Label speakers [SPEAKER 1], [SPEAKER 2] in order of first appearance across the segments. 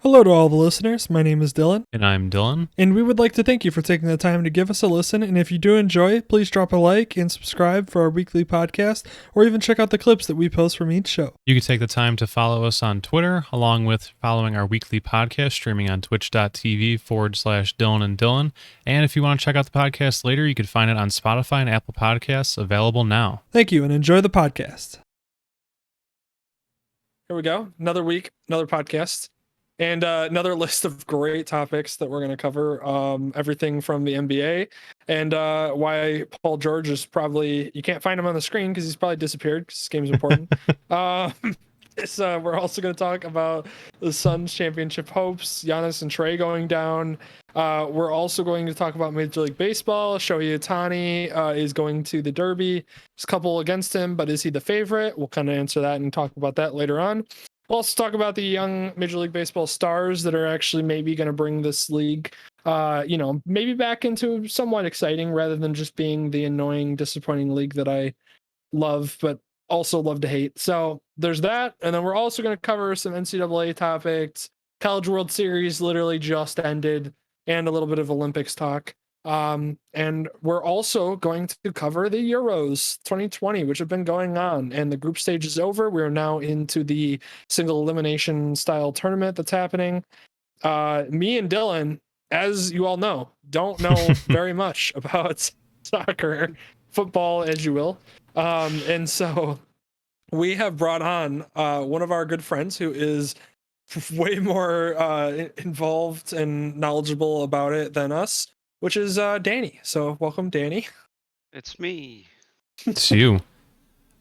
[SPEAKER 1] Hello to all the listeners. My name is Dylan,
[SPEAKER 2] And I'm Dylan.
[SPEAKER 1] and we would like to thank you for taking the time to give us a listen. And if you do enjoy, please drop a like and subscribe for our weekly podcast, or even check out the clips that we post from each show.
[SPEAKER 2] You can take the time to follow us on Twitter, along with following our weekly podcast streaming on twitch.tv/Dylan and Dylan. And if you want to check out the podcast later, you can find it on Spotify and Apple Podcasts, available now.
[SPEAKER 1] Thank you, and enjoy the podcast. Here we go. Another week, another podcast. And another list of great topics that we're going to cover. Everything from the NBA and why Paul George is probably, you can't find him on the screen because he's probably disappeared because this game's important. We're also going to talk about the Suns championship hopes, Giannis and Trey going down. We're also going to talk about Major League Baseball. Shohei Ohtani is going to the Derby. There's a couple against him, but is he the favorite? We'll kind of answer that and talk about that later on. We'll also talk about the young Major League Baseball stars that are actually maybe going to bring this league, maybe back into somewhat exciting rather than just being the annoying, disappointing league that I love, but also love to hate. So there's that. And then we're also going to cover some NCAA topics. College World Series literally just ended, and a little bit of Olympics talk. And we're also going to cover the Euros 2020, which have been going on, and the group stage is over. We're now into the single elimination style tournament that's happening. Me and Dylan, as you all know, don't know very much about soccer, football, as you will. And so we have brought on one of our good friends who is way more involved and knowledgeable about it than us, which is Danny. So welcome, Danny.
[SPEAKER 3] It's me.
[SPEAKER 2] It's you.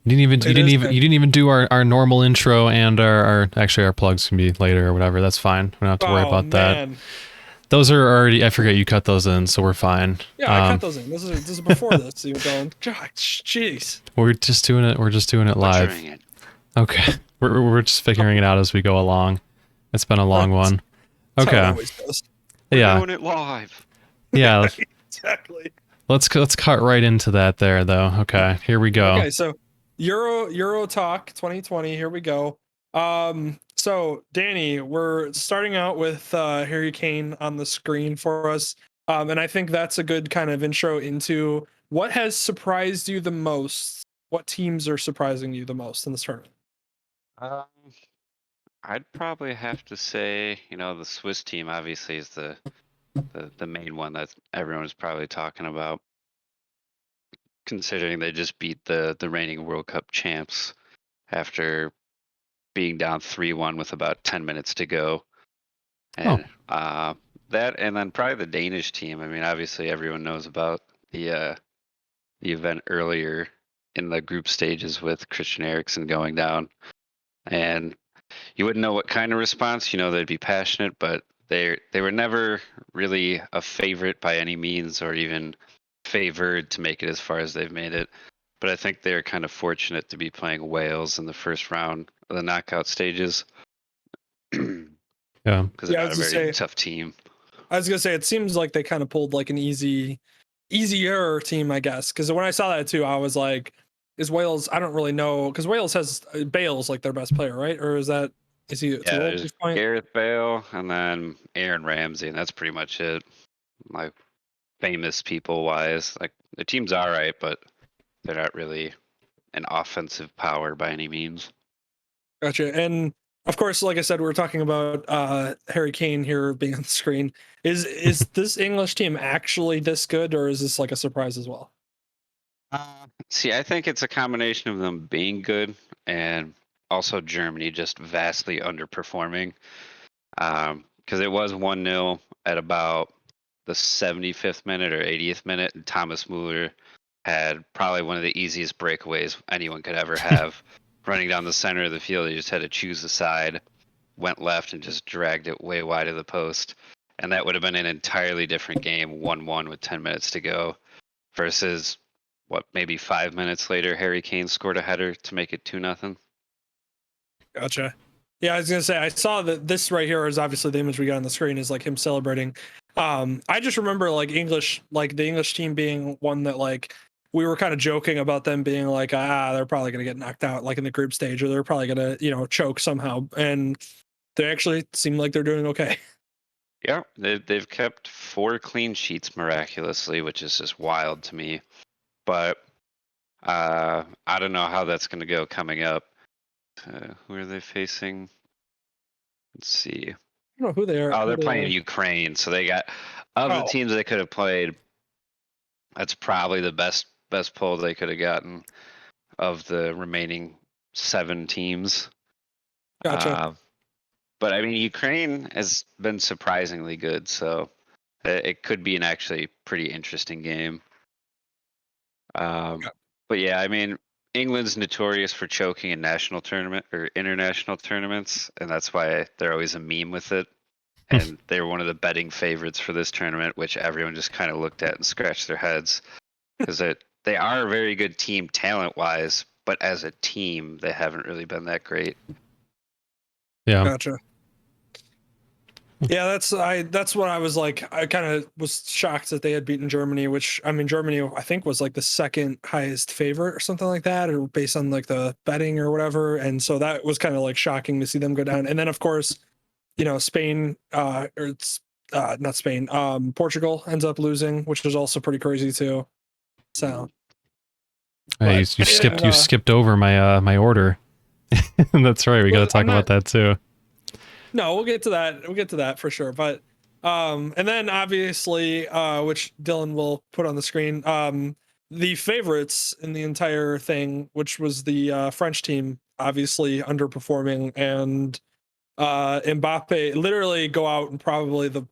[SPEAKER 2] You didn't even do our normal intro, and our plugs can be later or whatever. That's fine. We don't have to worry about that. Those are already, I forget you cut those in, so we're fine.
[SPEAKER 1] Yeah, I cut those in. This is before this. So you're going, God, jeez.
[SPEAKER 2] We're just doing it live.
[SPEAKER 3] It.
[SPEAKER 2] Okay. We're just figuring it out as we go along. It's been a long one. Okay.
[SPEAKER 3] We're doing it live.
[SPEAKER 2] Yeah.
[SPEAKER 1] Exactly.
[SPEAKER 2] Let's cut right into that there, though. Okay, here we go.
[SPEAKER 1] Okay, so Euro Talk 2020. Here we go. So Danny, we're starting out with Harry Kane on the screen for us, and I think that's a good kind of intro into what has surprised you the most. What teams are surprising you the most in this tournament?
[SPEAKER 3] I'd probably have to say, the Swiss team obviously is the main one that everyone's probably talking about, considering they just beat the reigning World Cup champs after being down 3-1 with about 10 minutes to go. And that, and then probably the Danish team. I mean, obviously everyone knows about the event earlier in the group stages with Christian Eriksen going down, and you wouldn't know what kind of response. They'd be passionate, but they were never really a favorite by any means, or even favored to make it as far as they've made it. But I think they're kind of fortunate to be playing Wales in the first round of the knockout stages.
[SPEAKER 2] Yeah,
[SPEAKER 3] because they're not a very tough team.
[SPEAKER 1] I was gonna say, it seems like they kind of pulled like an easier team, I guess. Because when I saw that too, I was like, is Wales? I don't really know, because Wales has Bale's like their best player, right? Or is he too old at this point?
[SPEAKER 3] Gareth Bale and then Aaron Ramsey, and that's pretty much it. Like, famous people wise, like, the team's all right, but they're not really an offensive power by any means.
[SPEAKER 1] Gotcha. And of course, like I said, we're talking about Harry Kane here being on the screen. Is this English team actually this good, or is this like a surprise as well?
[SPEAKER 3] See, I think it's a combination of them being good and also Germany just vastly underperforming. Because it was 1-0 at about the 75th minute or 80th minute, and Thomas Muller had probably one of the easiest breakaways anyone could ever have. Running down the center of the field, he just had to choose a side, went left, and just dragged it way wide of the post. And that would have been an entirely different game, 1-1 with 10 minutes to go, versus maybe 5 minutes later, Harry Kane scored a header to make it 2-0.
[SPEAKER 1] Gotcha. Yeah, I was gonna say, I saw that this right here is obviously the image we got on the screen is like him celebrating. I just remember like the English team being one that like we were kind of joking about them being like, they're probably gonna get knocked out like in the group stage, or they're probably gonna choke somehow. And they actually seem like they're doing okay.
[SPEAKER 3] Yeah, they've kept 4 clean sheets miraculously, which is just wild to me. But I don't know how that's going to go coming up. Who are they facing? Let's see.
[SPEAKER 1] I don't know who they are.
[SPEAKER 3] Oh, they're playing Ukraine, so they got of the teams they could have played. That's probably the best pull they could have gotten of the remaining 7 teams.
[SPEAKER 1] Gotcha.
[SPEAKER 3] But I mean, Ukraine has been surprisingly good, so it could be an actually pretty interesting game. But yeah, I mean, England's notorious for choking in national tournament or international tournaments, and that's why they're always a meme with it. And they're one of the betting favorites for this tournament, which everyone just kind of looked at and scratched their heads because they are a very good team talent-wise, but as a team, they haven't really been that great.
[SPEAKER 2] Yeah.
[SPEAKER 1] Gotcha. Yeah, that's what I was like. I kind of was shocked that they had beaten Germany, which I mean, Germany I think was like the second highest favorite or something like that, or based on like the betting or whatever. And so that was kind of like shocking to see them go down. And then of course, you know, Spain, or it's not Spain, Portugal ends up losing, which was also pretty crazy too. So
[SPEAKER 2] hey, you skipped over my order. That's right. We got to talk about that too.
[SPEAKER 1] No, we'll get to that. We'll get to that for sure. But and then obviously, which Dylan will put on the screen, the favorites in the entire thing, which was the French team, obviously underperforming, and Mbappe literally go out in probably the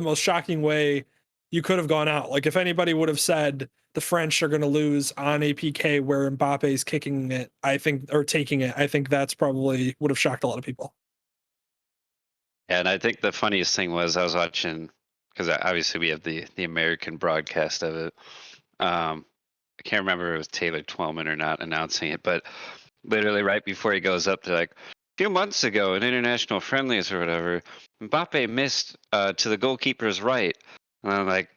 [SPEAKER 1] most shocking way you could have gone out. Like if anybody would have said the French are going to lose on a PK where Mbappe's kicking it, I think, or taking it, I think that's probably would have shocked a lot of people.
[SPEAKER 3] And I think the funniest thing was I was watching, because obviously we have the American broadcast of it. I can't remember if it was Taylor Twellman or not announcing it, but literally right before he goes up, they're like, a few months ago in international friendlies or whatever, Mbappe missed to the goalkeeper's right. And then like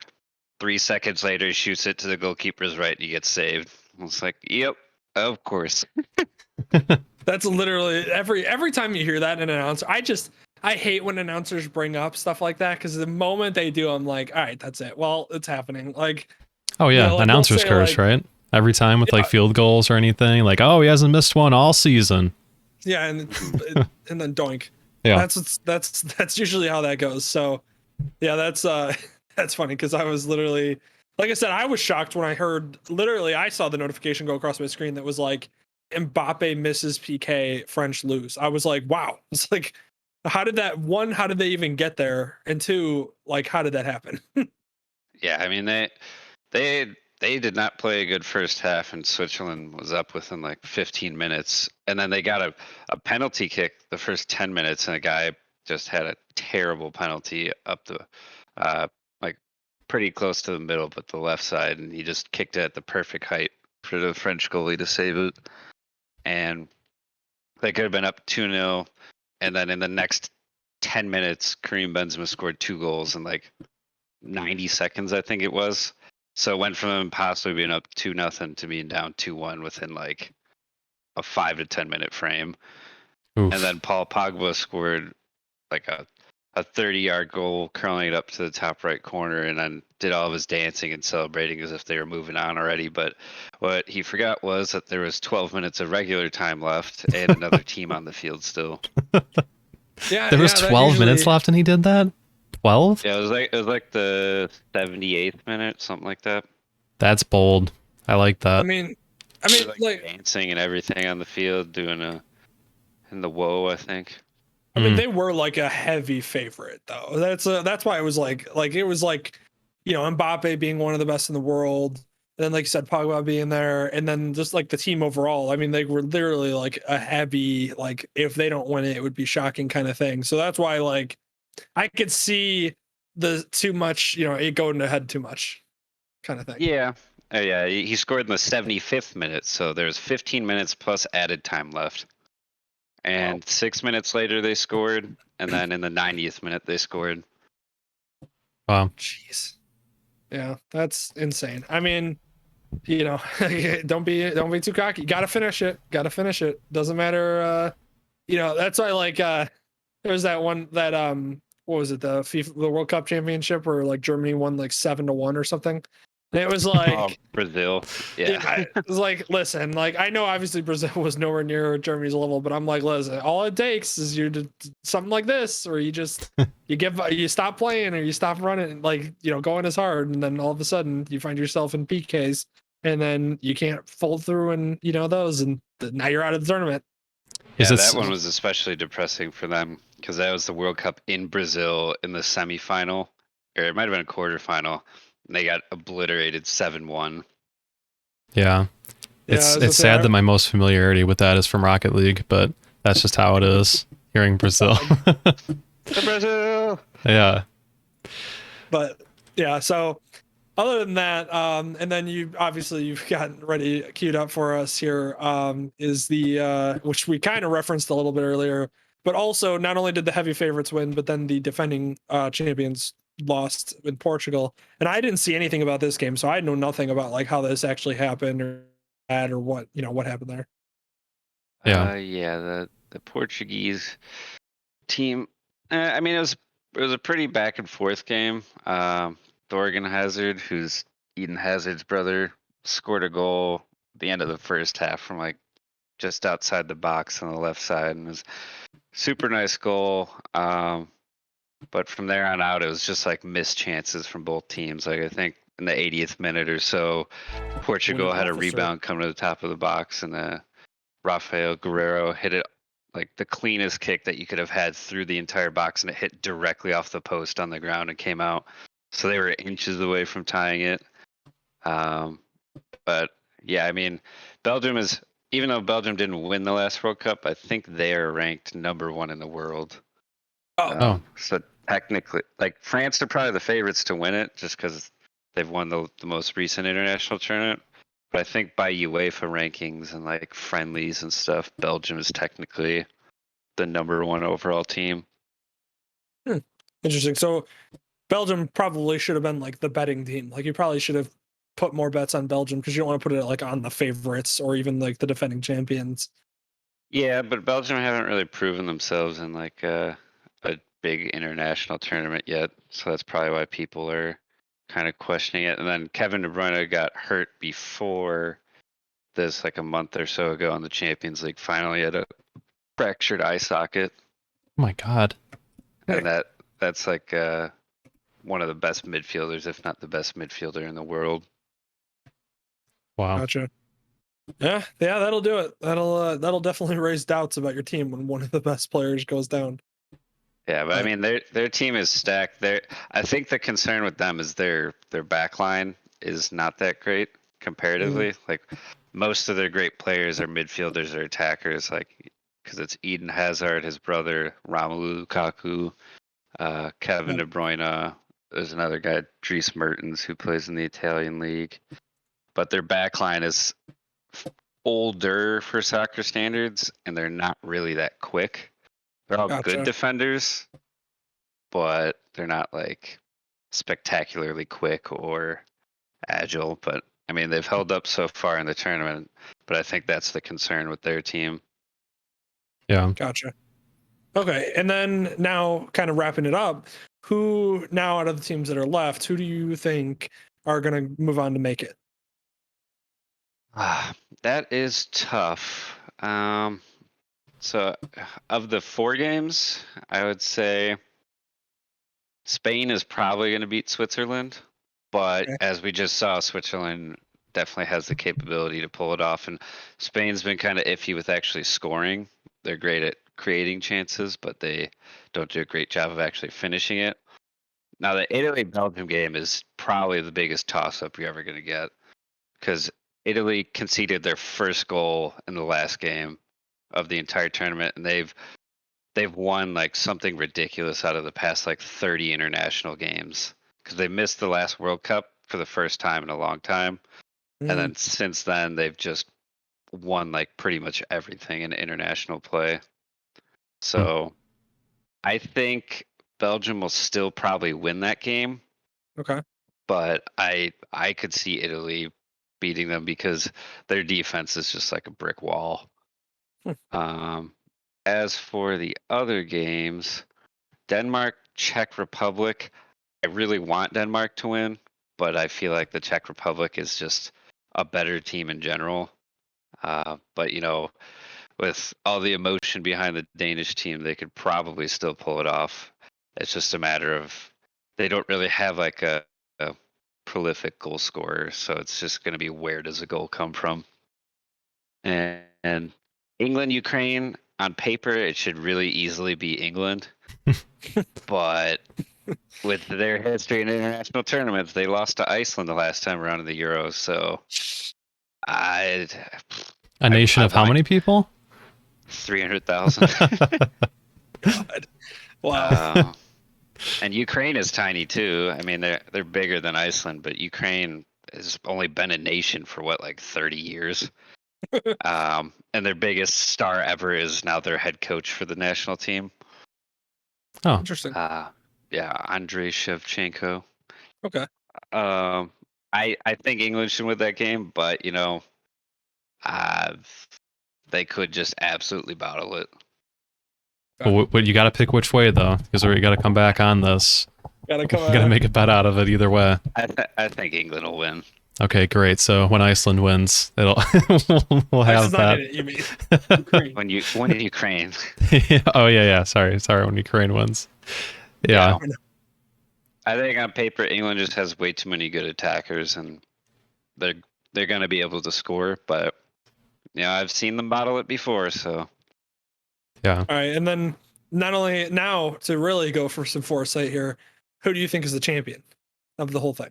[SPEAKER 3] 3 seconds later, he shoots it to the goalkeeper's right and he gets saved. I was like, yep, of course.
[SPEAKER 1] That's literally every time you hear that in an announcer, I hate when announcers bring up stuff like that, because the moment they do, I'm like, all right, that's it. Well, it's happening. Like,
[SPEAKER 2] oh yeah, you know, like announcers curse, like, right? Every time with like field goals or anything, like, oh, he hasn't missed one all season.
[SPEAKER 1] Yeah, and then doink.
[SPEAKER 2] Yeah,
[SPEAKER 1] that's usually how that goes. So, yeah, that's funny, because I was literally, like I said, I was shocked when I heard. Literally, I saw the notification go across my screen that was like, Mbappe misses PK, French lose. I was like, wow. It's like, how did they even get there? And 2, like, how did that happen?
[SPEAKER 3] Yeah, I mean, they did not play a good first half, and Switzerland was up within like 15 minutes. And then they got a penalty kick the first 10 minutes, and a guy just had a terrible penalty up the like pretty close to the middle, but the left side, and he just kicked it at the perfect height for the French goalie to save it. And they could have been up 2-0, and then in the next 10 minutes, Karim Benzema scored 2 goals in like 90 seconds, I think it was. So it went from possibly being up 2-0 to being down 2-1 within like a 5 to 10 minute frame. Oof. And then Paul Pogba scored like a 30-yard goal, curling it up to the top right corner, and then did all of his dancing and celebrating as if they were moving on already. But what he forgot was that there was 12 minutes of regular time left and another team on the field still.
[SPEAKER 2] Yeah, there was 12 minutes left, and he did that. 12?
[SPEAKER 3] Yeah, it was like the 78th minute, something like that.
[SPEAKER 2] That's bold. I like that.
[SPEAKER 1] I mean, like
[SPEAKER 3] dancing and everything on the field, doing in the woe, I think.
[SPEAKER 1] I mean, they were like a heavy favorite, though. That's why it was like it was like, you know, Mbappe being one of the best in the world, and then like you said, Pogba being there, and then just like the team overall. I mean, they were literally like a heavy, like, if they don't win it would be shocking kind of thing. So that's why, like, I could see the too much, you know, it going ahead too much kind of thing.
[SPEAKER 3] Yeah. Yeah, he scored in the 75th minute, so there's 15 minutes plus added time left. And 6 minutes later they scored, and then in the 90th minute they scored.
[SPEAKER 2] Wow.
[SPEAKER 1] Jeez. Yeah, that's insane. I mean, you know, don't be too cocky. Gotta finish it. Doesn't matter that's why like there was that one that what was it, the World Cup championship where like Germany won like 7-1 or something. And it was like
[SPEAKER 3] Brazil. Yeah.
[SPEAKER 1] it was like, listen, like I know obviously Brazil was nowhere near Germany's level, but I'm like, listen, all it takes is you to something like this, or you stop playing or you stop running, like going as hard, and then all of a sudden you find yourself in PKs, and then you can't fold through, and those, and now you're out of the tournament.
[SPEAKER 3] Yeah, that one was especially depressing for them because that was the World Cup in Brazil in the semifinal, or it might have been a quarterfinal. And they got obliterated 7-1.
[SPEAKER 2] Yeah. It's sad that my most familiarity with that is from Rocket League, but that's just how it is. Hearing Brazil.
[SPEAKER 3] Brazil.
[SPEAKER 2] Yeah.
[SPEAKER 1] But yeah, so other than that, and then you've gotten ready, queued up for us here, is the which we kind of referenced a little bit earlier, but also not only did the heavy favorites win, but then the defending champions lost in Portugal. And I didn't see anything about this game, so I know nothing about like how this actually happened or what what happened there.
[SPEAKER 3] Yeah, the Portuguese team. I mean, it was a pretty back and forth game. Thorgan Hazard, who's Eden Hazard's brother, scored a goal at the end of the first half from like just outside the box on the left side, and it was super nice goal. But from there on out, it was just like missed chances from both teams. Like I think in the 80th minute or so, Portugal had a rebound come to the top of the box, and Rafael Guerreiro hit it like the cleanest kick that you could have had through the entire box, and it hit directly off the post on the ground and came out. So they were inches away from tying it. But yeah, I mean, Belgium is, even though Belgium didn't win the last World Cup, I think they are ranked #1 in the world. So technically, like France are probably the favorites to win it just because they've won the most recent international tournament. But I think by UEFA rankings and like friendlies and stuff, Belgium is technically the #1 overall team.
[SPEAKER 1] Interesting. So Belgium probably should have been like the betting team. Like you probably should have put more bets on Belgium because you don't want to put it like on the favorites or even like the defending champions.
[SPEAKER 3] Yeah, but Belgium haven't really proven themselves in like a big international tournament yet, so that's probably why people are kind of questioning it. And then Kevin De Bruyne got hurt before this, like a month or so ago in the Champions League. Finally, had a fractured eye socket.
[SPEAKER 2] Oh my God!
[SPEAKER 3] And that's like one of the best midfielders, if not the best midfielder in the world.
[SPEAKER 2] Wow.
[SPEAKER 1] Gotcha. Yeah, that'll do it. That'll definitely raise doubts about your team when one of the best players goes down.
[SPEAKER 3] Yeah, but I mean their team is stacked. I think the concern with them is their back line is not that great comparatively. Like most of their great players are midfielders or attackers, like because it's Eden Hazard, his brother Romelu Lukaku, Kevin De Bruyne. There's another guy, Dries Mertens, who plays in the Italian league. But their back line is older for soccer standards, and they're not really that quick. They're all good defenders, but they're not like spectacularly quick or agile. But I mean, they've held up so far in the tournament, but I think that's the concern with their team.
[SPEAKER 2] Yeah.
[SPEAKER 1] Gotcha. Okay, and then now kind of wrapping it up, who now out of the teams that are left, who do you think are going to move on to make it?
[SPEAKER 3] That is tough. So of the 4 games, I would say Spain is probably going to beat Switzerland, but as we just saw, Switzerland definitely has the capability to pull it off, and Spain's been kind of iffy with actually scoring. They're great at creating chances, but they don't do a great job of actually finishing it. Now, the Italy-Belgium game is probably the biggest toss-up you're ever going to get, because Italy conceded their first goal in the last game of the entire tournament, and they've won like something ridiculous out of the past like 30 international games because they missed the last World Cup for the first time in a long time. And then since then, they've just won like pretty much everything in international play. So I think Belgium will still probably win that game.
[SPEAKER 1] Okay.
[SPEAKER 3] But I could see Italy beating them because their defense is just like a brick wall. as for the other games, Denmark, Czech Republic, I really want Denmark to win, but I feel like the Czech Republic is just a better team in general. But with all the emotion behind the Danish team, they could probably still pull it off. It's just a matter of they don't really have like a prolific goal scorer, so it's just going to be where does a goal come from. And England, Ukraine, on paper, it should really easily be England. But with their history in international tournaments, they lost to Iceland the last time around in the Euros. So
[SPEAKER 2] a nation of how many people?
[SPEAKER 3] 300,000.
[SPEAKER 1] God. Wow.
[SPEAKER 3] And Ukraine is tiny too. I mean, they're bigger than Iceland, but Ukraine has only been a nation for like 30 years. And their biggest star ever is now their head coach for the national team.
[SPEAKER 2] Oh,
[SPEAKER 1] interesting.
[SPEAKER 3] Yeah, Andrei Shevchenko.
[SPEAKER 1] Okay.
[SPEAKER 3] I think England should win that game, but they could just absolutely bottle it.
[SPEAKER 2] But you got to pick which way though, because you got to come back on this.
[SPEAKER 1] Got
[SPEAKER 2] to make a bet out of it either way.
[SPEAKER 3] I think England will win.
[SPEAKER 2] Okay, great. So when Iceland wins, we'll have that.
[SPEAKER 1] It, you mean Ukraine.
[SPEAKER 3] when Ukraine.
[SPEAKER 2] Oh yeah. Sorry. When Ukraine wins. Yeah.
[SPEAKER 3] I think on paper England just has way too many good attackers, and they're going to be able to score. But I've seen them bottle it before, so.
[SPEAKER 2] Yeah.
[SPEAKER 1] All right, and then not only now to really go for some foresight here, who do you think is the champion of the whole thing?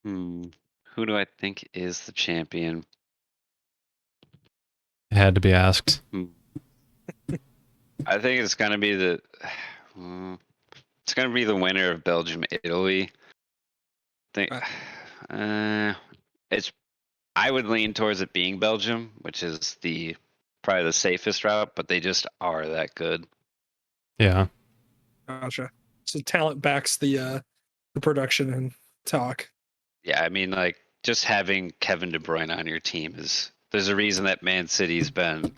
[SPEAKER 3] Who do I think is the champion?
[SPEAKER 2] It had to be asked.
[SPEAKER 3] I think it's gonna be the winner of Belgium, Italy. I would lean towards it being Belgium, which is probably the safest route, but they just are that good.
[SPEAKER 2] Yeah.
[SPEAKER 1] Gotcha. So talent backs the production and talk.
[SPEAKER 3] Yeah, I mean, like, just having Kevin De Bruyne on your team there's a reason that Man City's been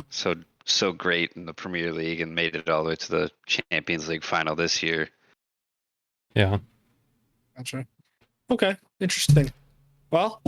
[SPEAKER 3] so great in the Premier League and made it all the way to the Champions League final this year.
[SPEAKER 2] Yeah.
[SPEAKER 1] Gotcha. Okay, interesting. Well,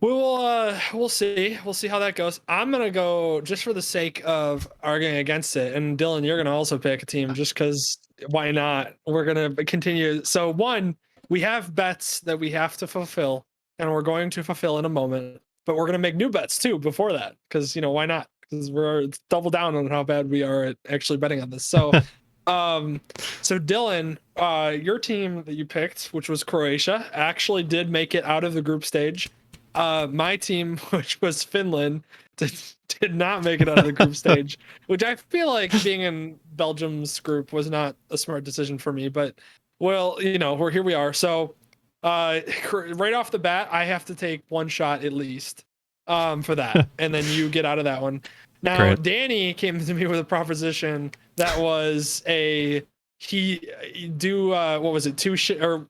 [SPEAKER 1] we'll see how that goes. I'm gonna go just for the sake of arguing against it, and Dylan, you're gonna also pick a team just because why not? We're gonna continue. So one, we have bets that we have to fulfill, and we're going to fulfill in a moment, but we're gonna make new bets too before that, because why not? Because we're double down on how bad we are at actually betting on this. So so Dylan, your team that you picked, which was Croatia, actually did make it out of the group stage. My team, which was Finland, did not make it out of the group stage, which I feel like being in Belgium's group was not a smart decision for me. But here we are. So right off the bat, I have to take one shot at least for that, and then you get out of that one. Now,
[SPEAKER 2] Great.
[SPEAKER 1] Danny came to me with a proposition that was what was it,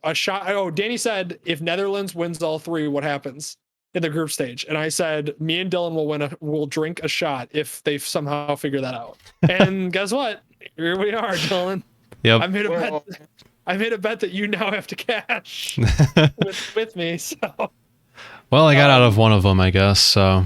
[SPEAKER 1] a shot? Oh, Danny said if Netherlands wins all three, what happens in the group stage? And I said me and Dylan will drink a shot if they somehow figure that out. And guess what? Here we are, Dylan.
[SPEAKER 2] Yep.
[SPEAKER 1] I made a bet that you now have to cash with me. So.
[SPEAKER 2] Well, I got out of one of them, I guess. So.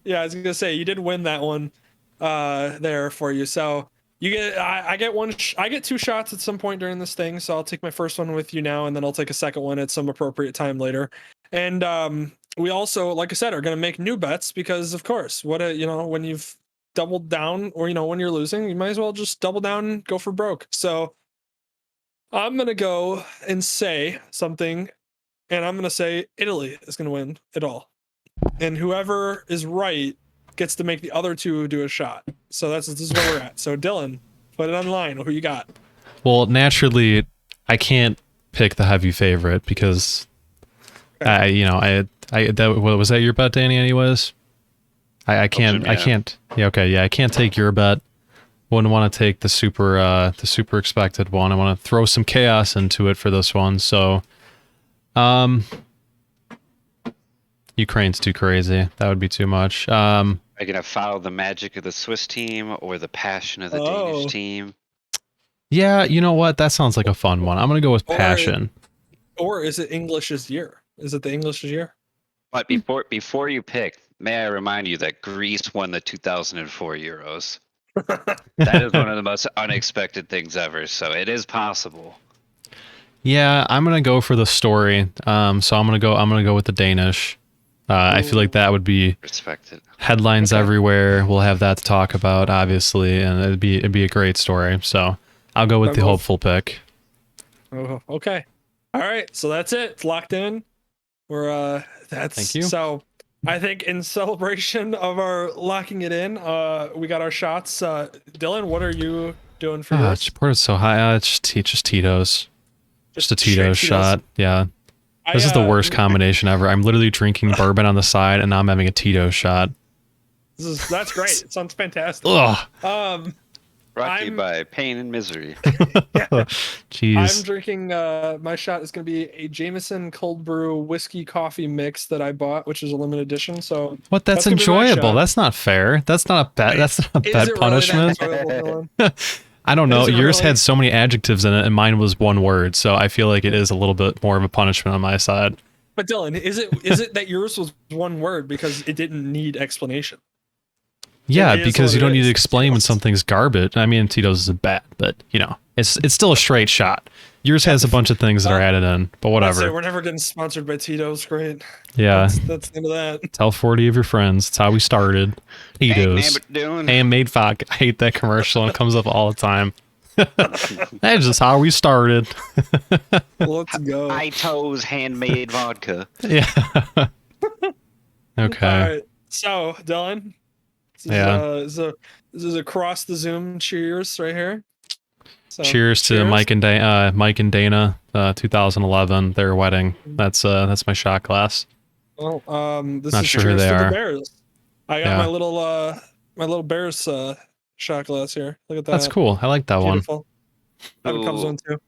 [SPEAKER 1] Yeah, I was gonna say you did win that one there for you. So you get I get two shots at some point during this thing. So I'll take my first one with you now, and then I'll take a second one at some appropriate time later. And we also, like I said, are gonna make new bets because of course, when you've doubled down or when you're losing, you might as well just double down and go for broke. So I'm gonna go and say something, and I'm gonna say Italy is gonna win it all. And whoever is right gets to make the other two do a shot. So this is where we're at. So Dylan, put it on the line. Who you got?
[SPEAKER 2] Well, naturally, I can't pick the heavy favorite because was that your bet, Danny? Anyways, I can't. Yeah, okay, yeah, I can't take your bet. Wouldn't want to take the super expected one. I want to throw some chaos into it for this one. So, Ukraine's too crazy. That would be too much.
[SPEAKER 3] Are you gonna follow the magic of the Swiss team or the passion of the Danish team?
[SPEAKER 2] Yeah, you know what? That sounds like a fun one. I'm gonna go with passion.
[SPEAKER 1] Or is it English's year? Is it the English's year?
[SPEAKER 3] But before you pick, may I remind you that Greece won the 2004 Euros. That is one of the most unexpected things ever. So it is possible.
[SPEAKER 2] Yeah, I'm gonna go for the story. So I'm gonna go with the Danish. I feel like that would be
[SPEAKER 3] respected.
[SPEAKER 2] Headlines everywhere. We'll have that to talk about, obviously, and it'd be a great story. So I'll go with the hopeful pick.
[SPEAKER 1] Oh, okay. All right. So that's it. It's locked in.
[SPEAKER 2] Thank you.
[SPEAKER 1] So I think in celebration of our locking it in, we got our shots. Dylan, what are you doing for yours?
[SPEAKER 2] Poured so high. It's just Tito's. Just a Tito's shot. Yeah. This is the worst combination ever. I'm literally drinking bourbon on the side, and now I'm having a Tito's shot.
[SPEAKER 1] That's great. It sounds fantastic.
[SPEAKER 2] Ugh.
[SPEAKER 3] Brought to you by Pain and Misery.
[SPEAKER 2] Jeez.
[SPEAKER 1] I'm drinking. My shot is going to be a Jameson cold brew whiskey coffee mix that I bought, which is a limited edition. So
[SPEAKER 2] what? That's enjoyable. That's not fair. That's not a bad. That's not a bad punishment.
[SPEAKER 1] Really
[SPEAKER 2] I don't know. Yours had so many adjectives in it, and mine was one word. So I feel like it is a little bit more of a punishment on my side.
[SPEAKER 1] But Dylan, is it that yours was one word because it didn't need explanation?
[SPEAKER 2] Yeah, because you don't need to explain when something's garbage. I mean, Tito's is bad, but you know, it's still a straight shot. Yours has a bunch of things that are added in, but whatever.
[SPEAKER 1] We're never getting sponsored by Tito's. Great.
[SPEAKER 2] Yeah,
[SPEAKER 1] that's the end of that.
[SPEAKER 2] Tell 40 of your friends. That's how we started. Tito's. Handmade vodka. I hate that commercial. It comes up all the time. That's just how we started.
[SPEAKER 1] Let's go.
[SPEAKER 3] Ito's handmade vodka.
[SPEAKER 2] Yeah. Okay.
[SPEAKER 1] All right. So, Dylan. This is across the Zoom cheers right here. So,
[SPEAKER 2] cheers to Mike and Dana, 2011, their wedding. That's my shot glass.
[SPEAKER 1] Well, this
[SPEAKER 2] Not
[SPEAKER 1] is
[SPEAKER 2] sure
[SPEAKER 1] cheers
[SPEAKER 2] who they
[SPEAKER 1] to
[SPEAKER 2] are.
[SPEAKER 1] the Bears. I got my little Bears shot glass here. Look at that.
[SPEAKER 2] That's cool. I like that
[SPEAKER 1] Beautiful. I have a Cubs one too.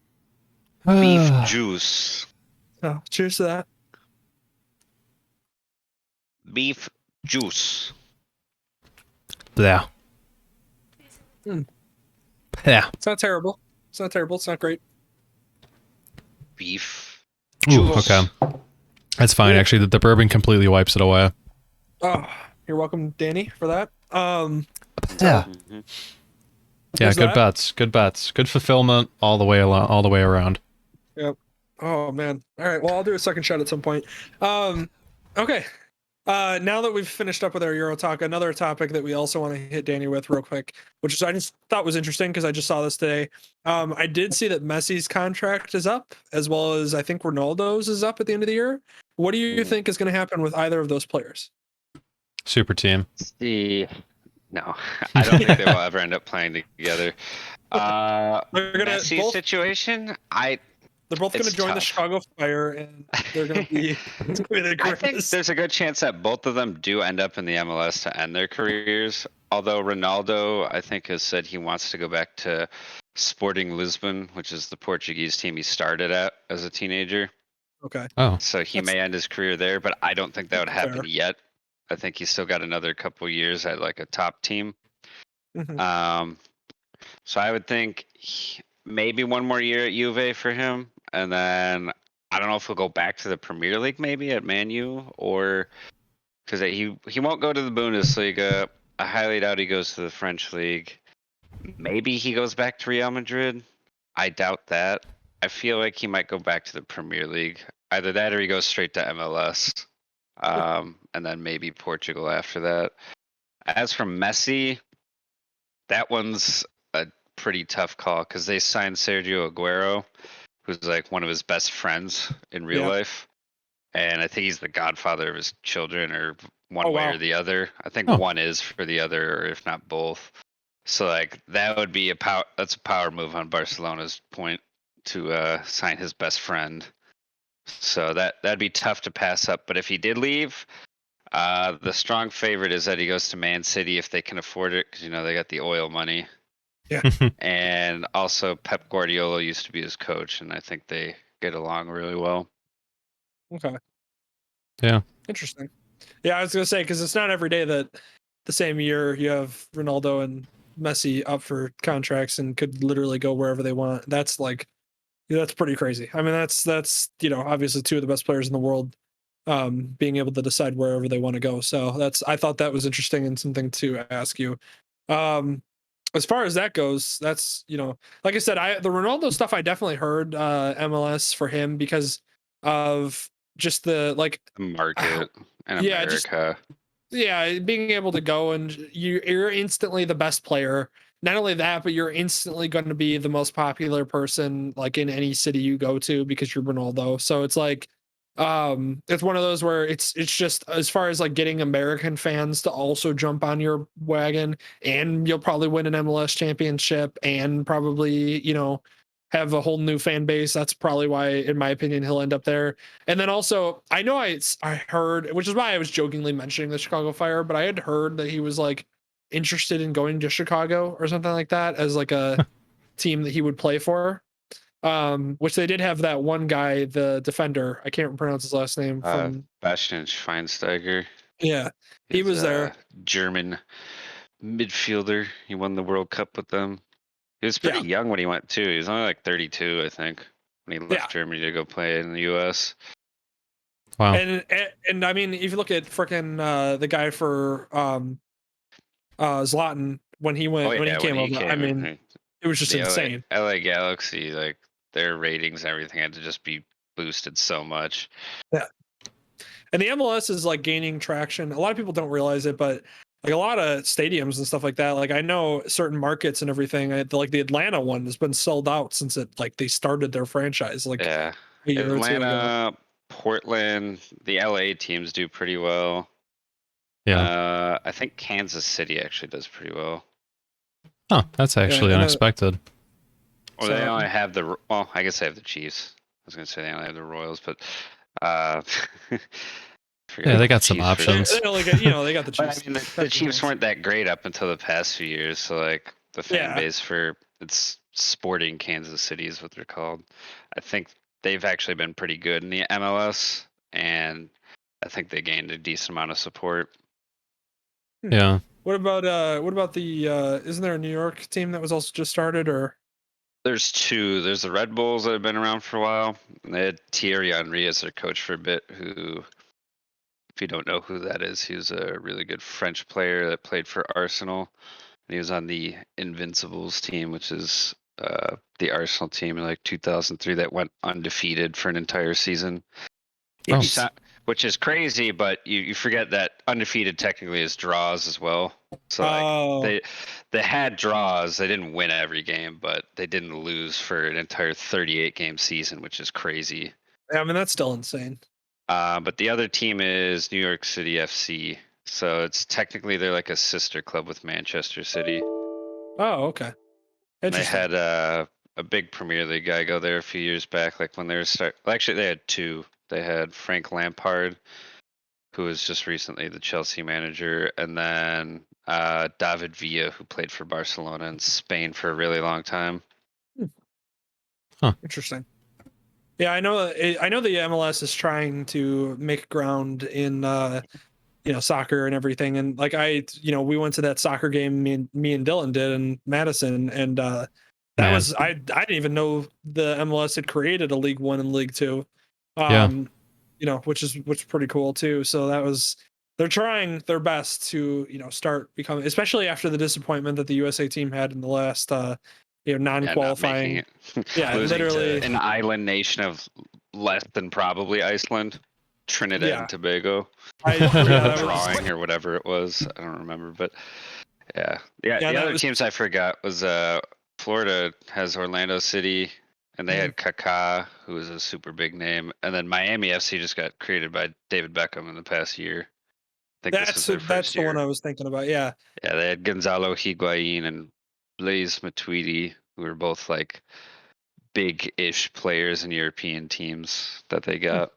[SPEAKER 3] Beef juice.
[SPEAKER 1] Oh, cheers to that.
[SPEAKER 3] Beef juice.
[SPEAKER 2] Yeah. Yeah.
[SPEAKER 1] It's not terrible. It's not great.
[SPEAKER 3] Beef
[SPEAKER 2] juice. Ooh, okay. That's fine.
[SPEAKER 1] Yeah.
[SPEAKER 2] Actually, the bourbon completely wipes it away.
[SPEAKER 1] Oh, you're welcome, Danny, for that.
[SPEAKER 2] Yeah. Yeah, good bets. Good bets. Good fulfillment all the way around.
[SPEAKER 1] Yep. Oh man. All right. Well, I'll do a second shot at some point. Okay. Now that we've finished up with our Euro talk, another topic that we also want to hit Danny with real quick, which is I just thought was interesting because I just saw this today. I did see that Messi's contract is up, as well as I think Ronaldo's is up at the end of the year. What do you think is going to happen with either of those players?
[SPEAKER 2] Super team.
[SPEAKER 3] No, I don't think they will ever end up playing together. Messi situation,
[SPEAKER 1] they're both going to join the Chicago Fire, and they're going to be the
[SPEAKER 3] I think there's a good chance that both of them do end up in the MLS to end their careers. Although Ronaldo, I think, has said he wants to go back to Sporting Lisbon, which is the Portuguese team he started at as a teenager.
[SPEAKER 1] Okay.
[SPEAKER 2] Oh.
[SPEAKER 3] So he may end his career there, but I don't think that would happen yet. I think he's still got another couple years at like a top team.
[SPEAKER 1] Mm-hmm.
[SPEAKER 3] So I would think maybe one more year at Juve for him, and then I don't know if he'll go back to the Premier League maybe at Man U, or because he won't go to the Bundesliga. I highly doubt he goes to the French league. Maybe he goes back to Real Madrid. I doubt that. I feel like he might go back to the Premier League. Either that or he goes straight to MLS. And then maybe Portugal after that. As for Messi, that one's a pretty tough call because they signed Sergio Aguero, who's like one of his best friends in real life. And I think he's the godfather of his children, or one way or the other. I think one is for the other, or if not both. So like that would be that's a power move on Barcelona's point to sign his best friend. So that'd be tough to pass up. But if he did leave, the strong favorite is that he goes to Man City if they can afford it, because they got the oil money.
[SPEAKER 1] Yeah.
[SPEAKER 3] And also Pep Guardiola used to be his coach, and I think they get along really well.
[SPEAKER 1] Okay.
[SPEAKER 2] Yeah.
[SPEAKER 1] Interesting. Yeah, I was gonna say because it's not every day that the same year you have Ronaldo and Messi up for contracts and could literally go wherever they want. That's like that's pretty crazy. I mean, that's obviously two of the best players in the world, being able to decide wherever they want to go. So I thought that was interesting and something to ask you. Um, as far as that goes, that's like I said, the Ronaldo stuff I definitely heard MLS for him because of just the like
[SPEAKER 3] market in
[SPEAKER 1] yeah,
[SPEAKER 3] America.
[SPEAKER 1] being able to go and you're instantly the best player. Not only that, but you're instantly going to be the most popular person like in any city you go to because you're Ronaldo. So it's like it's one of those where it's just as far as like getting American fans to also jump on your wagon, and you'll probably win an MLS championship and probably, have a whole new fan base. That's probably why, in my opinion, he'll end up there. And then also, I know I heard, which is why I was jokingly mentioning the Chicago Fire, but I had heard that he was like interested in going to Chicago or something like that as like a team that he would play for. Which they did have that one guy, the defender. I can't pronounce his last name.
[SPEAKER 3] Bastian Schweinsteiger.
[SPEAKER 1] Yeah, he was there.
[SPEAKER 3] German midfielder. He won the World Cup with them. He was pretty young when he went too. He was only like 32, I think, when he left Germany to go play in the U.S.
[SPEAKER 2] Wow.
[SPEAKER 1] And I mean, if you look at freaking the guy for Zlatan when he went when he came over, I mean, it was just insane.
[SPEAKER 3] LA Galaxy, like their ratings and everything had to just be boosted so much.
[SPEAKER 1] Yeah. And the MLS is like gaining traction. A lot of people don't realize it, but like a lot of stadiums and stuff like that. Like I know certain markets and everything. Like the Atlanta one has been sold out since they started their franchise. Like
[SPEAKER 3] a year Atlanta, Portland, the LA teams do pretty well.
[SPEAKER 2] Yeah.
[SPEAKER 3] I think Kansas City actually does pretty well.
[SPEAKER 2] Oh, that's actually unexpected.
[SPEAKER 3] Well, they only have I guess they have the Chiefs. I was gonna say they only have the Royals, but
[SPEAKER 2] yeah, they got some options.
[SPEAKER 1] They got the Chiefs.
[SPEAKER 3] I mean, the Chiefs weren't that great up until the past few years. So like the fan base for it's Sporting Kansas City is what they're called. I think they've actually been pretty good in the MLS, and I think they gained a decent amount of support.
[SPEAKER 2] Yeah.
[SPEAKER 1] What about the isn't there a New York team that was also just started, or?
[SPEAKER 3] There's two. There's the Red Bulls that have been around for a while. And they had Thierry Henry as their coach for a bit, who, if you don't know who that is, he was a really good French player that played for Arsenal. And he was on the Invincibles team, which is the Arsenal team in like 2003 that went undefeated for an entire season. Which is crazy, but you forget that undefeated technically is draws as well. So they had draws. They didn't win every game, but they didn't lose for an entire 38 game season, which is crazy.
[SPEAKER 1] Yeah, I mean that's still insane.
[SPEAKER 3] But the other team is New York City FC. So it's technically they're like a sister club with Manchester City.
[SPEAKER 1] Oh, okay.
[SPEAKER 3] They had a big Premier League guy go there a few years back, like when they were actually they had two. They had Frank Lampard, who was just recently the Chelsea manager, and then David Villa, who played for Barcelona in Spain for a really long time.
[SPEAKER 2] Huh.
[SPEAKER 1] Interesting. Yeah, I know the MLS is trying to make ground in soccer and everything, and like we went to that soccer game me and Dylan did in Madison, and that was I didn't even know the MLS had created a League One and League Two. Which is pretty cool too. So they're trying their best to start becoming, especially after the disappointment that the USA team had in the last non-qualifying.
[SPEAKER 3] Literally an island nation of less than probably Iceland, Trinidad and Tobago, drawing or whatever it was. I don't remember, but the other teams I forgot was Florida has Orlando City. And they had Kaká, who was a super big name, and then Miami FC just got created by David Beckham in the past year. I think
[SPEAKER 1] that's the one I was thinking about. Yeah.
[SPEAKER 3] Yeah, they had Gonzalo Higuain and Blaise Matuidi, who were both like big-ish players in European teams that they got.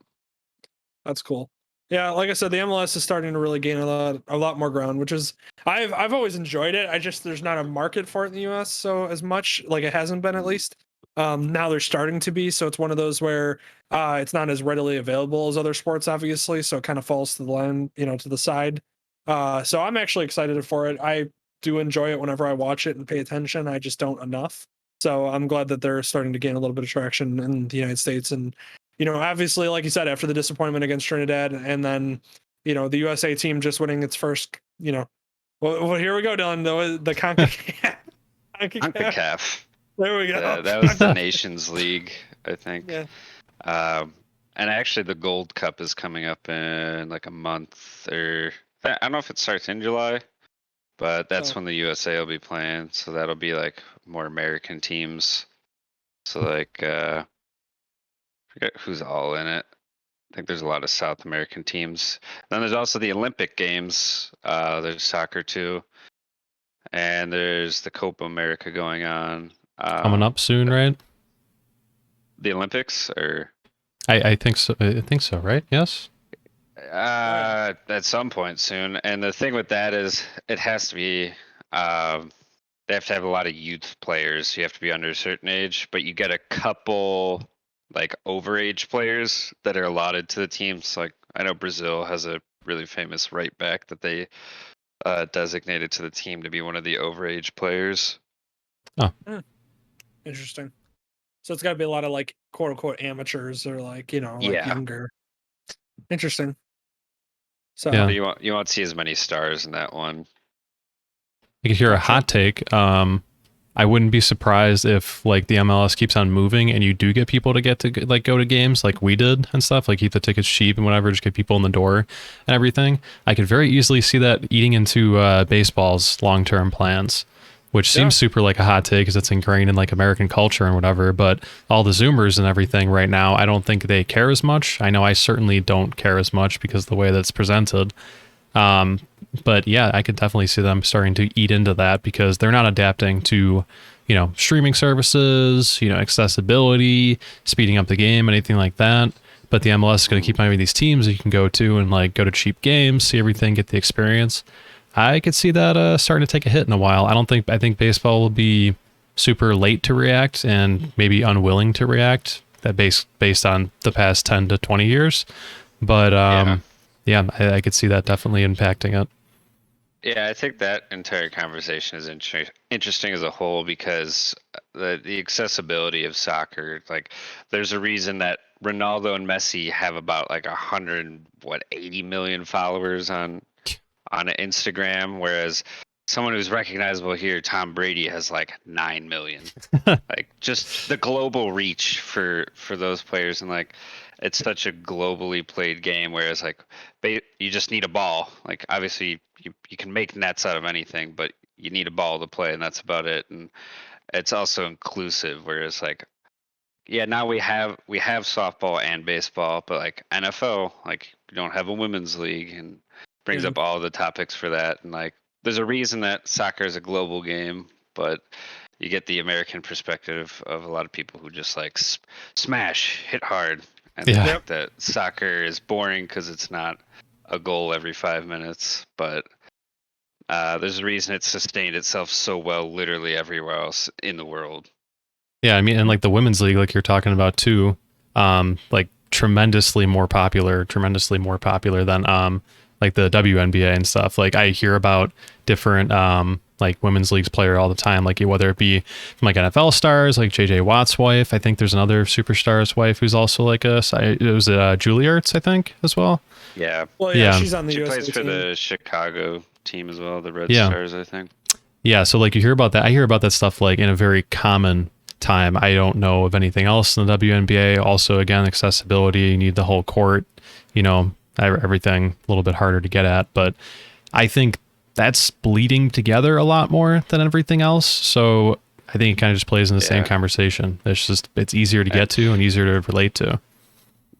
[SPEAKER 1] That's cool. Yeah, like I said, the MLS is starting to really gain a lot more ground, which is I've always enjoyed it. There's not a market for it in the US so as much, like it hasn't been at least. Now they're starting to be, so it's one of those where it's not as readily available as other sports, obviously. So it kind of falls to the line, to the side. So I'm actually excited for it. I do enjoy it whenever I watch it and pay attention. I just don't enough. So I'm glad that they're starting to gain a little bit of traction in the United States. And obviously, like you said, after the disappointment against Trinidad, and then the USA team just winning its first, well, here we go, Dylan. The CONCACAF.
[SPEAKER 3] CONCACAF.
[SPEAKER 1] There we go.
[SPEAKER 3] That was the Nations League, I think.
[SPEAKER 1] Yeah.
[SPEAKER 3] And actually, the Gold Cup is coming up in like a month, or I don't know if it starts in July, but that's when the USA will be playing. So that'll be like more American teams. So like, I forget who's all in it. I think there's a lot of South American teams. Then there's also the Olympic Games. There's soccer too, and there's the Copa America going on.
[SPEAKER 2] Coming up soon, right?
[SPEAKER 3] The Olympics, or
[SPEAKER 2] I think so. I think so, right? Yes.
[SPEAKER 3] At some point soon. And the thing with that is, it has to be. They have to have a lot of youth players. You have to be under a certain age, but you get a couple like overage players that are allotted to the teams. Like I know Brazil has a really famous right back that they designated to the team to be one of the overage players.
[SPEAKER 2] Oh.
[SPEAKER 1] Interesting. So it's got to be a lot of like quote unquote amateurs or like younger. Interesting. So
[SPEAKER 3] yeah. You won't see as many stars in that one.
[SPEAKER 2] I could hear a hot take. I wouldn't be surprised if like the MLS keeps on moving and you do get people to get to like go to games like we did and stuff, like keep the tickets cheap and whatever, just get people in the door and everything. I could very easily see that eating into baseball's long-term plans, which seems super like a hot take because it's ingrained in like American culture and whatever. But all the Zoomers and everything right now, I don't think they care as much. I know I certainly don't care as much because of the way that's presented. But yeah, I could definitely see them starting to eat into that because they're not adapting to, streaming services, accessibility, speeding up the game, anything like that. But the MLS is going to keep having these teams that you can go to and like go to cheap games, see everything, get the experience. I could see that starting to take a hit in a while. I think baseball will be super late to react and maybe unwilling to react that based on the past 10 to 20 years. But I could see that definitely impacting it.
[SPEAKER 3] Yeah, I think that entire conversation is interesting as a whole because the accessibility of soccer, like there's a reason that Ronaldo and Messi have about like 80 million followers on Instagram, whereas someone who's recognizable here, Tom Brady, has like 9 million. Like just the global reach for those players, and like it's such a globally played game, whereas like you just need a ball. Like obviously you can make nets out of anything, but you need a ball to play, and that's about it. And it's also inclusive, whereas like now we have softball and baseball, but like NFL, like you don't have a women's league, and brings up all the topics for that. And like there's a reason that soccer is a global game, but you get the American perspective of a lot of people who just like smash, hit hard, and think that soccer is boring because it's not a goal every 5 minutes. But there's a reason it's sustained itself so well literally everywhere else in the world.
[SPEAKER 2] Yeah, I mean, and like the women's league, like you're talking about too, like tremendously more popular than like the WNBA and stuff. Like I hear about different like women's leagues player all the time, like whether it be from like NFL stars, like JJ Watt's wife. I think there's another superstar's wife who's also like Julie Ertz, I think, as well.
[SPEAKER 3] Yeah.
[SPEAKER 1] Well, yeah, she's on the
[SPEAKER 3] She
[SPEAKER 1] USA
[SPEAKER 3] plays for
[SPEAKER 1] team.
[SPEAKER 3] the Chicago team as well, the Red Stars, I think.
[SPEAKER 2] Yeah, so like you hear about that. I hear about that stuff like in a very common time. I don't know of anything else in the WNBA. Also, again, accessibility, you need the whole court, everything a little bit harder to get at. But I think that's bleeding together a lot more than everything else. So I think it kind of just plays in the same conversation. It's easier to get to and easier to relate to.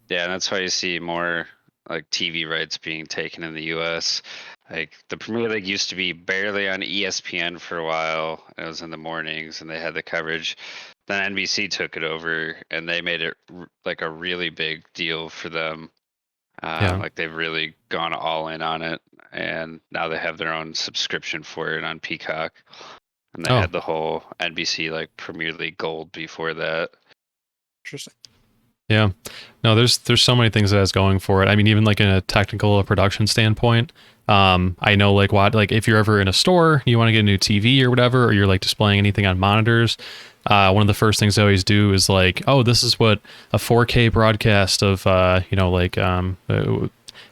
[SPEAKER 3] Yeah, and that's why you see more like TV rights being taken in the US. Like the Premier League used to be barely on ESPN for a while. It was in the mornings and they had the coverage. Then NBC took it over and they made it like a really big deal for them. Like they've really gone all in on it, and now they have their own subscription for it on Peacock. And they had the whole NBC like Premier League Gold before that. NBC like Premier League Gold before that.
[SPEAKER 1] Interesting.
[SPEAKER 2] Yeah. No, there's so many things that it's going for it. I mean, even like in a technical production standpoint, I know like if you're ever in a store, you want to get a new TV or whatever, or you're like displaying anything on monitors, one of the first things I always do is like, oh, this is what a 4K broadcast of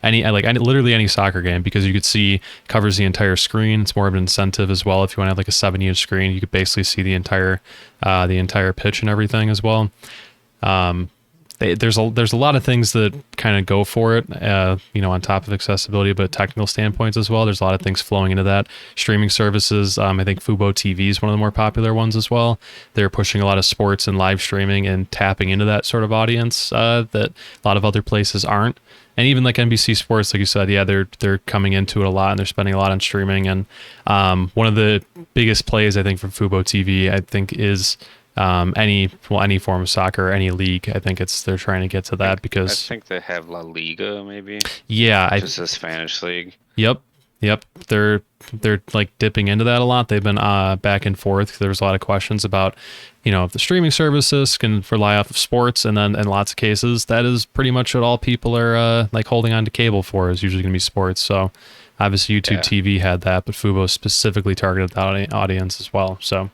[SPEAKER 2] literally any soccer game, because you could see covers the entire screen. It's more of an incentive as well. If you want to have like a 70-inch screen, you could basically see the entire pitch and everything as well. There's a lot of things that kind of go for it, on top of accessibility, but technical standpoints as well. There's a lot of things flowing into that. Streaming services, I think Fubo TV is one of the more popular ones as well. They're pushing a lot of sports and live streaming and tapping into that sort of audience that a lot of other places aren't. And even like NBC Sports, like you said, yeah, they're coming into it a lot and they're spending a lot on streaming. And one of the biggest plays I think from Fubo TV, I think, is any form of soccer, any league. I think they're trying to get to that because
[SPEAKER 3] I think they have La Liga maybe.
[SPEAKER 2] Yeah,
[SPEAKER 3] just a Spanish league.
[SPEAKER 2] Yep. They're like dipping into that a lot. They've been back and forth. There was a lot of questions about, if the streaming services can rely off of sports, and then in lots of cases that is pretty much what all people are like holding on to cable for, is usually going to be sports. So obviously YouTube TV had that, but Fubo specifically targeted that audience as well. So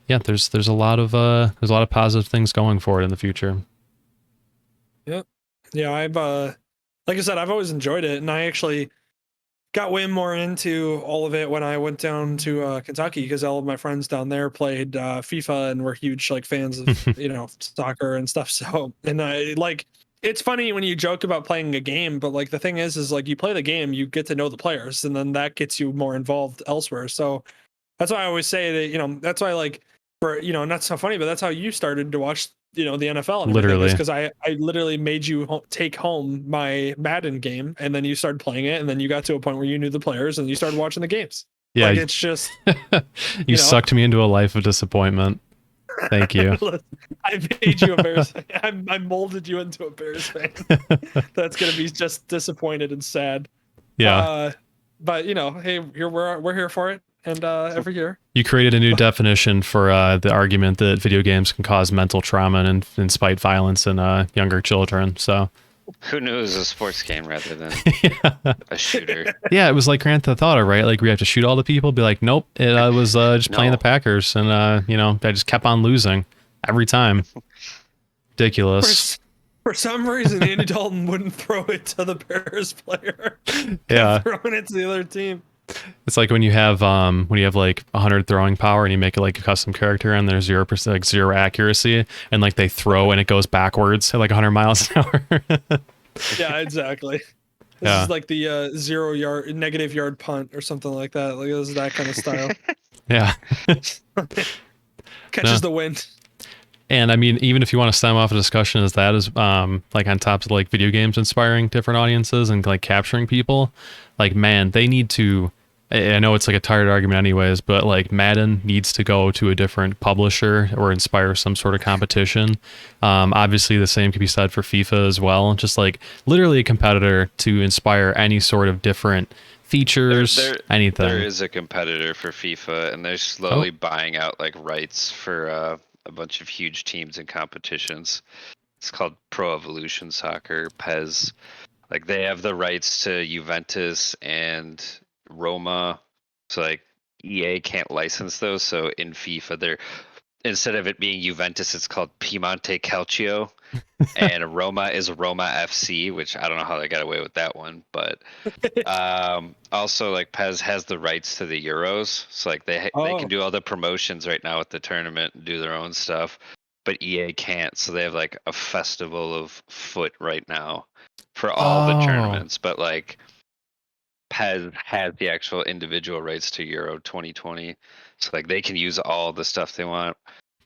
[SPEAKER 2] yeah, there's a lot of positive things going for it in the future.
[SPEAKER 1] Yep. Yeah, I've like I said, I've always enjoyed it, and I actually got way more into all of it when I went down to Kentucky, because all of my friends down there played FIFA and were huge like fans of soccer and stuff. So, and it's funny when you joke about playing a game, but like the thing is like you play the game, you get to know the players, and then that gets you more involved elsewhere. So that's why I always say that that's why like for not so funny, but that's how you started to watch the NFL and
[SPEAKER 2] literally,
[SPEAKER 1] because I literally made you take home my Madden game, and then you started playing it, and then you got to a point where you knew the players and you started watching the games.
[SPEAKER 2] Yeah,
[SPEAKER 1] like, it's just
[SPEAKER 2] you sucked me into a life of disappointment. Thank you.
[SPEAKER 1] I made you a Bears fan. I molded you into a Bears fan that's gonna be just disappointed and sad.
[SPEAKER 2] Yeah,
[SPEAKER 1] but hey, we're here for it. And every year
[SPEAKER 2] you created a new definition for the argument that video games can cause mental trauma and incite violence in younger children. So
[SPEAKER 3] who knew it was a sports game rather than a shooter?
[SPEAKER 2] Yeah, it was like Grand Theft Auto, right? Like we have to shoot all the people. Be like, nope, it was just playing the Packers, and I just kept on losing every time. Ridiculous.
[SPEAKER 1] For some reason, Andy Dalton wouldn't throw it to the Bears player.
[SPEAKER 2] Yeah,
[SPEAKER 1] throwing it to the other team.
[SPEAKER 2] It's like when you have like 100 throwing power and you make it like a custom character and there's 0%, like zero accuracy, and like they throw and it goes backwards at like 100 miles an hour.
[SPEAKER 1] Yeah, exactly. This is like the negative yard punt or something like that. Like this is that kind of style.
[SPEAKER 2] Yeah.
[SPEAKER 1] Catches the wind.
[SPEAKER 2] And I mean, even if you want to stem off a discussion as that is like on top of like video games inspiring different audiences and like capturing people, like man, they need to. I know it's like a tired argument anyways, but like Madden needs to go to a different publisher or inspire some sort of competition. Obviously the same can be said for FIFA as well. Just like literally a competitor to inspire any sort of different features, anything.
[SPEAKER 3] There is a competitor for FIFA, and they're slowly buying out like rights for a bunch of huge teams and competitions. It's called Pro Evolution Soccer, PES. Like they have the rights to Juventus and Roma, so like EA can't license those. So in FIFA, instead of it being Juventus, it's called Piemonte Calcio, and Roma is Roma FC, which I don't know how they got away with that one. But also like PES has the rights to the Euros, so like they can do all the promotions right now at the tournament and do their own stuff, but EA can't. So they have like a festival of foot right now for all the tournaments, but like PES has the actual individual rights to Euro 2020, so like they can use all the stuff they want,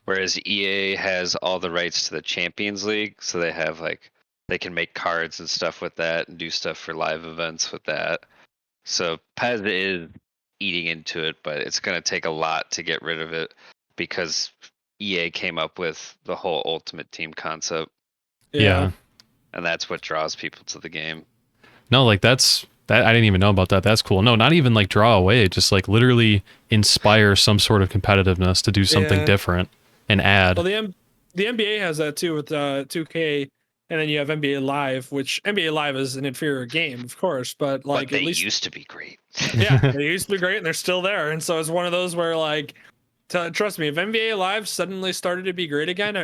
[SPEAKER 3] whereas EA has all the rights to the Champions League, so they have like they can make cards and stuff with that and do stuff for live events with that. So PES is eating into it, but it's going to take a lot to get rid of it because EA came up with the whole Ultimate Team concept.
[SPEAKER 2] Yeah.
[SPEAKER 3] And that's what draws people to the game.
[SPEAKER 2] No, like that's That I didn't even know about that. That's cool. No, not even like draw away, just like literally inspire some sort of competitiveness to do something different and add.
[SPEAKER 1] Well, the NBA has that too with 2K, and then you have NBA Live, which NBA Live is an inferior game, of course, but like
[SPEAKER 3] they
[SPEAKER 1] at least
[SPEAKER 3] used to be great.
[SPEAKER 1] Yeah, they used to be great, and they're still there. And so it's one of those where like, trust me, if NBA Live suddenly started to be great again,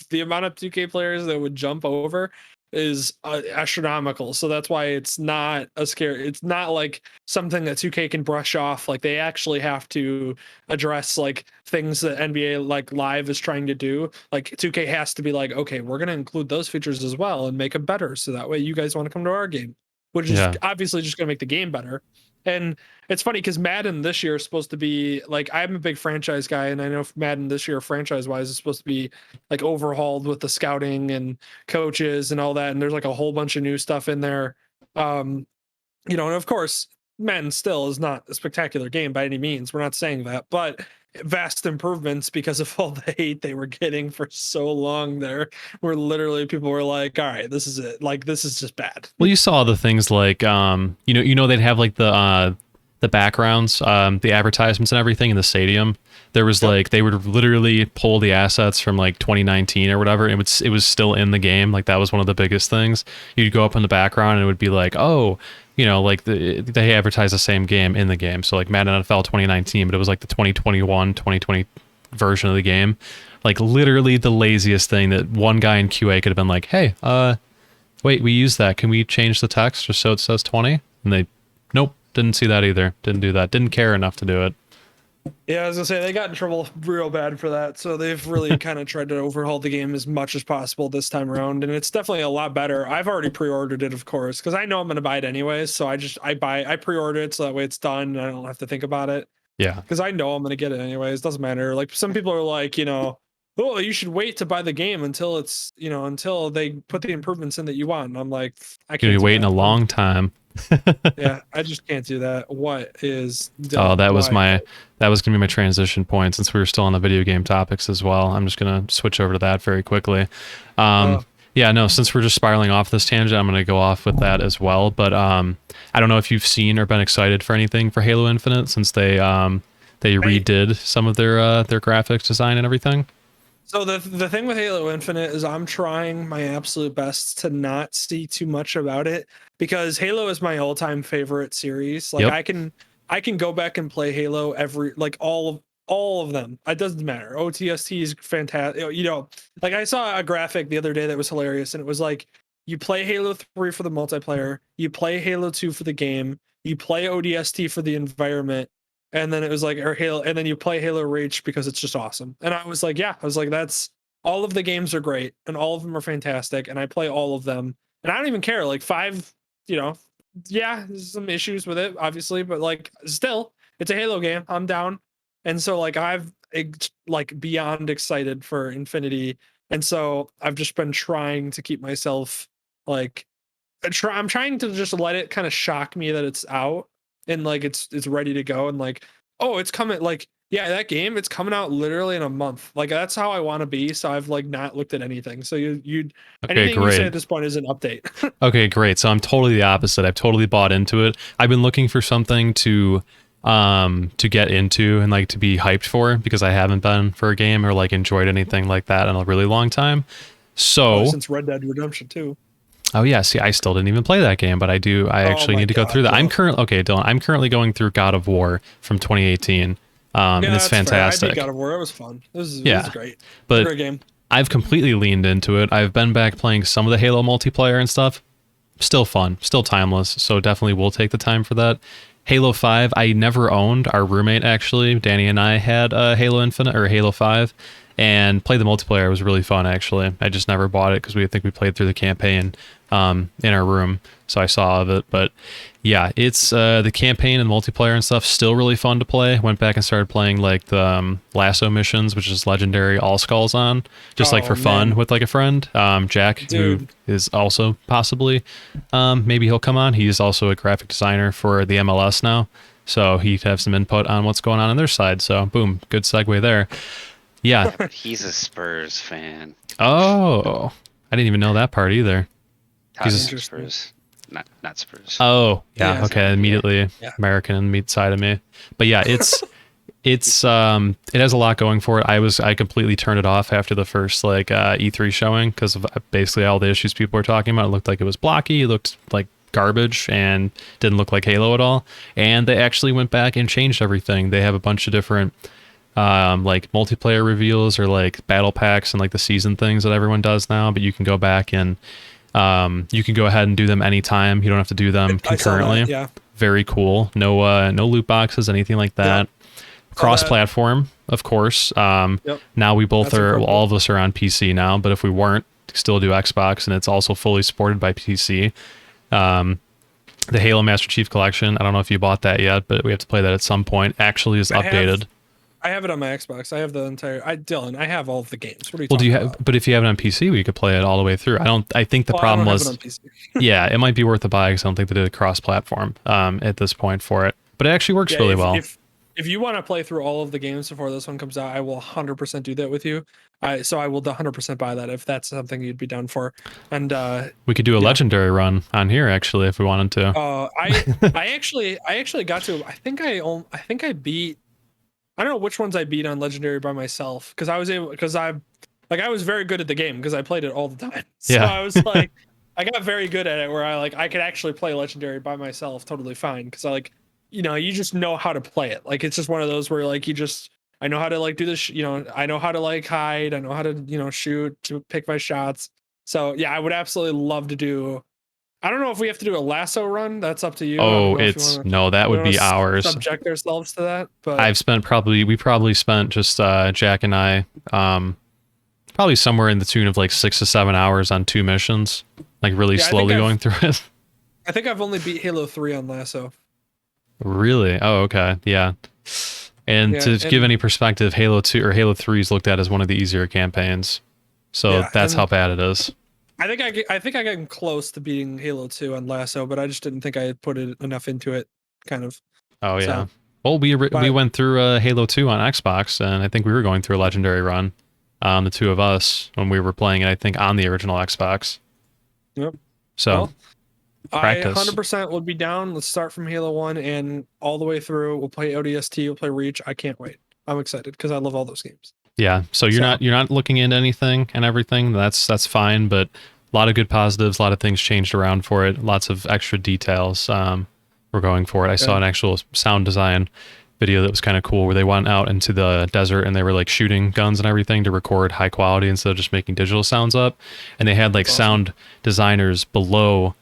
[SPEAKER 1] the amount of 2K players that would jump over is astronomical. So that's why it's not a scary. It's not like something that 2K can brush off. Like they actually have to address like things that NBA like Live is trying to do. Like 2K has to be like, okay, we're gonna include those features as well and make them better, so that way you guys want to come to our game, which is obviously just gonna make the game better. And it's funny because Madden this year is supposed to be like, I'm a big franchise guy, and I know Madden this year, franchise wise, is supposed to be like overhauled with the scouting and coaches and all that. And there's like a whole bunch of new stuff in there. And of course, Madden still is not a spectacular game by any means. We're not saying that, but vast improvements because of all the hate they were getting for so long there, where literally people were like, all right, this is it. Like, this is just bad.
[SPEAKER 2] Well, you saw the things like, they'd have like the backgrounds, the advertisements and everything in the stadium. There was like, they would literally pull the assets from like 2019 or whatever. And it was still in the game. Like that was one of the biggest things. You'd go up in the background and it would be like, oh, like they advertise the same game in the game. So like Madden NFL 2019, but it was like the 2020 version of the game. Like literally the laziest thing that one guy in QA could have been like, hey, wait, we used that. Can we change the text just so it says 20? And they, nope, didn't see that either. Didn't do that. Didn't care enough to do it.
[SPEAKER 1] Yeah, I was gonna say they got in trouble real bad for that. So they've really kind of tried to overhaul the game as much as possible this time around, and it's definitely a lot better. I've already pre-ordered it, of course, because I know I'm gonna buy it anyways. So I pre-order it so that way it's done and I don't have to think about it.
[SPEAKER 2] Yeah.
[SPEAKER 1] Because I know I'm gonna get it anyways. Doesn't matter. Like some people are like, oh, you should wait to buy the game until it's, until they put the improvements in that you want. And I'm like, I can't.
[SPEAKER 2] You're waiting a long time.
[SPEAKER 1] Yeah, I just can't do that. What is?
[SPEAKER 2] That was gonna be my transition point since we were still on the video game topics as well. I'm just gonna switch over to that very quickly. Yeah, no, since we're just spiraling off this tangent, I'm gonna go off with that as well. But I don't know if you've seen or been excited for anything for Halo Infinite since they redid some of their graphics design and everything.
[SPEAKER 1] So the thing with Halo Infinite is I'm trying my absolute best to not see too much about it, because Halo is my all-time favorite series. Like I can go back and play Halo all of them. It doesn't matter. OTST is fantastic. Like I saw a graphic the other day that was hilarious, and it was like you play Halo 3 for the multiplayer, you play Halo 2 for the game, you play ODST for the environment, and then it was like, or Halo, and then you play Halo Reach because it's just awesome. And I was like, that's all of the games are great and all of them are fantastic, and I play all of them, and I don't even care. Like 5, there's some issues with it, obviously, but like still, it's a Halo game. I'm down. And so like I've beyond excited for Infinity, and so I've just been trying to keep myself like I'm trying to just let it kind of shock me that it's out and like it's ready to go, and like, oh, it's coming. Like, yeah, that game, it's coming out literally in a month. Like that's how I want to be. So I've like not looked at anything. So anything you say at this point is an update.
[SPEAKER 2] Okay, great. So I'm totally the opposite. I've totally bought into it. I've been looking for something to get into and like to be hyped for, because I haven't been for a game or like enjoyed anything like that in a really long time. So
[SPEAKER 1] since Red Dead Redemption 2.
[SPEAKER 2] Oh yeah, see, I still didn't even play that game, but I actually need to go through that. Dylan, I'm currently going through God of War from 2018. And it's fantastic.
[SPEAKER 1] I beat God of War. It was fun. It was great.
[SPEAKER 2] But
[SPEAKER 1] great game.
[SPEAKER 2] I've completely leaned into it. I've been back playing some of the Halo multiplayer and stuff. Still fun, still timeless. So definitely will take the time for that. Halo 5, I never owned. Our roommate, actually, Danny and I had Halo Infinite or Halo 5 and played the multiplayer. It was really fun, actually. I just never bought it because we played through the campaign in our room, so I saw of it. But yeah, it's the campaign and multiplayer and stuff still really fun to play. Went back and started playing like the Lasso missions, which is legendary All Skulls on, just like for fun with like a friend, Jack,
[SPEAKER 1] Dude.
[SPEAKER 2] who is also possibly maybe he'll come on. He's also a graphic designer for the MLS now, so he'd have some input on what's going on their side. So boom, good segue there. Yeah.
[SPEAKER 3] He's a Spurs fan.
[SPEAKER 2] Oh, I didn't even know that part either.
[SPEAKER 3] He's a Spurs. not Spurs.
[SPEAKER 2] Oh, yeah.
[SPEAKER 1] Yeah.
[SPEAKER 2] Okay. Immediately
[SPEAKER 1] Yeah.
[SPEAKER 2] American meat side of me. But yeah, it has a lot going for it. I completely turned it off after the first like E3 showing because of basically all the issues people were talking about. It looked like it was blocky. It looked like garbage and didn't look like Halo at all. And they actually went back and changed everything. They have a bunch of different like multiplayer reveals or like battle packs and like the season things that everyone does now, but you can go back and you can go ahead and do them anytime. You don't have to do them concurrently.
[SPEAKER 1] Yeah.
[SPEAKER 2] Very cool. No loot boxes, anything like that. Cross-platform, of course. Now we both all of us are on PC now, but if we weren't, still do Xbox, and it's also fully supported by PC. The Halo Master Chief Collection, I don't know if you bought that yet, but we have to play that at some point, actually is updated.
[SPEAKER 1] I have it on my Xbox. I have the entire. Dylan, I have all of the games. What are you
[SPEAKER 2] Well,
[SPEAKER 1] talking about?
[SPEAKER 2] But if you have it on PC, we could play it all the way through. I think the problem
[SPEAKER 1] I don't
[SPEAKER 2] was,
[SPEAKER 1] have it on PC.
[SPEAKER 2] yeah, it might be worth a buy because I don't think they did a cross-platform at this point for it. But it actually works really well.
[SPEAKER 1] If you want to play through all of the games before this one comes out, I will 100% do that with you. So I will 100% buy that if that's something you'd be down for. And
[SPEAKER 2] we could do a legendary run on here actually if we wanted to.
[SPEAKER 1] I actually got to. I think I beat. I don't know which ones I beat on legendary by myself because I was very good at the game because I played it all the time. So
[SPEAKER 2] yeah.
[SPEAKER 1] I was like, I got very good at it where I could actually play legendary by myself totally fine because you just know how to play it. Like it's just one of those where like I know how to like do this. I know how to like hide. I know how to shoot, to pick my shots. So yeah, I would absolutely love to do. I don't know if we have to do a lasso run. That's up to you.
[SPEAKER 2] Oh, that would be ours.
[SPEAKER 1] Subject ourselves to that. But
[SPEAKER 2] we probably spent just Jack and I probably somewhere in the tune of like 6 to 7 hours on 2 missions, like really slowly going through it.
[SPEAKER 1] I think I've only beat Halo 3 on lasso.
[SPEAKER 2] Really? Oh, okay. Yeah. And to give any perspective, Halo 2 or Halo 3 is looked at as one of the easier campaigns. So that's how bad it is.
[SPEAKER 1] I think I got close to beating Halo 2 on lasso, but I just didn't think I had put enough into it, kind of.
[SPEAKER 2] Oh yeah. So, well, we went through Halo 2 on Xbox, and I think we were going through a legendary run, the two of us when we were playing it. I think on the original Xbox.
[SPEAKER 1] Yep.
[SPEAKER 2] So, practice.
[SPEAKER 1] I 100% would be down. Let's start from Halo 1 and all the way through. We'll play ODST. We'll play Reach. I can't wait. I'm excited because I love all those games.
[SPEAKER 2] Yeah, so you're not looking into anything and everything. That's fine, but a lot of good positives, a lot of things changed around for it, lots of extra details. We're going for it. I saw an actual sound design video that was kind of cool where they went out into the desert and they were like shooting guns and everything to record high quality instead of just making digital sounds up. And they had like sound designers below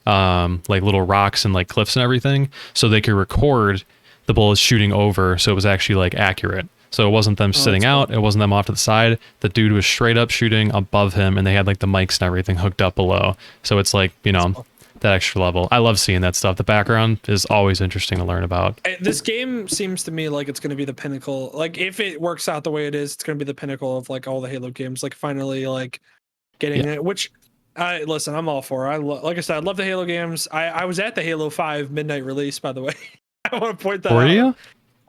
[SPEAKER 2] like little rocks and like cliffs and everything so they could record the bullets shooting over so it was actually like accurate. So it wasn't them sitting out. Cool. It wasn't them off to the side. The dude was straight up shooting above him, and they had like the mics and everything hooked up below. So it's like, cool. That extra level. I love seeing that stuff. The background is always interesting to learn about.
[SPEAKER 1] This game seems to me like it's going to be the pinnacle. Like if it works out the way it is, it's going to be the pinnacle of like all the Halo games. Like finally, like getting it. Which, listen, I'm all for. Like I said, I love the Halo games. I was at the Halo 5 midnight release, by the way. I want to point that out.
[SPEAKER 2] Were you?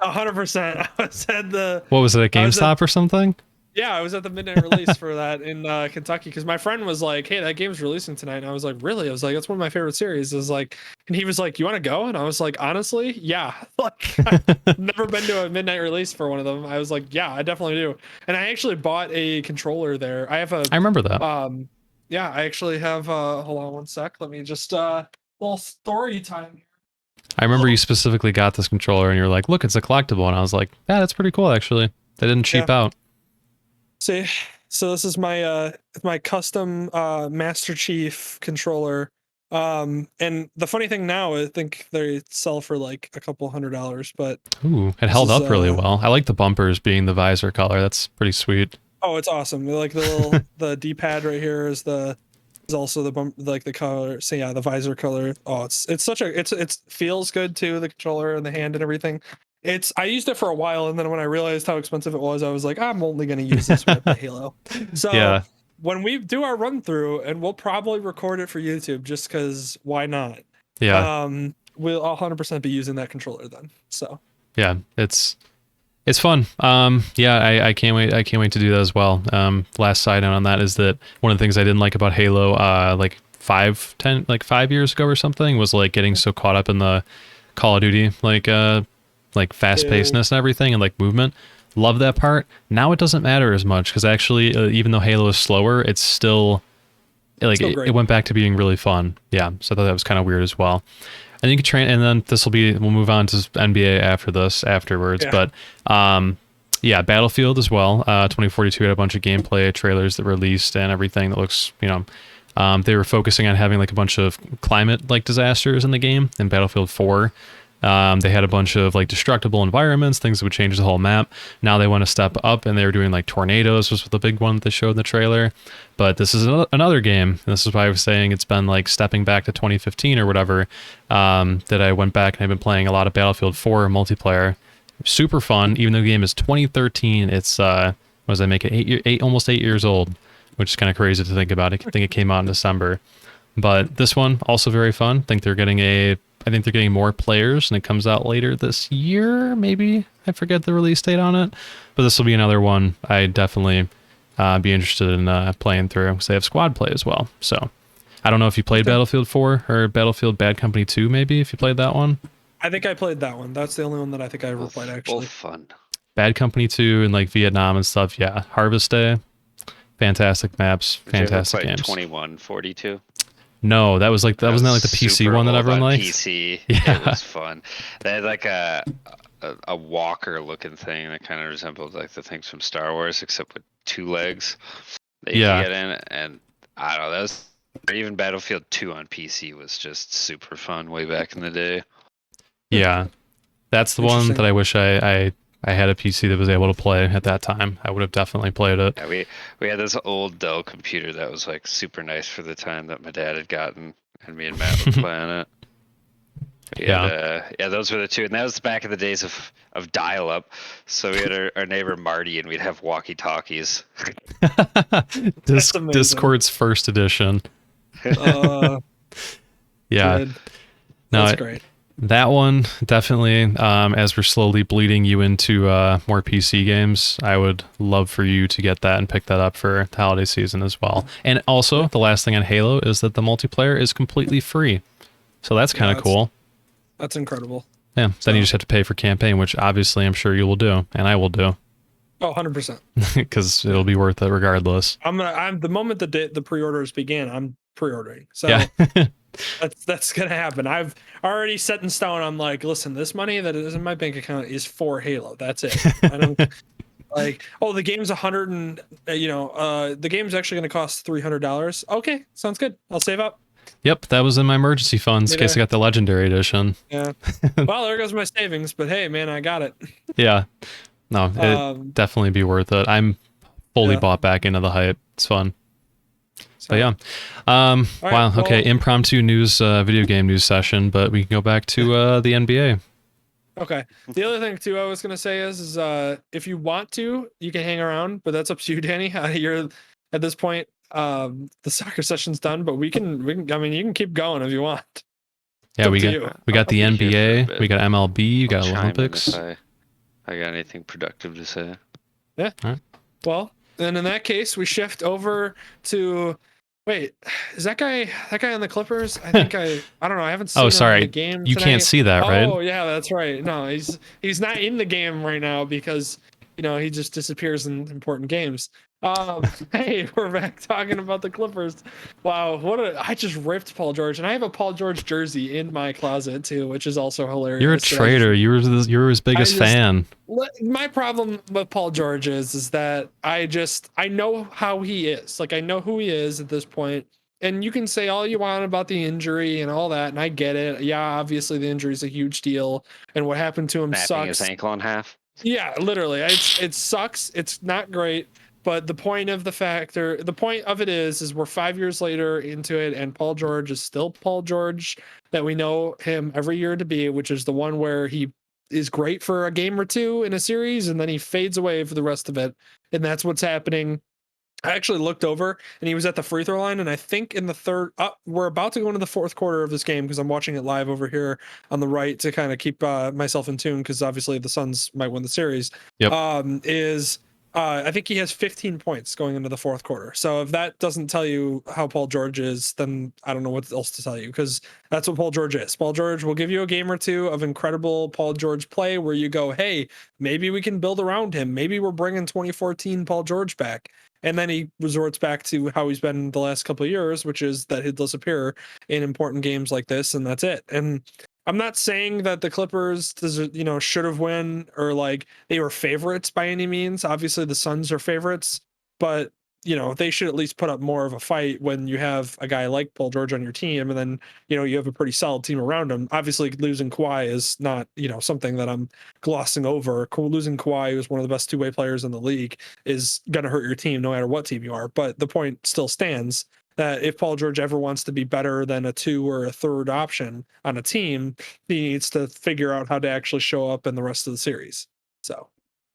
[SPEAKER 1] 100%. I was at the.
[SPEAKER 2] What was it, at GameStop or something?
[SPEAKER 1] Yeah, I was at the midnight release for that in Kentucky because my friend was like, "Hey, that game's releasing tonight," and I was like, "Really?" I was like, "That's one of my favorite series." And he was like, "You want to go?" And I was like, "Honestly, yeah." Like, I've never been to a midnight release for one of them. I was like, "Yeah, I definitely do." And I actually bought a controller there. I remember that. Yeah, I actually have. Hold on one sec. Let me just little story time here.
[SPEAKER 2] I remember you specifically got this controller and you were like, look, it's a collectible. And I was like, yeah, that's pretty cool, actually. They didn't cheap out.
[SPEAKER 1] See, so this is my my custom Master Chief controller. And the funny thing now, I think they sell for like a couple $100, but
[SPEAKER 2] ooh, it held up really well. I like the bumpers being the visor color. That's pretty sweet.
[SPEAKER 1] Oh, it's awesome. Like the little the D-pad right here is also the bump, like the color. So yeah, the visor color. Oh, it feels good too. The controller and the hand and everything. I used it for a while, and then when I realized how expensive it was, I was like, I'm only going to use this with the Halo. So when we do our run through, and we'll probably record it for YouTube, just because why not?
[SPEAKER 2] Yeah.
[SPEAKER 1] We'll 100% be using that controller then. So
[SPEAKER 2] yeah, it's fun. Yeah, I can't wait. I can't wait to do that as well. Last side note on that is that one of the things I didn't like about Halo, like 5 years ago or something, was like getting so caught up in the Call of Duty like fast pacedness and everything and like movement. Love that part. Now it doesn't matter as much because actually, even though Halo is slower, it's still like it went back to being really fun. Yeah, so I thought that was kind of weird as well. And you can train, and then we'll move on to NBA afterwards. Yeah. But yeah, Battlefield as well. 2042 had a bunch of gameplay trailers that were released and everything that looks, they were focusing on having like a bunch of climate like disasters in the game. In Battlefield 4, they had a bunch of like destructible environments, things that would change the whole map. Now they want to step up, and they were doing like tornadoes was the big one that they showed in the trailer. But this is another game. And this is why I was saying it's been like stepping back to 2015 or whatever, that I went back and I've been playing a lot of Battlefield 4 multiplayer. Super fun, even though the game is 2013. It's what does that make it? Almost 8 years old, which is kind of crazy to think about. I think it came out in December. But this one also very fun. I think they're getting more players, and it comes out later this year, maybe. I forget the release date on it. But this will be another one I definitely be interested in playing through, because they have squad play as well. So I don't know if you played Battlefield 4 or Battlefield Bad Company 2, maybe, if you played that one.
[SPEAKER 1] I think I played that one. That's the only one that I think I ever played, actually.
[SPEAKER 3] Both fun.
[SPEAKER 2] Bad Company 2 and like Vietnam and stuff, yeah. Harvest Day, fantastic maps, fantastic games.
[SPEAKER 3] 2142?
[SPEAKER 2] No, that wasn't that like the PC one that everyone liked?
[SPEAKER 3] PC.
[SPEAKER 2] Yeah.
[SPEAKER 3] It was fun. They had like a walker looking thing that kind of resembled like the things from Star Wars, except with 2 legs that you could get in. And I don't know, or even Battlefield 2 on PC was just super fun way back in the day.
[SPEAKER 2] Yeah, that's the one that I wish I had a PC that was able to play at that time. I would have definitely played it.
[SPEAKER 3] Yeah, we had this old Dell computer that was like super nice for the time that my dad had gotten, and me and Matt were playing it. Yeah, those were the two, and that was back in the days of dial-up. So we had our neighbor Marty, and we'd have walkie-talkies.
[SPEAKER 2] Discord's first edition. Yeah,
[SPEAKER 1] good. That's great.
[SPEAKER 2] That one, definitely, as we're slowly bleeding you into more PC games, I would love for you to get that and pick that up for the holiday season as well. And also, the last thing on Halo is that the multiplayer is completely free. So that's kind of cool.
[SPEAKER 1] That's incredible.
[SPEAKER 2] Yeah, then you just have to pay for campaign, which obviously I'm sure you will do, and I will do.
[SPEAKER 1] Oh, 100%.
[SPEAKER 2] Because it'll be worth it regardless.
[SPEAKER 1] I'm the moment the pre-orders began, I'm pre-ordering. So
[SPEAKER 2] yeah.
[SPEAKER 1] That's gonna happen. I've already set in stone. I'm like, listen, this money that is in my bank account is for Halo. That's it. I don't like. Oh, the game's the game's actually gonna cost $300. Okay, sounds good. I'll save up.
[SPEAKER 2] Yep, that was in my emergency funds in case I got the legendary edition.
[SPEAKER 1] Yeah. Well, there goes my savings. But hey, man, I got it.
[SPEAKER 2] Yeah. No, it'd definitely be worth it. I'm fully bought back into the hype. It's fun. But yeah, wow. Well, okay, impromptu news, video game news session, but we can go back to the NBA.
[SPEAKER 1] Okay. The other thing too, I was gonna say is if you want to, you can hang around, but that's up to you, Danny. You're at this point, the soccer session's done, but we can. I mean, you can keep going if you want.
[SPEAKER 2] Yeah, we got the NBA, we got MLB, you got Olympics.
[SPEAKER 3] I got anything productive to say?
[SPEAKER 1] Yeah. All right. Well, then in that case, we shift over to. Wait, is that guy on the Clippers? I think I don't know. I haven't seen him in the game
[SPEAKER 2] you
[SPEAKER 1] tonight.
[SPEAKER 2] Can't see that, right?
[SPEAKER 1] Oh yeah, that's right. No, he's not in the game right now because he just disappears in important games. Hey, we're back talking about the Clippers. Wow, I just ripped Paul George, and I have a Paul George jersey in my closet too, which is also hilarious.
[SPEAKER 2] You're a traitor. You're his biggest fan.
[SPEAKER 1] My problem with Paul George is that I know how he is. Like, I know who he is at this point. And you can say all you want about the injury and all that, and I get it. Yeah, obviously the injury is a huge deal, and what happened to him
[SPEAKER 3] Snapping his ankle in half.
[SPEAKER 1] Yeah, literally. It sucks. It's not great. But the point of it is we're 5 years later into it, and Paul George is still Paul George that we know him every year to be, which is the one where he is great for a game or two in a series, and then he fades away for the rest of it. And that's what's happening. I actually looked over, and he was at the free throw line, and I think in the third, we're about to go into the fourth quarter of this game because I'm watching it live over here on the right to kind of keep myself in tune because obviously the Suns might win the series.
[SPEAKER 2] Yep.
[SPEAKER 1] I think he has 15 points going into the fourth quarter. So if that doesn't tell you how Paul George is, then I don't know what else to tell you, because that's what Paul George is. Paul George will give you a game or two of incredible Paul George play where you go, hey, maybe we can build around him. Maybe we're bringing 2014 Paul George back. And then he resorts back to how he's been the last couple of years, which is that he'll disappear in important games like this, and that's it. And I'm not saying that the Clippers, should have won or like they were favorites by any means. Obviously, the Suns are favorites, but they should at least put up more of a fight when you have a guy like Paul George on your team, and then you have a pretty solid team around him. Obviously, losing Kawhi is not something that I'm glossing over. Losing Kawhi, who's one of the best two-way players in the league, is going to hurt your team no matter what team you are. But the point still stands that if Paul George ever wants to be better than a 2 or a third option on a team, he needs to figure out how to actually show up in the rest of the series. So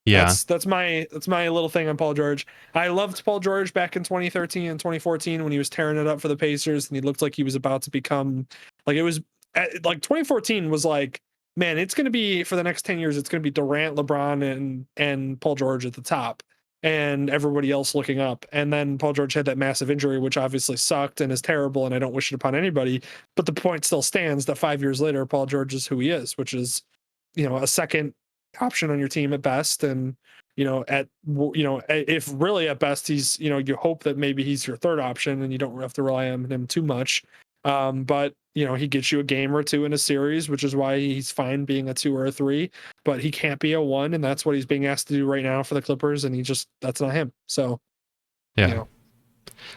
[SPEAKER 2] yeah,
[SPEAKER 1] that's my little thing on Paul George. I loved Paul George back in 2013 and 2014 when he was tearing it up for the Pacers and he looked like he was about to become like 2014 was like, man, it's going to be for the next 10 years. It's going to be Durant, LeBron, and Paul George at the top, and everybody else looking up. And then Paul George had that massive injury, which obviously sucked and is terrible, and I don't wish it upon anybody. But the point still stands that 5 years later, Paul George is who he is, which is, a second option on your team at best. And, if really at best, he's, you hope that maybe he's your third option and you don't have to rely on him too much. But he gets you a game or two in a series, which is why he's fine being a 2 or a 3, but he can't be a 1, and that's what he's being asked to do right now for the Clippers, and that's not him. So
[SPEAKER 2] yeah. Well,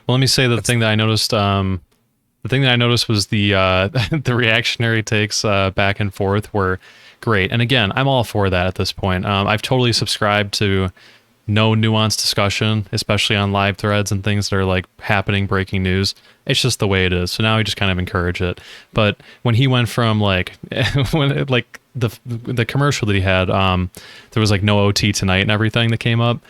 [SPEAKER 2] let me say the thing that I noticed. The thing that I noticed was the the reactionary takes back and forth were great, and again, I'm all for that at this point. I've totally subscribed to no nuanced discussion, especially on live threads and things that are like happening, breaking news. It's just the way it is. So now I just kind of encourage it. But when he went from like the commercial that he had, there was like no OT tonight and everything that came up.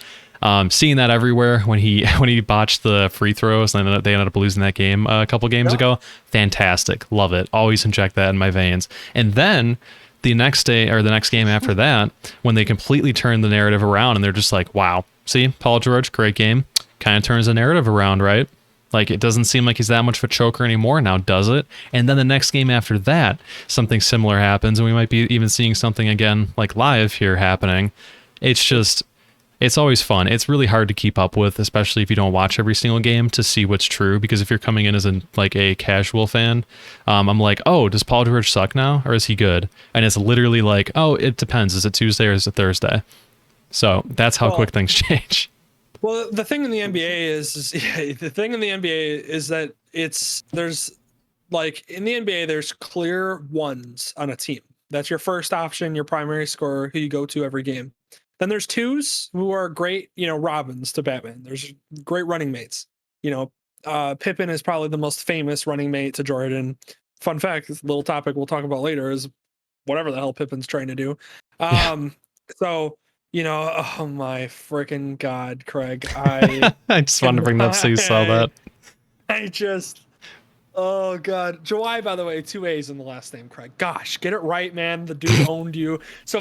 [SPEAKER 2] Seeing that everywhere when he botched the free throws and then they ended up losing that game a couple games ago. Fantastic. Love it. Always inject that in my veins. And then the next day or the next game after that, when they completely turn the narrative around and they're just like, wow, see, Paul George, great game. Kind of turns the narrative around, right? Like, it doesn't seem like he's that much of a choker anymore now, does it? And then the next game after that, something similar happens, and we might be even seeing something again like live here happening. It's always fun. It's really hard to keep up with, especially if you don't watch every single game, to see what's true. Because if you're coming in as a casual fan, I'm like, oh, does Paul George suck now, or is he good? And it's literally like, oh, it depends. Is it Tuesday or is it Thursday? So that's how quick things change.
[SPEAKER 1] Well, the thing in the NBA is that there's like in the NBA, there's clear ones on a team. That's your first option, your primary scorer, who you go to every game. Then there's twos who are great, Robins to Batman. There's great running mates. Pippen is probably the most famous running mate to Jordan. Fun fact, this little topic we'll talk about later is whatever the hell Pippen's trying to do. So, oh my freaking God, Craig. I
[SPEAKER 2] just wanted to bring that up so you saw that.
[SPEAKER 1] Oh God, Jawai, by the way, 2 A's in the last name, Craig. Gosh, get it right, man. The dude owned you. So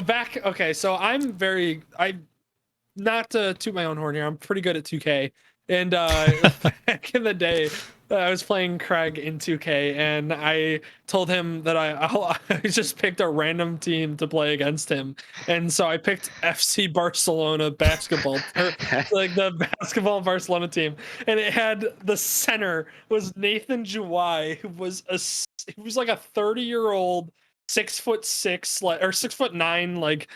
[SPEAKER 1] not to toot my own horn here, I'm pretty good at 2K. And back in the day, I was playing Craig in 2K, and I told him that I just picked a random team to play against him, and so I picked FC Barcelona basketball, like the basketball Barcelona team, and it had the center was Nathan Jawai, who was like a 30-year-old 6'6" or 6'9", like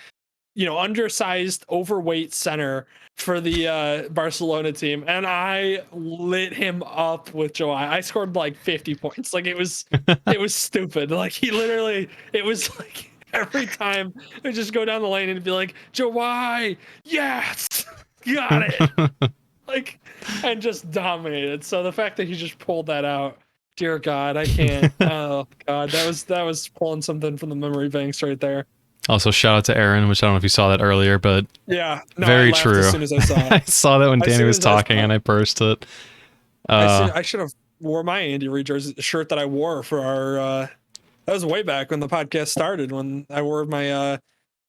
[SPEAKER 1] undersized, overweight center for the Barcelona team, and I lit him up with Jawai. I scored like 50 points. Like it was stupid. Like it was like every time I just go down the lane and be like, Jawai, yes, got it. Like, and just dominated. So the fact that he just pulled that out, dear God, I can't. Oh God, that was pulling something from the memory banks right there.
[SPEAKER 2] Also, shout out to Aaron, which I don't know if you saw that earlier, but
[SPEAKER 1] yeah,
[SPEAKER 2] very true.
[SPEAKER 1] As soon as I saw it.
[SPEAKER 2] I saw that when Danny was talking, and I burst it.
[SPEAKER 1] I should have wore my Andy Reid jersey shirt that I wore for our. That was way back when the podcast started, when I wore my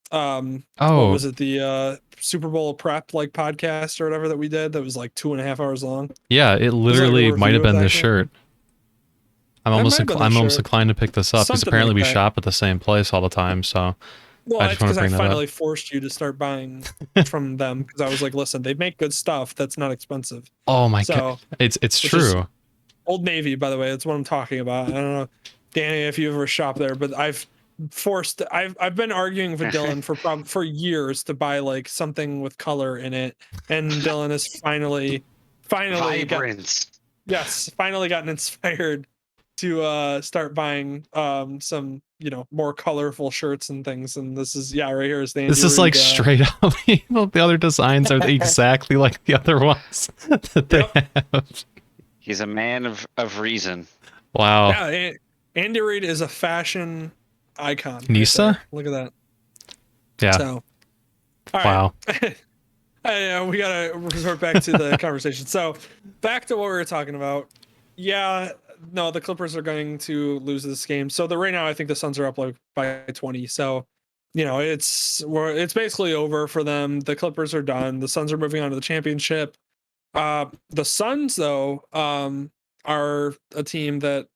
[SPEAKER 1] What was it, the Super Bowl prep like podcast or whatever that we did that was like 2.5 hours long?
[SPEAKER 2] Yeah, it literally might have been this shirt. I'm almost inclined to pick this up because apparently we shop at the same place all the time. So
[SPEAKER 1] well, that's because I finally forced you to start buying from them because I was like, listen, they make good stuff that's not expensive.
[SPEAKER 2] Oh my god, it's true.
[SPEAKER 1] Old Navy, by the way, that's what I'm talking about. I don't know, Danny, if you ever shop there, but I've been arguing with Dylan for years to buy like something with color in it, and Dylan has finally
[SPEAKER 3] Vibrance.
[SPEAKER 1] finally gotten inspired to start buying some more colorful shirts and things. And this is right here is the
[SPEAKER 2] this is like straight up the other designs are exactly like the other ones that they have.
[SPEAKER 3] He's a man of reason.
[SPEAKER 2] Wow.
[SPEAKER 1] Yeah, Andy Reid is a fashion icon.
[SPEAKER 2] Nisa?
[SPEAKER 1] Right, look at that.
[SPEAKER 2] Yeah.
[SPEAKER 1] So, wow. We gotta resort back to the conversation. So, back to what we were talking about. Yeah, no, the Clippers are going to lose this game. So, right now, I think the Suns are up like by 20. So, it's basically over for them. The Clippers are done. The Suns are moving on to the championship. The Suns, though, are a team that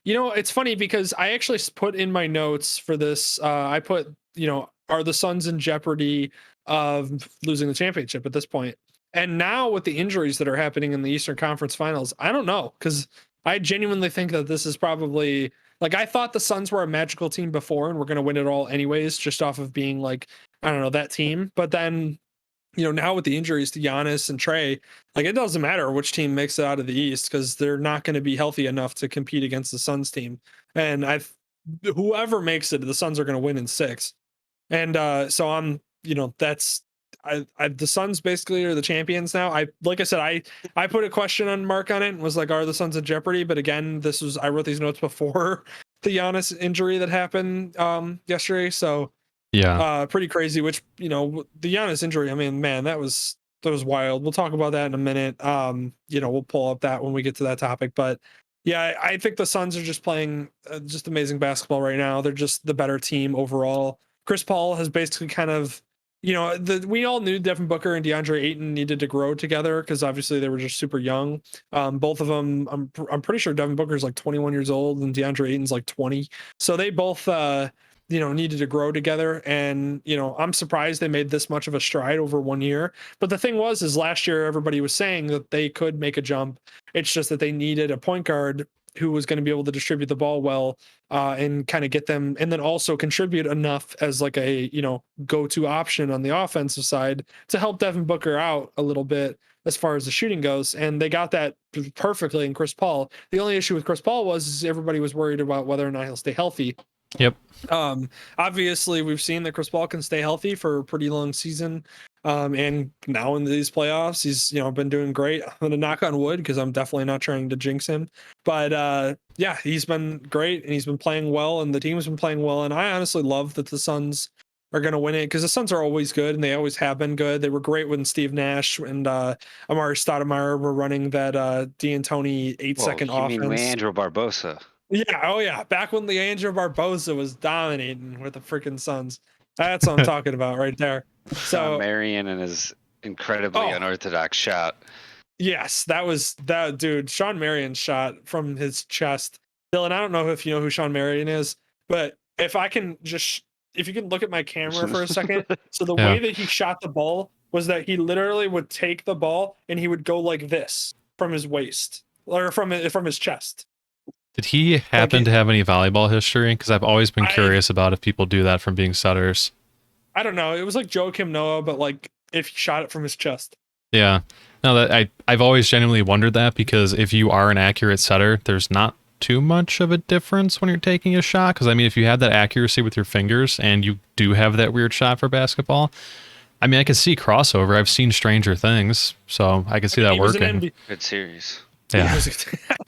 [SPEAKER 1] it's funny because I actually put in my notes for this. I put, are the Suns in jeopardy of losing the championship at this point? And now with the injuries that are happening in the Eastern Conference Finals, I don't know, because I genuinely think that this is probably like, I thought the Suns were a magical team before and we're going to win it all anyways, just off of being like, I don't know, that team. But then now with the injuries to Giannis and Trey, like it doesn't matter which team makes it out of the East because they're not going to be healthy enough to compete against the Suns team. And whoever makes it, the Suns are going to win in 6. And so I'm, that's the Suns basically are the champions now. I put a question mark on it and was like, are the Suns in jeopardy? But again, I wrote these notes before the Giannis injury that happened yesterday. So
[SPEAKER 2] yeah,
[SPEAKER 1] pretty crazy. Which the Giannis injury, I mean, man, that was wild. We'll talk about that in a minute. We'll pull up that when we get to that topic. But yeah, I think the Suns are just playing just amazing basketball right now. They're just the better team overall. Chris Paul has basically kind of, we all knew Devin Booker and DeAndre Ayton needed to grow together because obviously they were just super young. Both of them, I'm pretty sure Devin Booker's like 21 years old and DeAndre Ayton's like 20. So they both needed to grow together. And, I'm surprised they made this much of a stride over 1 year. But the thing is last year, everybody was saying that they could make a jump. It's just that they needed a point guard who was going to be able to distribute the ball well and kind of get them, and then also contribute enough as like a, go-to option on the offensive side to help Devin Booker out a little bit as far as the shooting goes. And they got that perfectly in Chris Paul. The only issue with Chris Paul was everybody was worried about whether or not he'll stay healthy.
[SPEAKER 2] Yep.
[SPEAKER 1] Obviously we've seen that Chris Paul can stay healthy for a pretty long season. And now in these playoffs, he's, been doing great. I'm going to knock on wood because I'm definitely not trying to jinx him. But yeah, he's been great and he's been playing well and the team has been playing well. And I honestly love that the Suns are going to win it because the Suns are always good and they always have been good. They were great when Steve Nash and Amar'e Stoudemire were running that D'Antoni 8-second offense.
[SPEAKER 3] You mean Leandro Barbosa?
[SPEAKER 1] Yeah, oh yeah. Back when Leandro Barbosa was dominating with the freaking Suns. That's what I'm talking about right there. So
[SPEAKER 3] Shawn Marion and his incredibly unorthodox shot.
[SPEAKER 1] Yes, that was that dude. Shawn Marion's shot from his chest. Dylan, I don't know if you know who Shawn Marion is, but if you can look at my camera for a second. So the way that he shot the ball was that he literally would take the ball and he would go like this from his waist or from his chest.
[SPEAKER 2] Did he happen to have any volleyball history? Because I've always been curious about if people do that from being setters.
[SPEAKER 1] I don't know. It was like Joakim Noah, but like if he shot it from his chest.
[SPEAKER 2] Yeah. No, that I've always genuinely wondered that because if you are an accurate setter, there's not too much of a difference when you're taking a shot. Because I mean, if you have that accuracy with your fingers and you do have that weird shot for basketball, I mean, I can see crossover. I've seen Stranger Things, so I can see that working.
[SPEAKER 3] Good series.
[SPEAKER 2] Yeah.
[SPEAKER 1] I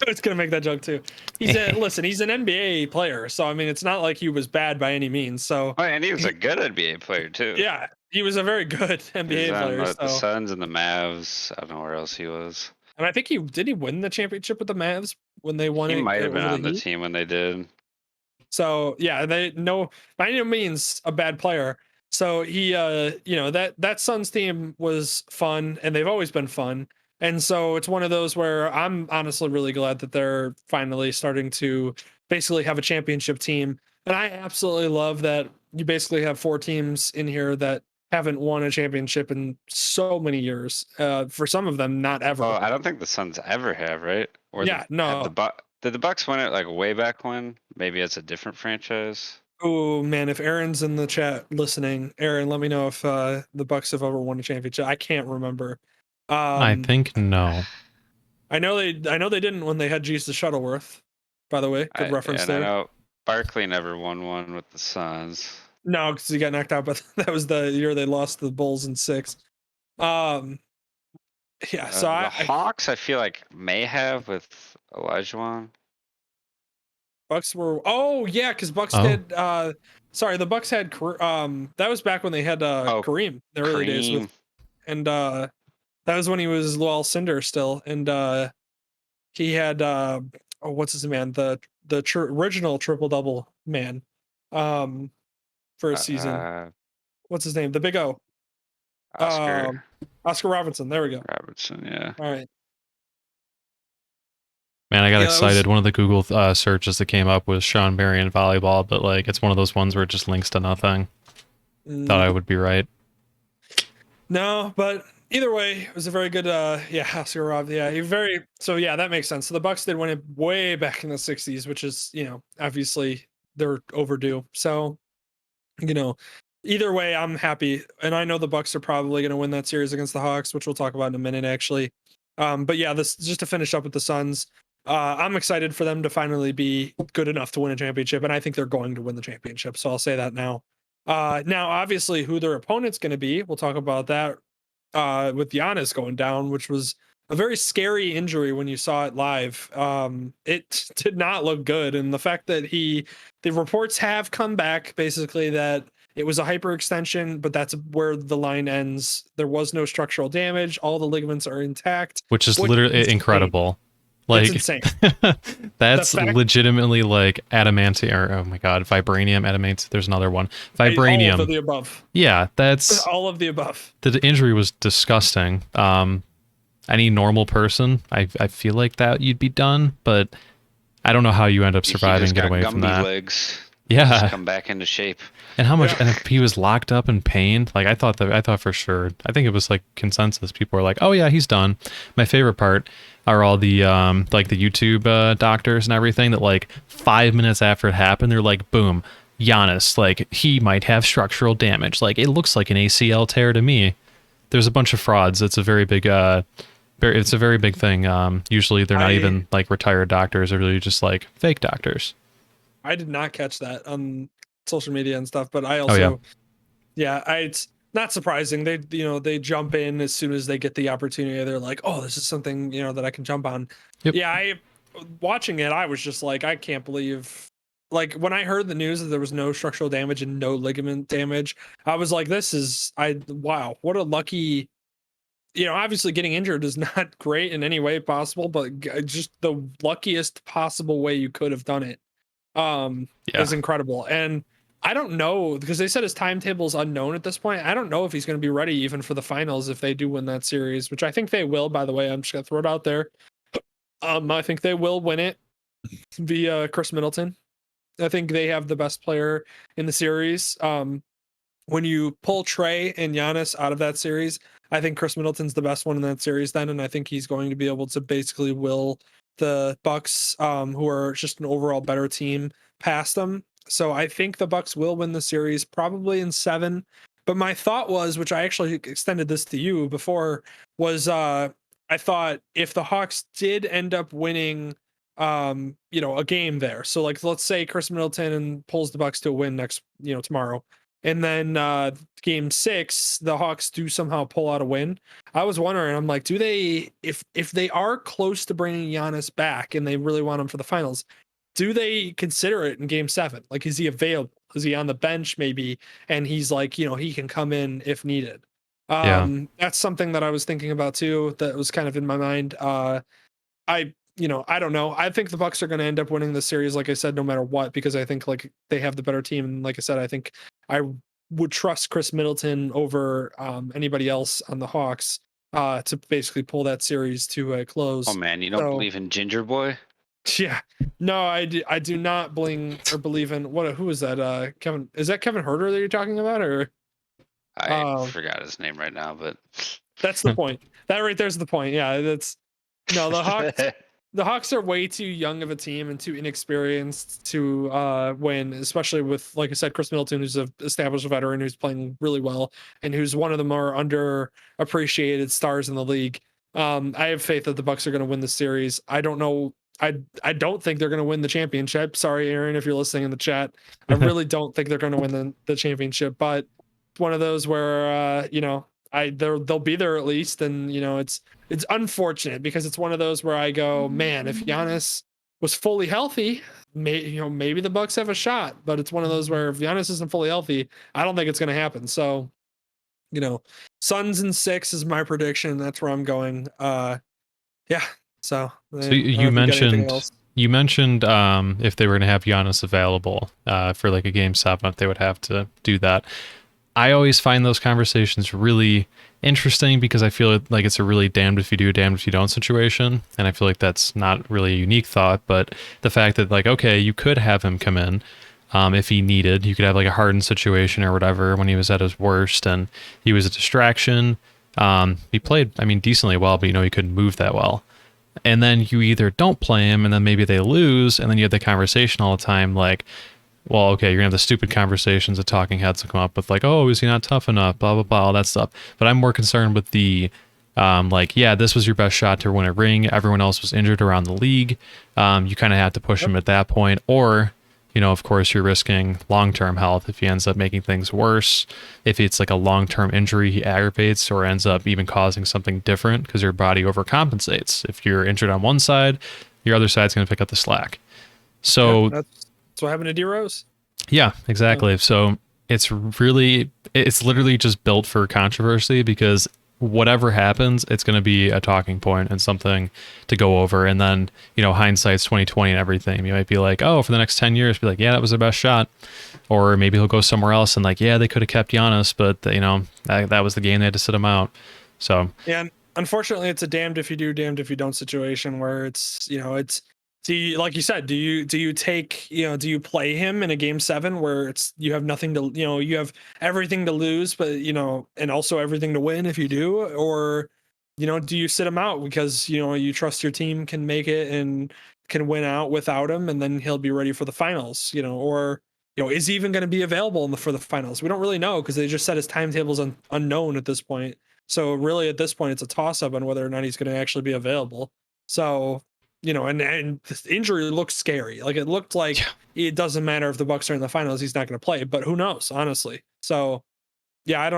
[SPEAKER 1] was gonna make that joke too. He's an NBA player, so I mean, it's not like he was bad by any means. So,
[SPEAKER 3] and he was a good NBA player too.
[SPEAKER 1] Yeah, he was a very good NBA player.
[SPEAKER 3] The Suns and the Mavs. I don't know where else he was.
[SPEAKER 1] And I think did he win the championship with the Mavs when they won it?
[SPEAKER 3] He might have been on the team when they did.
[SPEAKER 1] So yeah, they no by no means a bad player. So he that Suns team was fun, and they've always been fun. And so it's one of those where I'm honestly really glad that they're finally starting to basically have a championship team. And I absolutely love that you basically have 4 teams in here that haven't won a championship in so many years. For some of them, not ever.
[SPEAKER 3] Oh, I don't think the Suns ever have, right? Or
[SPEAKER 1] Yeah, no.
[SPEAKER 3] Did the Bucks win it like way back when? Maybe it's a different franchise.
[SPEAKER 1] Oh man, if Aaron's in the chat listening, Aaron, let me know if the Bucks have ever won a championship. I can't remember.
[SPEAKER 2] I think no.
[SPEAKER 1] I know they didn't when they had Jesus Shuttleworth. By the way, good reference there.
[SPEAKER 3] I know Barkley never won one with the Suns.
[SPEAKER 1] No, because he got knocked out, but that was the year they lost to the Bulls in 6. Yeah, so
[SPEAKER 3] the Hawks, I feel like may have with Olajuwon.
[SPEAKER 1] Bucks were because Bucks did the Bucks had that was back when they had Kareem in the early days with, and that was when he was Lowell Cinder still, and he had what's his man, the original triple double man for a season. What's his name? The Big O. Oscar Robinson. There we go.
[SPEAKER 3] Robinson, yeah.
[SPEAKER 1] All right.
[SPEAKER 2] Man, I got excited. One of the Google searches that came up was Sean Marion volleyball, but like it's one of those ones where it just links to nothing. Thought I would be right.
[SPEAKER 1] No, but either way, it was a very good Oscar Rob. Yeah, that makes sense. So the Bucks did win it way back in the 60s, which is, obviously they're overdue. So, either way, I'm happy. And I know the Bucks are probably going to win that series against the Hawks, which we'll talk about in a minute actually. But yeah, this just to finish up with the Suns. I'm excited for them to finally be good enough to win a championship, and I think they're going to win the championship. So I'll say that now. Now, obviously, who their opponent's going to be, we'll talk about that with Giannis going down, which was a very scary injury when you saw it live. It did not look good, and the fact that the reports have come back basically that it was a hyperextension, but that's where the line ends. There was no structural damage. All the ligaments are intact,
[SPEAKER 2] which is literally incredible. Like,
[SPEAKER 1] it's insane.
[SPEAKER 2] That's legitimately like adamantium, or oh my god, vibranium, adamant. There's another one, vibranium.
[SPEAKER 1] All of the above.
[SPEAKER 2] Yeah, that's
[SPEAKER 1] all of the above.
[SPEAKER 2] The injury was disgusting. Any normal person, I feel like that you'd be done, but I don't know how you end up surviving and get away from that.
[SPEAKER 3] Legs.
[SPEAKER 2] Yeah,
[SPEAKER 3] just come back into shape.
[SPEAKER 2] And how much? Yeah. And if he was locked up in pain, like I thought for sure. I think it was like consensus. People were like, "Oh yeah, he's done." My favorite part are all the like the YouTube doctors and everything that like 5 minutes after it happened, they're like, "Boom, Giannis, like he might have structural damage. Like it looks like an ACL tear to me." There's a bunch of frauds. It's a very big it's a very big thing. Usually they're not even like retired doctors. They're really just like fake doctors.
[SPEAKER 1] I did not catch that on social media and stuff, but I also, it's not surprising. They jump in as soon as they get the opportunity. They're like, oh, this is something, that I can jump on. Yep. Yeah. Watching it, I was just like, I can't believe, like when I heard the news that there was no structural damage and no ligament damage, I was like, wow, what a lucky, obviously getting injured is not great in any way possible, but just the luckiest possible way you could have done it. Is incredible. And I don't know, because they said his timetable is unknown at this point. I don't know if he's going to be ready even for the finals if they do win that series, which I think they will, by the way. I'm just going to throw it out there. I think they will win it via Chris Middleton. I think they have the best player in the series. When you pull Trey and Giannis out of that series, I think Chris Middleton's the best one in that series then, and I think he's going to be able to basically will the Bucks, who are just an overall better team, past them. So I think the Bucks will win the series probably in 7. But my thought was, which I actually extended this to you before, was I thought if the Hawks did end up winning, a game there. So like, let's say Chris Middleton pulls the Bucks to a win tomorrow. And then game 6, the Hawks do somehow pull out a win. I was wondering, I'm like, do they, if they are close to bringing Giannis back and they really want him for the finals, do they consider it in game 7? Like, is he available? Is he on the bench maybe? And he's like, he can come in if needed. That's something that I was thinking about too. That was kind of in my mind. I don't know. I think the Bucks are going to end up winning the series, like I said, no matter what, because I think like they have the better team. And like I said, I think I would trust Chris Middleton over anybody else on the Hawks to basically pull that series to a close.
[SPEAKER 3] Oh man, you don't believe in Ginger Boy?
[SPEAKER 1] Yeah, no, I do not believe in who is that? Kevin, is that Kevin Huerter that you're talking about, or?
[SPEAKER 3] I forgot his name right now, but
[SPEAKER 1] that's the point. That right there's the point. Yeah, that's no, the Hawks. The Hawks are way too young of a team and too inexperienced to win, especially with, like I said, Chris Middleton, who's an established veteran who's playing really well and who's one of the more underappreciated stars in the league. I have faith that the Bucks are going to win the series. I don't know. I don't think they're going to win the championship. Sorry, Aaron, if you're listening in the chat. I really don't think they're going to win the championship, but it's one of those where they'll be there at least, and it's unfortunate because it's one of those where I go, man, if Giannis was fully healthy, maybe the Bucks have a shot. But it's one of those where if Giannis isn't fully healthy, I don't think it's going to happen. So, Suns in 6 is my prediction. That's where I'm going. Yeah. So
[SPEAKER 2] you mentioned if they were going to have Giannis available for like a game 7, they would have to do that. I always find those conversations really interesting because I feel like it's a really damned if you do, damned if you don't situation. And I feel like that's not really a unique thought, but the fact that like, okay, you could have him come in if he needed. You could have like a Harden situation or whatever when he was at his worst and he was a distraction. He played, decently well, but he couldn't move that well. And then you either don't play him and then maybe they lose. And then you have the conversation all the time like, well, okay, you're going to have the stupid conversations that talking heads will come up with like, oh, is he not tough enough? Blah, blah, blah, all that stuff. But I'm more concerned with the, this was your best shot to win a ring. Everyone else was injured around the league. You kind of have to push him at that point. Or, of course, you're risking long-term health if he ends up making things worse. If it's like a long-term injury, he aggravates or ends up even causing something different because your body overcompensates. If you're injured on one side, your other side's going to pick up the slack. So...
[SPEAKER 1] Yeah, that's what happened to D Rose.
[SPEAKER 2] Yeah, exactly. So it's literally just built for controversy because whatever happens, it's going to be a talking point and something to go over. And then, hindsight's 2020 and everything. You might be like, oh, for the next 10 years, be like, yeah, that was their best shot. Or maybe he'll go somewhere else and like, yeah, they could have kept Giannis, but that was the game. They had to sit him out. So
[SPEAKER 1] yeah, unfortunately, it's a damned if you do, damned if you don't situation where it's like you said, do you take, do you play him in a game 7 where you have nothing to, you have everything to lose, but, and also everything to win if you do, or, do you sit him out because, you trust your team can make it and can win out without him and then he'll be ready for the finals, or, is he even going to be available for the finals? We don't really know because they just said his timetable's unknown at this point. So really at this point, it's a toss up on whether or not he's going to actually be available. So, and this injury looks scary. Like it looked like it doesn't matter if the Bucks are in the finals, he's not going to play, but who knows, honestly. So yeah, I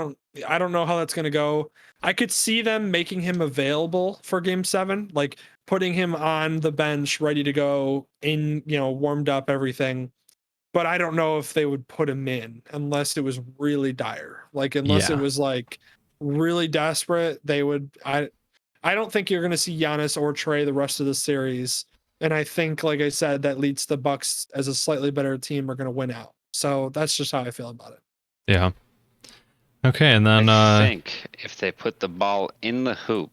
[SPEAKER 1] don't know how that's going to go. I could see them making him available for game 7, like putting him on the bench, ready to go in, warmed up, everything. But I don't know if they would put him in unless it was really dire. Like, unless it was like really desperate, they would, I don't think you're going to see Giannis or Trae the rest of the series. And I think, like I said, that leads the Bucks as a slightly better team are going to win out. So that's just how I feel about it.
[SPEAKER 2] Yeah. Okay, and then
[SPEAKER 3] I think if they put the ball in the hoop,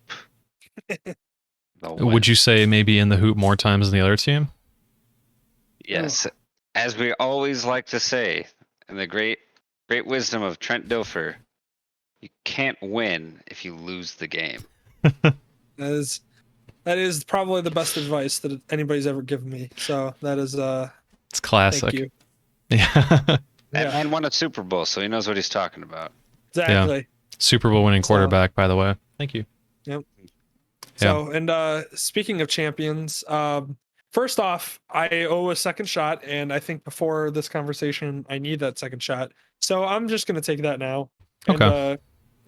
[SPEAKER 2] would you say maybe in the hoop more times than the other team?
[SPEAKER 3] Yes, as we always like to say, and the great wisdom of Trent Dilfer, you can't win if you lose the game.
[SPEAKER 1] That is probably the best advice that anybody's ever given me. So that is
[SPEAKER 2] it's classic.
[SPEAKER 1] Thank you.
[SPEAKER 2] Yeah.
[SPEAKER 3] That man won a Super Bowl, so he knows what he's talking about.
[SPEAKER 1] Exactly.
[SPEAKER 2] Yeah. Super Bowl winning quarterback, by the way. Thank you.
[SPEAKER 1] Yep. So, and speaking of champions, first off, I owe a second shot, and I think before this conversation, I need that second shot. So I'm just gonna take that now.
[SPEAKER 2] Okay.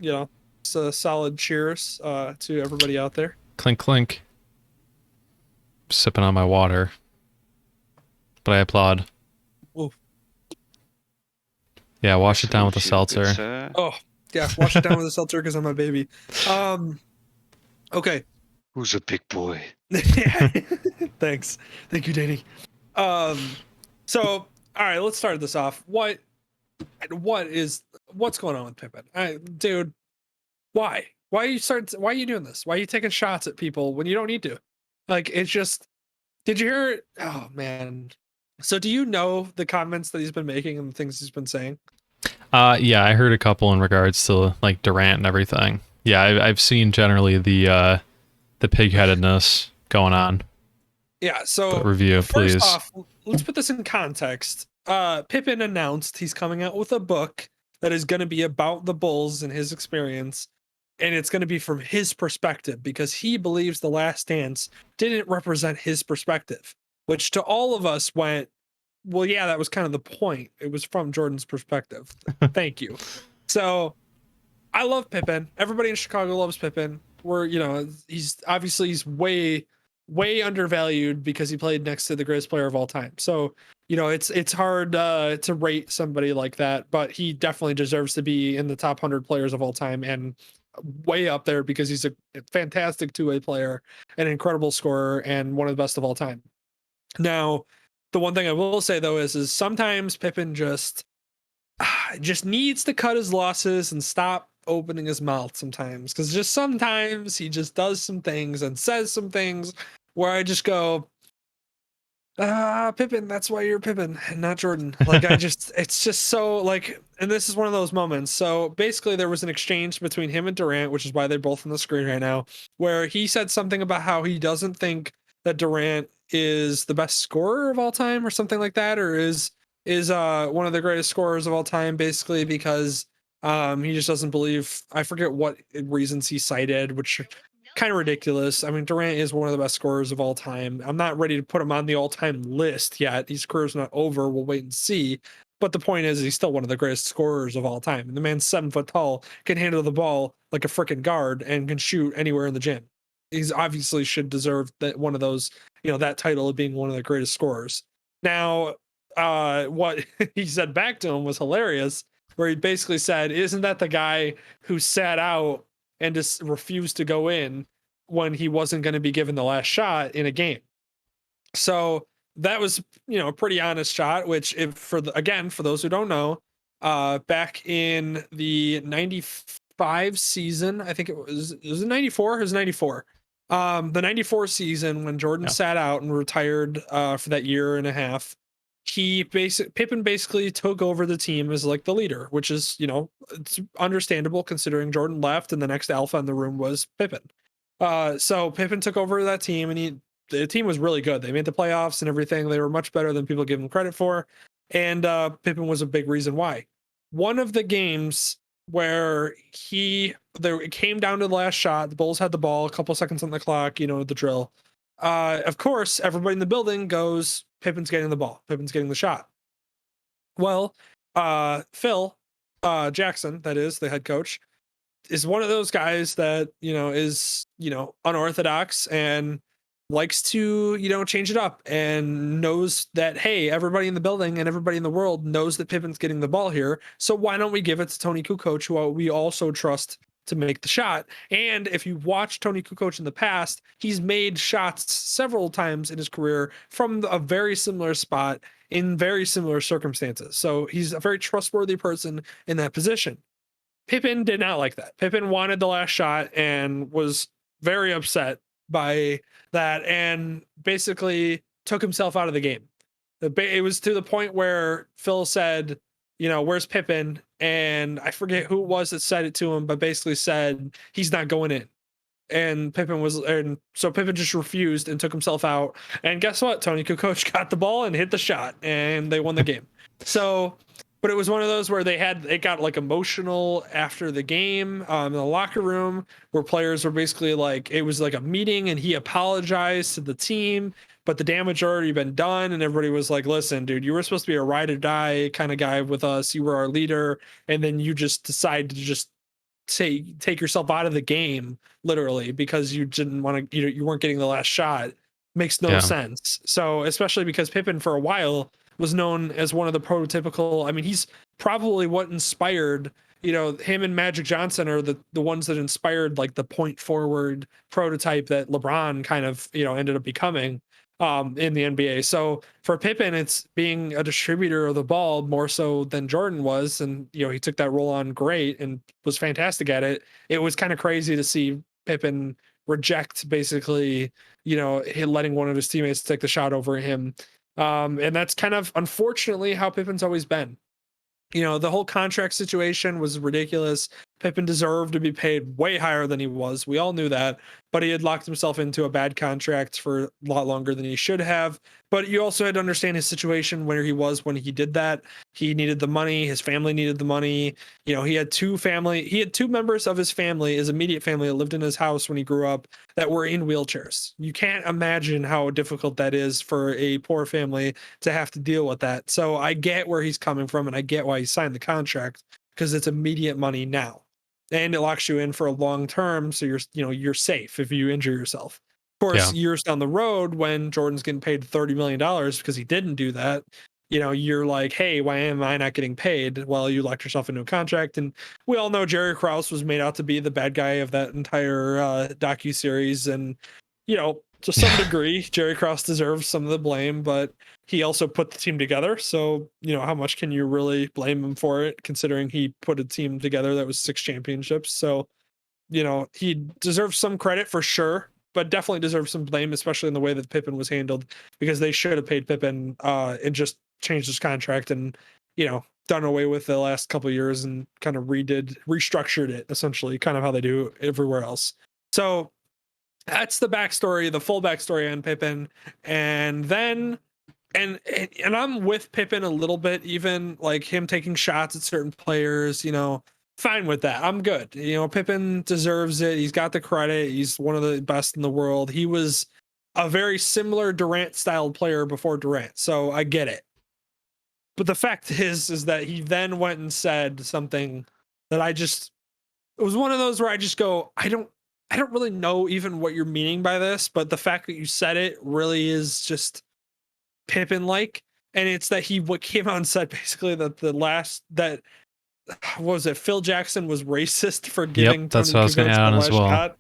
[SPEAKER 1] And, it's a solid cheers to everybody out there.
[SPEAKER 2] Clink, clink. Sipping on my water. But I applaud.
[SPEAKER 1] Ooh.
[SPEAKER 2] Yeah, wash it down with a seltzer.
[SPEAKER 1] Oh, yeah, wash it down with a seltzer because I'm a baby. Okay.
[SPEAKER 3] Who's a big boy?
[SPEAKER 1] Thanks. Thank you, Danny. So all right, let's start this off. What's going on with Pippen? Dude, why? Why are you doing this? Why are you taking shots at people when you don't need to? Like, it's just, did you hear it? Oh man. So do you know the comments that he's been making and the things he's been saying?
[SPEAKER 2] Yeah, I heard a couple in regards to like Durant and everything. Yeah, I've seen generally the pigheadedness going on.
[SPEAKER 1] Yeah, so
[SPEAKER 2] but review, please.
[SPEAKER 1] First off, let's put this in context. Pippen announced he's coming out with a book that is going to be about the Bulls and his experience, and it's going to be from his perspective because he believes The Last Dance didn't represent his perspective, which to all of us went, well, yeah, that was kind of the point. It was from Jordan's perspective. Thank you. So I love Pippen. Everybody in Chicago loves Pippen. He's way undervalued because he played next to the greatest player of all time. So, it's hard to rate somebody like that, but he definitely deserves to be in the top 100 players of all time and way up there because he's a fantastic two-way player, an incredible scorer, and one of the best of all time. Now, the one thing I will say though is sometimes Pippen just needs to cut his losses and stop opening his mouth sometimes, because just sometimes he just does some things and says some things where I just go, Pippen, that's why you're Pippen and not Jordan. Like, it's just so like, and this is one of those moments. So basically there was an exchange between him and Durant, which is why they're both on the screen right now, where he said something about how he doesn't think that Durant is the best scorer of all time or something like that, or is one of the greatest scorers of all time, basically because he just doesn't believe, I forget what reasons he cited, which kind of ridiculous. I mean, Durant is one of the best scorers of all time. I'm not ready to put him on the all-time list yet. His career's not over. We'll wait and see. But the point is, he's still one of the greatest scorers of all time. And the man's 7 foot tall, can handle the ball like a freaking guard, and can shoot anywhere in the gym. He's obviously should deserve that one of those, that title of being one of the greatest scorers. Now, what he said back to him was hilarious, where he basically said, "Isn't that the guy who sat out and just refused to go in when he wasn't going to be given the last shot in a game?" So that was, a pretty honest shot, which for those who don't know, back in the 95 season, I think it was 94, it was 94. The 94 season when Jordan sat out and retired for that year and a half, Pippen basically took over the team as like the leader, which is, it's understandable considering Jordan left and the next alpha in the room was Pippen. So Pippen took over that team, and the team was really good. They made the playoffs and everything. They were much better than people give them credit for. And Pippen was a big reason why. One of the games where it came down to the last shot, the Bulls had the ball, a couple seconds on the clock, the drill. Of course, everybody in the building goes, Pippen's getting the ball. Pippen's getting the shot. Well, Phil Jackson, that is the head coach, is one of those guys that, is, unorthodox and likes to, change it up, and knows that, hey, everybody in the building and everybody in the world knows that Pippen's getting the ball here. So why don't we give it to Toni Kukoc, who we also trust to make the shot? And if you watch Toni Kukoc in the past, he's made shots several times in his career from a very similar spot in very similar circumstances. So he's a very trustworthy person in that position. Pippen did not like that. Pippen wanted the last shot and was very upset by that, and basically took himself out of the game. It was to the point where Phil said, where's Pippen? And I forget who it was that said it to him, but basically said he's not going in. And so Pippen just refused and took himself out. And guess what? Toni Kukoc got the ball and hit the shot, and they won the game. So, but it was one of those where it got like emotional after the game in the locker room, where players were basically like, it was like a meeting and he apologized to the team, but the damage had already been done. And everybody was like, listen, dude, you were supposed to be a ride or die kind of guy with us. You were our leader. And then you just decided to just take yourself out of the game, literally, because you didn't want to, you weren't getting the last shot. Makes no sense. So, especially because Pippen for a while was known as one of the prototypical, I mean, he's probably what inspired him and Magic Johnson are the ones that inspired like the point forward prototype that LeBron kind of, ended up becoming in the NBA. So for Pippen, it's being a distributor of the ball more so than Jordan was. And, he took that role on great and was fantastic at it. It was kind of crazy to see Pippen reject basically, letting one of his teammates take the shot over him. And that's kind of unfortunately how Pippen's always been. The whole contract situation was ridiculous. Pippen deserved to be paid way higher than he was. We all knew that, but he had locked himself into a bad contract for a lot longer than he should have. But you also had to understand his situation where he was when he did that. He needed the money. His family needed the money. He had two members of his family, his immediate family, that lived in his house when he grew up that were in wheelchairs. You can't imagine how difficult that is for a poor family to have to deal with that. So I get where he's coming from, and I get why he signed the contract, because it's immediate money now. And it locks you in for a long term, so you're safe if you injure yourself. Of course, years down the road, when Jordan's getting paid $30 million because he didn't do that, you're like, hey, why am I not getting paid? Well, you locked yourself into a contract. And we all know Jerry Krause was made out to be the bad guy of that entire docuseries. And, to some degree, Jerry Krause deserves some of the blame, but he also put the team together. So, how much can you really blame him for it, considering he put a team together that was 6 championships? So, he deserves some credit for sure, but definitely deserves some blame, especially in the way that Pippen was handled, because they should have paid Pippen and just changed his contract and, done away with the last couple of years and kind of restructured it, essentially, kind of how they do everywhere else. So that's the backstory, the full backstory on Pippen. And then, and I'm with Pippen a little bit, even like him taking shots at certain players, fine with that. I'm good. Pippen deserves it. He's got the credit. He's one of the best in the world. He was a very similar Durant styled player before Durant. So I get it. But the fact is that he then went and said something that it was one of those where I just go, I don't really know even what you're meaning by this, but the fact that you said it really is just Pippen like. And it's that he came out and said basically that what was it? Phil Jackson was racist for giving.
[SPEAKER 2] Yep, that's what I was going to add as well. Shot.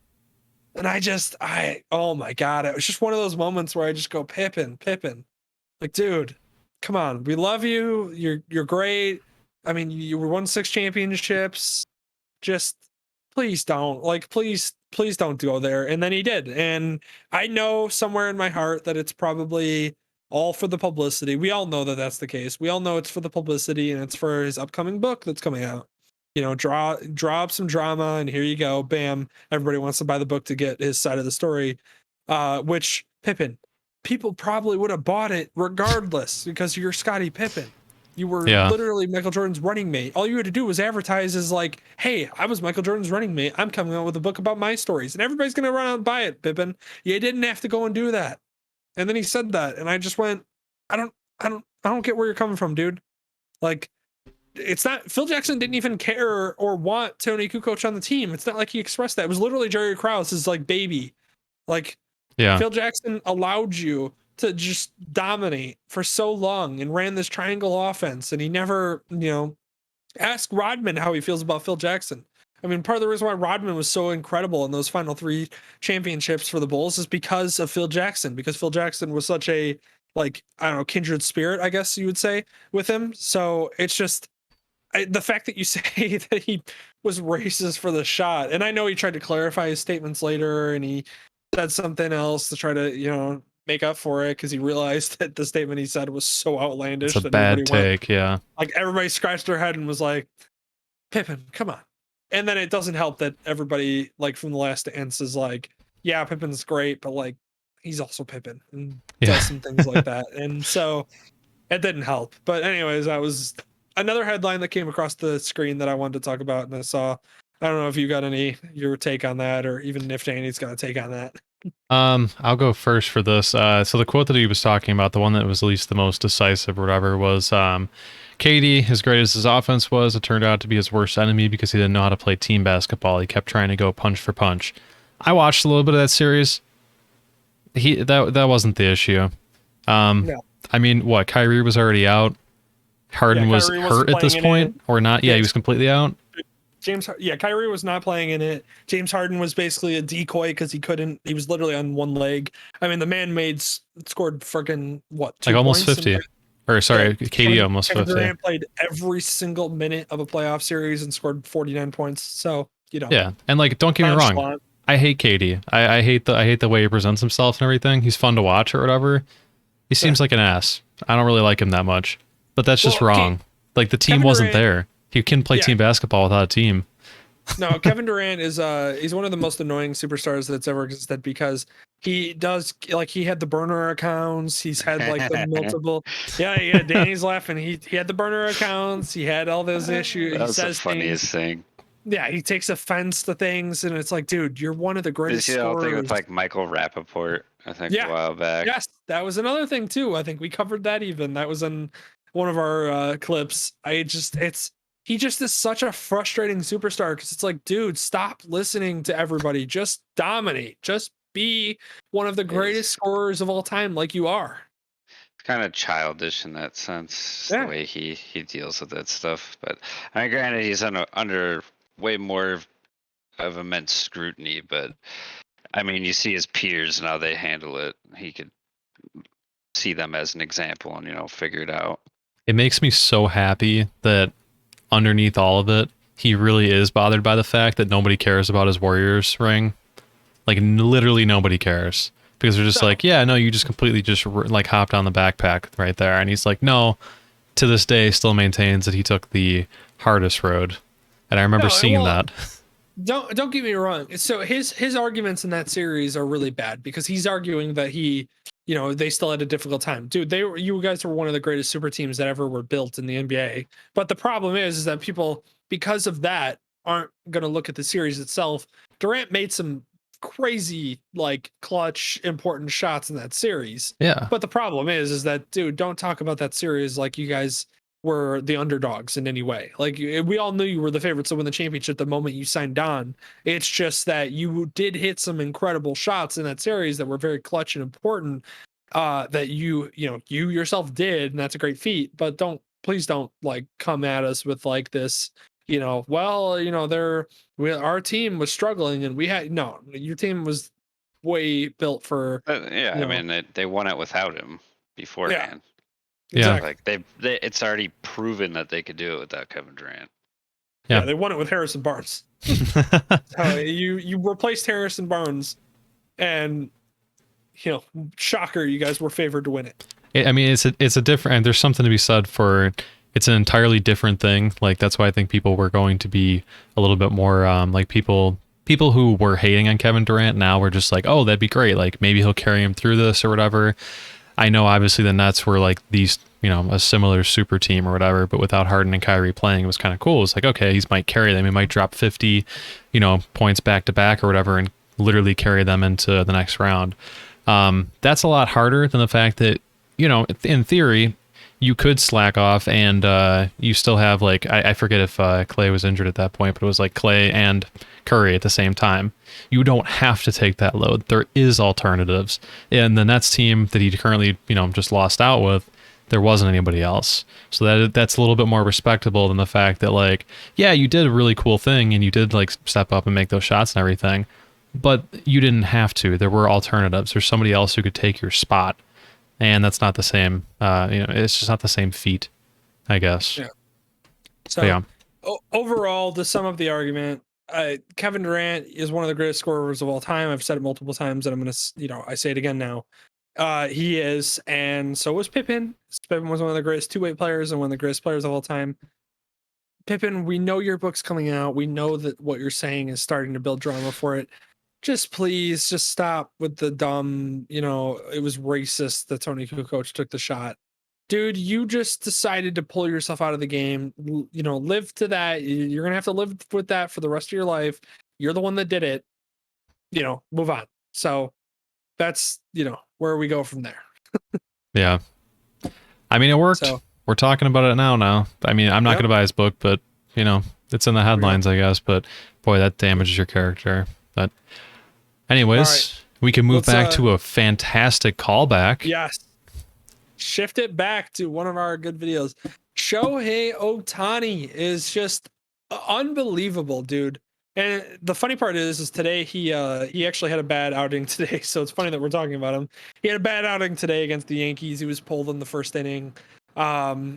[SPEAKER 1] And oh my God, it was just one of those moments where I just go, Pippen, like, dude, come on. We love you. You're great. I mean, you won 6 championships. Just please don't go there. And then he did. And I know somewhere in my heart that it's probably all for the publicity. We all know that that's the case. We all know it's for the publicity, and it's for his upcoming book that's coming out. Draw up some drama, and here you go. Bam. Everybody wants to buy the book to get his side of the story. Which Pippen, people probably would have bought it regardless, because you're Scottie Pippen. You were literally Michael Jordan's running mate. All you had to do was advertise as like, hey, I was Michael Jordan's running mate. I'm coming out with a book about my stories, and everybody's going to run out and buy it, Pippen. You didn't have to go and do that. And then he said that, and I just went, I don't get where you're coming from, dude. Like, it's not, Phil Jackson didn't even care or want Tony Kukoc on the team. It's not like he expressed that. It was literally Jerry Krause's like baby. Like, Phil Jackson allowed you to just dominate for so long and ran this triangle offense, and he never, asked Rodman how he feels about Phil Jackson. I mean, part of the reason why Rodman was so incredible in those final 3 championships for the Bulls is because of Phil Jackson, because Phil Jackson was such a, like, I don't know, kindred spirit, I guess you would say, with him. So it's just the fact that you say that he was racist for the shot, and I know he tried to clarify his statements later, and he said something else to try to, make up for it, because he realized that the statement he said was so outlandish.
[SPEAKER 2] It's a bad take,
[SPEAKER 1] Like, everybody scratched their head and was like, Pippen, come on. And then it doesn't help that everybody, like, from The Last Dance is like, yeah, Pippen's great, but, like, he's also Pippen and does some things like that. And so it didn't help. But anyways, that was another headline that came across the screen that I wanted to talk about. And I don't know if you got your take on that, or even if Danny's got a take on that.
[SPEAKER 2] I'll go first for this. So the quote that he was talking about, the one that was at least the most decisive or whatever, was KD, as great as his offense was, it turned out to be his worst enemy because he didn't know how to play team basketball. He kept trying to go punch for punch. I watched a little bit of that series. That wasn't the issue.
[SPEAKER 1] No.
[SPEAKER 2] I mean, what, Kyrie was already out? Harden was hurt at this point, or not? Yeah, he was completely out.
[SPEAKER 1] Kyrie was not playing in it. James Harden was basically a decoy because he was literally on one leg. I mean, the man scored freaking what, 2
[SPEAKER 2] like almost
[SPEAKER 1] points
[SPEAKER 2] 50. Or sorry, KD almost
[SPEAKER 1] Kevin
[SPEAKER 2] 50.
[SPEAKER 1] Durant played every single minute of a playoff series and scored 49 points. So,
[SPEAKER 2] Yeah, and like, don't get me wrong, I hate KD. I hate the way he presents himself and everything. He's fun to watch or whatever. He seems like an ass. I don't really like him that much. But that's just wrong. Like, the team wasn't there. He can play team basketball without a team.
[SPEAKER 1] No, Kevin Durant is he's one of the most annoying superstars that's ever existed because he does, like, he had the burner accounts. He's had like the multiple. Yeah. Danny's laughing. He had the burner accounts. He had all those issues.
[SPEAKER 3] That was the funniest thing.
[SPEAKER 1] Yeah, he takes offense to things, and it's like, dude, you're one of the greatest.
[SPEAKER 3] Did you see the whole thing with like Michael Rappaport? I think a while back.
[SPEAKER 1] Yes, that was another thing too. I think we covered that even. That was in one of our clips. He just is such a frustrating superstar because it's like, dude, stop listening to everybody. Just dominate. Just be one of the greatest scorers of all time, like you are.
[SPEAKER 3] It's kind of childish in that sense, the way he deals with that stuff. But I mean, granted, he's under way more of immense scrutiny. But I mean, you see his peers and how they handle it. He could see them as an example and figure it out.
[SPEAKER 2] It makes me so happy that underneath all of it, he really is bothered by the fact that nobody cares about his Warriors ring. Like, literally nobody cares. Because they're just like, yeah, no, you just completely just like hopped on the backpack right there. And he's like, no, to this day still maintains that he took the hardest road. And I remember seeing that.
[SPEAKER 1] Don't get me wrong. So his arguments in that series are really bad because he's arguing that they still had a difficult time. Dude, you guys were one of the greatest super teams that ever were built in the NBA. But the problem is that people, because of that, aren't going to look at the series itself. Durant made some crazy, like, clutch, important shots in that series.
[SPEAKER 2] Yeah.
[SPEAKER 1] But the problem is that, dude, don't talk about that series like you guys were the underdogs in any way. Like, we all knew you were the favorites to win the championship the moment you signed on. It's just that you did hit some incredible shots in that series that were very clutch and important, that you yourself did, and that's a great feat. But please don't like come at us with like this, our team was struggling and your team was way built for.
[SPEAKER 3] I mean, they won it without him beforehand.
[SPEAKER 2] Yeah,
[SPEAKER 1] exactly.
[SPEAKER 3] Like it's already proven that they could do it without Kevin Durant.
[SPEAKER 1] Yeah, they won it with Harrison Barnes. You replaced Harrison Barnes, and shocker, you guys were favored to win it.
[SPEAKER 2] I mean, it's a different, and there's something to be said for. It's an entirely different thing. Like, that's why I think people were going to be a little bit more like people who were hating on Kevin Durant now were just like, oh, that'd be great. Like, maybe he'll carry him through this or whatever. I know obviously the Nets were like these, a similar super team or whatever, but without Harden and Kyrie playing, it was kind of cool. It's like, okay, he might carry them. He might drop 50, points back to back or whatever and literally carry them into the next round. That's a lot harder than the fact that, in theory, you could slack off and you still have, like, I forget if Clay was injured at that point, but it was like Clay and Curry at the same time. You don't have to take that load. There is alternatives. And the Nets team that he currently, just lost out with, there wasn't anybody else. So that's a little bit more respectable than the fact that, like, yeah, you did a really cool thing and you did, like, step up and make those shots and everything, but you didn't have to. There were alternatives. There's somebody else who could take your spot. And that's not the same, it's just not the same feat, I guess.
[SPEAKER 1] Yeah. So, overall, to sum up the argument, Kevin Durant is one of the greatest scorers of all time. I've said it multiple times, and I'm going to, I say it again now. He is, and so was Pippen. Pippen was one of the greatest two-way players and one of the greatest players of all time. Pippen, we know your book's coming out. We know that what you're saying is starting to build drama for it. Just stop with the dumb, it was racist that Tony Kukoc took the shot. Dude, you just decided to pull yourself out of the game. Live to that. You're going to have to live with that for the rest of your life. You're the one that did it. Move on. So that's, where we go from there.
[SPEAKER 2] Yeah. I mean, it worked. So, we're talking about it now. I mean, I'm not going to buy his book, but, it's in the headlines, I guess. But, boy, that damages your character. But anyways, we can move back to a fantastic callback.
[SPEAKER 1] Yes. Shift it back to one of our good videos. Shohei Ohtani is just Unbelievable, dude. And the funny part is today he actually had a bad outing today. So it's funny that we're talking about him. He had a bad outing today against the Yankees. He was pulled in the first inning.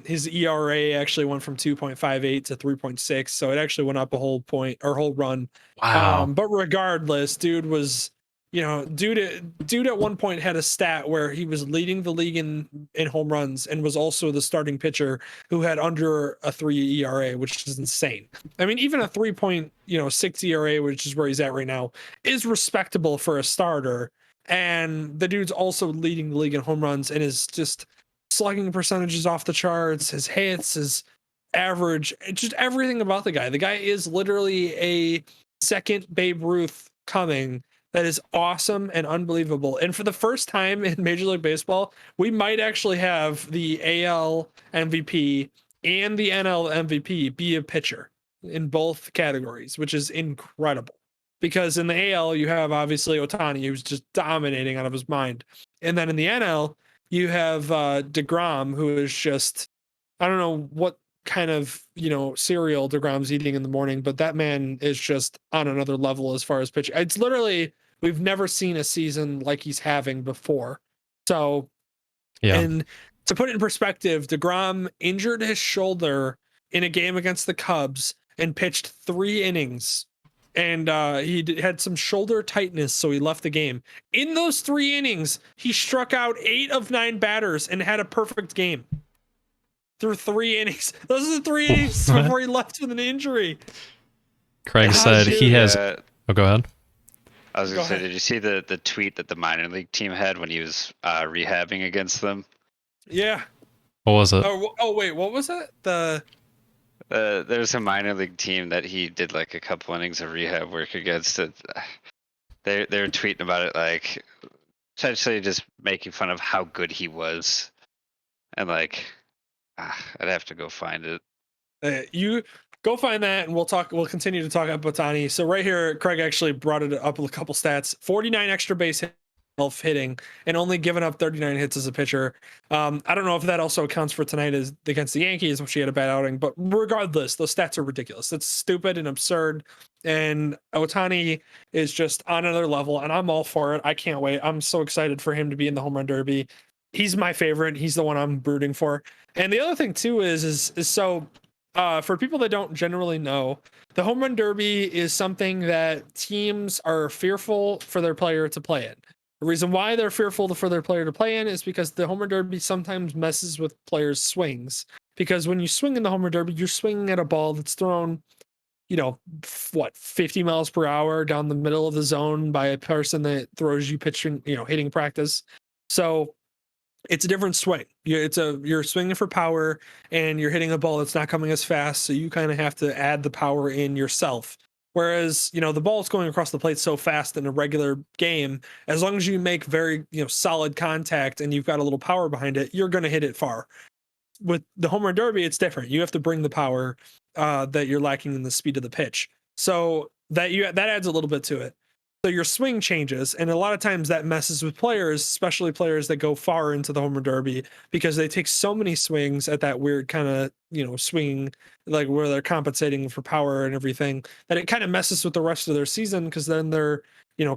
[SPEAKER 1] His ERA actually went from 2.58 to 3.6, so it actually went up a whole point or whole run.
[SPEAKER 2] Wow.
[SPEAKER 1] But regardless, dude was, dude at one point had a stat where he was leading the league in home runs and was also the starting pitcher who had under a 3 ERA, which is insane. I mean, even a 3.6 ERA, which is where he's at right now, is respectable for a starter. And the dude's also leading the league in home runs and is just slugging percentages off the charts, his hits, his average, just everything about the guy. The guy is literally a second Babe Ruth coming. That is awesome and unbelievable. And for the first time in Major League Baseball, we might actually have the AL MVP and the NL MVP be a pitcher in both categories, which is incredible. Because in the AL, you have obviously Ohtani, who's just dominating out of his mind. And then in the NL, you have DeGrom, who is just, I don't know what kind of, cereal DeGrom's eating in the morning, but that man is just on another level as far as pitching. It's literally, we've never seen a season like he's having before. So, yeah. And to put it in perspective, DeGrom injured his shoulder in a game against the Cubs and pitched 3 innings. And he had some shoulder tightness, so he left the game. In those 3 innings, he struck out 8 of 9 batters and had a perfect game through 3 innings. Those are the 3 innings before he left with an injury.
[SPEAKER 2] Craig said he has. Oh, go ahead.
[SPEAKER 3] I was going to say, did you see the tweet that the minor league team had when he was rehabbing against them?
[SPEAKER 1] Yeah.
[SPEAKER 2] What was it?
[SPEAKER 1] Oh wait, what was it?
[SPEAKER 3] There's a minor league team that he did like a couple innings of rehab work against. It. They were tweeting about it, like essentially just making fun of how good he was, and like I'd have to go find it.
[SPEAKER 1] You go find that, and we'll continue to talk about Ohtani. So right here, Craig actually brought it up a couple stats: 49 extra base hits hitting and only given up 39 hits as a pitcher. I don't know if that also accounts for tonight as against the Yankees, which he had a bad outing, but regardless, those stats are ridiculous. It's stupid and absurd. And Ohtani is just on another level, and I'm all for it. I can't wait. I'm so excited for him to be in the home run derby. He's my favorite. He's the one I'm rooting for. And the other thing too is so for people that don't generally know, the home run derby is something that teams are fearful for their player to play in. The reason why they're fearful for their player to play in is because the home run derby sometimes messes with players' swings. Because when you swing in the home run derby, you're swinging at a ball that's thrown, 50 miles per hour down the middle of the zone by a person that throws you pitching, hitting practice. So it's a different swing. You're swinging for power and you're hitting a ball that's not coming as fast. So you kind of have to add the power in yourself. Whereas, the ball is going across the plate so fast in a regular game, as long as you make very, solid contact and you've got a little power behind it, you're going to hit it far. With the home run derby, it's different. You have to bring the power that you're lacking in the speed of the pitch. So that adds a little bit to it. So your swing changes, and a lot of times that messes with players, especially players that go far into the home run derby, because they take so many swings at that weird kind of, swing, like where they're compensating for power and everything, that it kind of messes with the rest of their season, because then they're,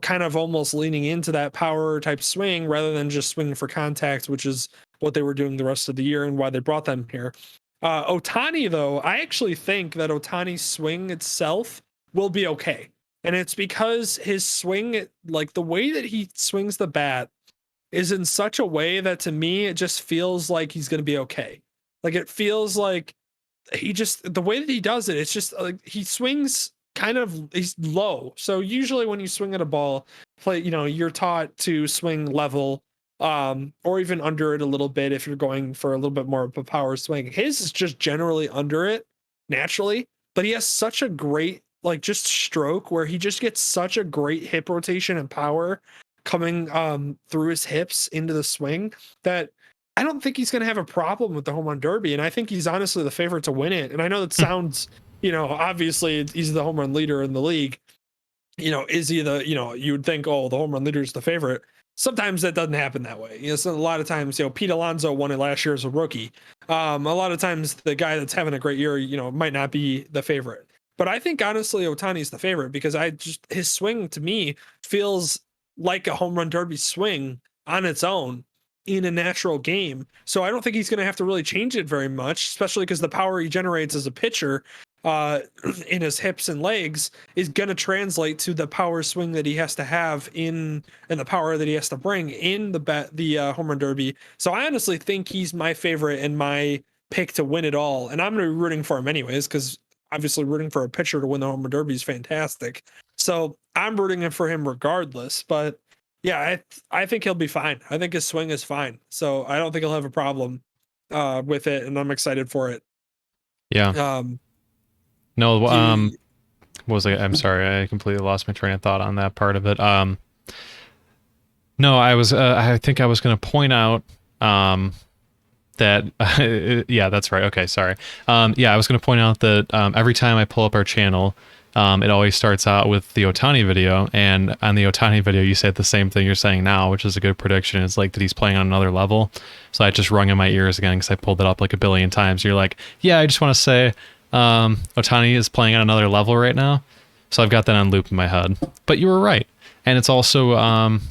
[SPEAKER 1] kind of almost leaning into that power type swing rather than just swinging for contact, which is what they were doing the rest of the year and why they brought them here. Ohtani, though, I actually think that Ohtani's swing itself will be okay. And it's because his swing, like the way that he swings the bat is in such a way that to me, it just feels like he's going to be okay. Like it feels like the way that he does it, it's just like he swings he's low. So usually when you swing at a ball, you're taught to swing level or even under it a little bit if you're going for a little bit more of a power swing. His is just generally under it naturally, but he has such a great just stroke where he just gets such a great hip rotation and power coming through his hips into the swing that I don't think he's going to have a problem with the home run derby. And I think he's honestly the favorite to win it. And I know that sounds, obviously he's the home run leader in the league. Is he you would think, oh, the home run leader is the favorite. Sometimes that doesn't happen that way. So a lot of times, Pete Alonso won it last year as a rookie. A lot of times the guy that's having a great year, might not be the favorite. But I think honestly Ohtani's the favorite because his swing to me feels like a home run derby swing on its own in a natural game. So I don't think he's going to have to really change it very much, especially because the power he generates as a pitcher in his hips and legs is going to translate to the power swing that he has to have and the power that he has to bring in the home run derby. So I honestly think he's my favorite and my pick to win it all. And I'm going to be rooting for him anyways, because obviously rooting for a pitcher to win the home run derby is fantastic. So I'm rooting for him regardless. But yeah, I think he'll be fine. I think his swing is fine. So I don't think he'll have a problem with it, and I'm excited for it.
[SPEAKER 2] Yeah. No, what was I? I'm sorry, I completely lost my train of thought on that part of it. No, I think I was going to point out that yeah, that's right. Okay, sorry. Yeah, I was going to point out that every time I pull up our channel, it always starts out with the Ohtani video, and on the Ohtani video, you said the same thing you're saying now, which is a good prediction. It's like that he's playing on another level. So I just rung in my ears again because I pulled it up like a billion times. You're like, yeah, I just want to say Ohtani is playing on another level right now. So I've got that on loop in my head. But you were right. And it's also,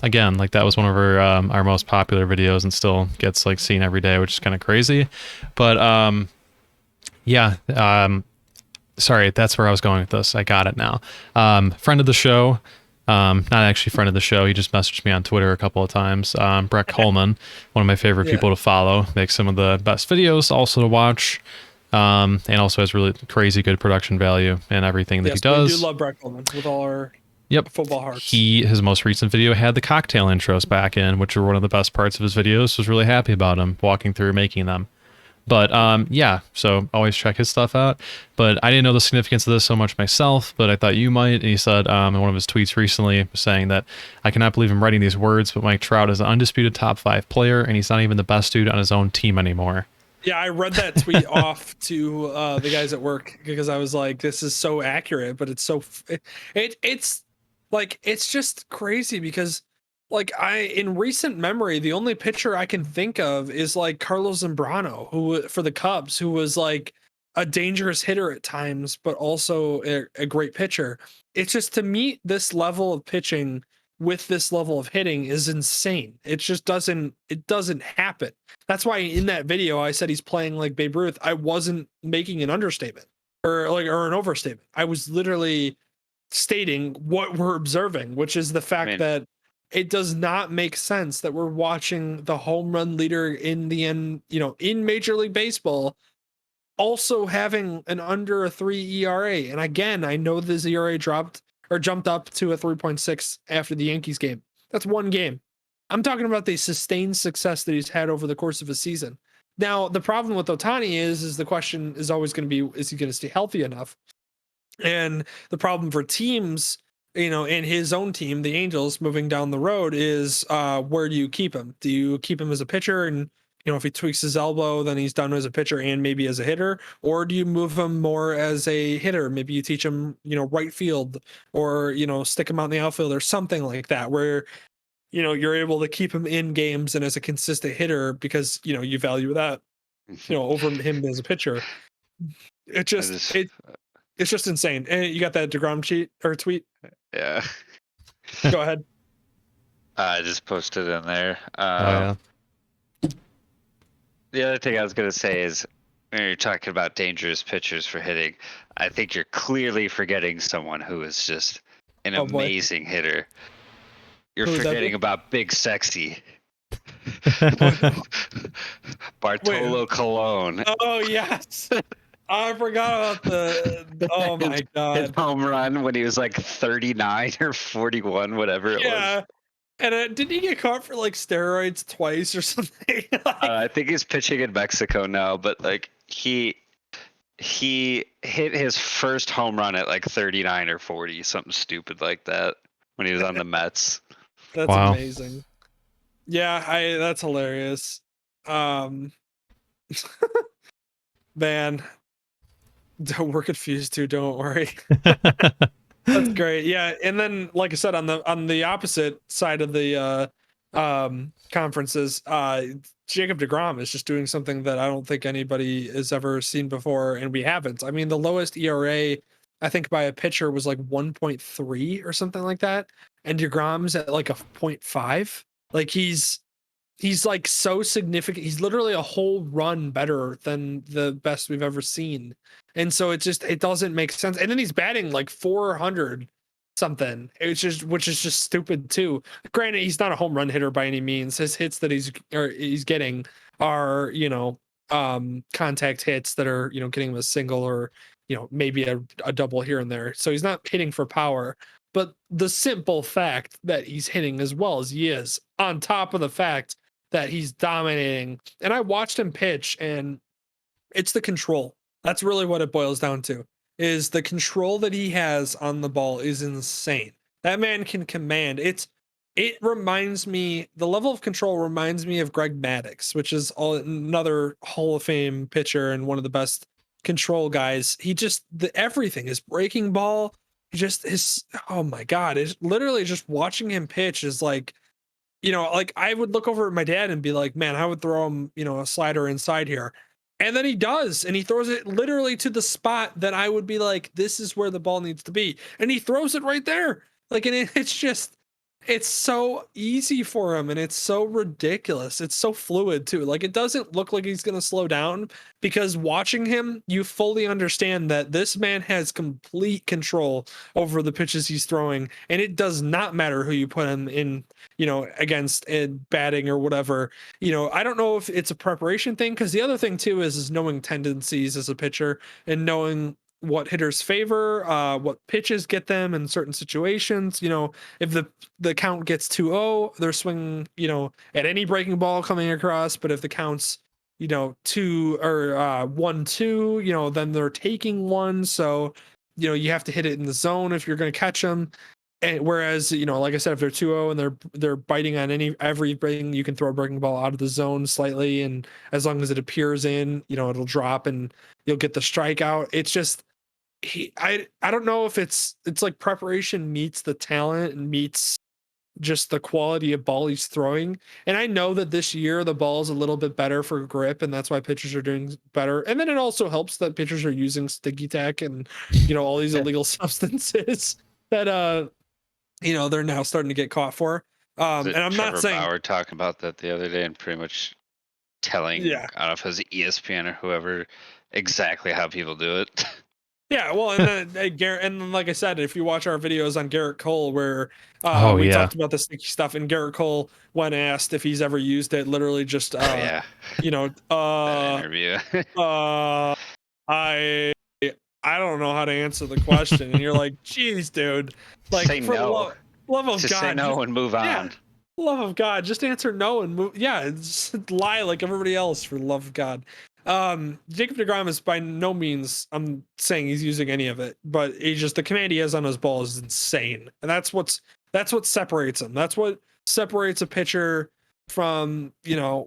[SPEAKER 2] again, like that was one of our most popular videos and still gets like seen every day, which is kind of crazy. But yeah, sorry, that's where I was going with this. I got it now. Friend of the show, not actually friend of the show. He just messaged me on Twitter a couple of times. Brett Coleman, one of my favorite people to follow, makes some of the best videos also to watch. And also has really crazy good production value and everything that he does.
[SPEAKER 1] We do love Brett Coleman with all our football hearts.
[SPEAKER 2] His most recent video had the cocktail intros back in, which were one of the best parts of his videos. Was really happy about him walking through making them. But yeah, so always check his stuff out. But I didn't know the significance of this so much myself, but I thought you might. And he said in one of his tweets recently, saying that I cannot believe I'm writing these words, but Mike Trout is an undisputed top 5 player, and he's not even the best dude on his own team anymore.
[SPEAKER 1] Yeah, I read that tweet off to the guys at work because I was like, this is so accurate, but it's so it's like it's just crazy because like in recent memory, the only pitcher I can think of is like Carlos Zambrano, who for the Cubs, who was like a dangerous hitter at times, but also a great pitcher. It's just to meet this level of pitching with this level of hitting is insane. It just doesn't happen. That's why in that video I said he's playing like Babe Ruth. I wasn't making an understatement or an overstatement. I was literally stating what we're observing, which is the fact that it does not make sense that we're watching the home run leader in Major League Baseball also having an under a 3 ERA. And again, I know this ERA jumped up to a 3.6 after the Yankees game. That's one game. I'm talking about the sustained success that he's had over the course of a season. Now, the problem with Ohtani is the question is always going to be, is he going to stay healthy enough? And the problem for teams, and his own team, the Angels, moving down the road is where do you keep him? Do you keep him as a pitcher and if he tweaks his elbow, then he's done as a pitcher and maybe as a hitter? Or do you move him more as a hitter? Maybe you teach him, right field or, stick him out in the outfield or something like that, where, you're able to keep him in games and as a consistent hitter because, you value that, over him as a pitcher. It's just insane. And you got that DeGrom tweet?
[SPEAKER 3] Yeah.
[SPEAKER 1] Go ahead.
[SPEAKER 3] I just posted in there.
[SPEAKER 2] Yeah.
[SPEAKER 3] The other thing I was going to say is when you're talking about dangerous pitchers for hitting, I think you're clearly forgetting someone who is just an amazing hitter. You're forgetting about Big Sexy. Bartolo Colon.
[SPEAKER 1] Oh, yes. I forgot about oh my God.
[SPEAKER 3] His home run when he was like 39 or 41, whatever it was.
[SPEAKER 1] Yeah. And didn't he get caught for like steroids twice or something?
[SPEAKER 3] I think he's pitching in Mexico now, but like he hit his first home run at like 39 or 40, something stupid like that when he was on the Mets.
[SPEAKER 1] That's amazing. Yeah, that's hilarious. Man, we're confused too, don't worry. That's great. Yeah, and then like I said, on the opposite side of the conferences, Jacob deGrom is just doing something that I don't think anybody has ever seen before, and we haven't. I mean, the lowest ERA I think by a pitcher was like 1.3 or something like that, and DeGrom's at like a 0.5. Like he's like so significant. He's literally a whole run better than the best we've ever seen. And so it doesn't make sense. And then he's batting like 400 something. It's just, which is just stupid too. Granted, he's not a home run hitter by any means. His hits that he's getting are, contact hits that are, getting him a single or, maybe a double here and there. So he's not hitting for power. But the simple fact that he's hitting as well as he is, on top of the fact that he's dominating. And I watched him pitch, and it's the control. That's really what it boils down to. Is the control that he has on the ball is insane. That man can command. It reminds me, the level of control reminds me of Greg Maddux, which is another Hall of Fame pitcher and one of the best control guys. He just everything, his breaking ball, just his, oh my God, it's literally just watching him pitch is like, like I would look over at my dad and be like, man, I would throw him, a slider inside here. And then he does, and he throws it literally to the spot that I would be like, this is where the ball needs to be. And he throws it right there. Like, and it's just, it's so easy for him, and it's so ridiculous. It's so fluid too. Like, it doesn't look like he's going to slow down, because watching him, you fully understand that this man has complete control over the pitches he's throwing, and it does not matter who you put him in, against batting or whatever. I don't know if it's a preparation thing, because the other thing too is knowing tendencies as a pitcher and knowing what hitters favor, what pitches get them in certain situations. If the count gets 2-0, they're swinging, at any breaking ball coming across. But if the count's, 2 or 1-2, then they're taking one. So, you have to hit it in the zone if you're going to catch them. And whereas, like I said, if they're 2-0 and they're biting on everything, you can throw a breaking ball out of the zone slightly, and as long as it appears in, it'll drop and you'll get the strikeout. It's just, I don't know if it's like preparation meets the talent and meets just the quality of ball he's throwing. And I know that this year the ball is a little bit better for grip, and that's why pitchers are doing better. And then it also helps that pitchers are using sticky tack and all these illegal substances that they're now starting to get caught for. And I'm
[SPEAKER 3] Trevor
[SPEAKER 1] not saying
[SPEAKER 3] Bauer talking about that the other day and pretty much telling, I don't know if it was ESPN or whoever, exactly how people do it.
[SPEAKER 1] Yeah, well, and then Garrett, and like I said, if you watch our videos on Garrett Cole, where we talked about the sticky stuff, and Garrett Cole, when asked if he's ever used it, literally just that interview. I don't know how to answer the question, and you're like, geez, dude, like,
[SPEAKER 3] say
[SPEAKER 1] for
[SPEAKER 3] no.
[SPEAKER 1] love of
[SPEAKER 3] just
[SPEAKER 1] God,
[SPEAKER 3] say no and move on.
[SPEAKER 1] Love of God, just answer no and move. Yeah, just lie like everybody else, for the love of God. Jacob deGrom is by no means, I'm saying he's using any of it, but the command he has on his ball is insane. And that's what separates him. That's what separates a pitcher from, a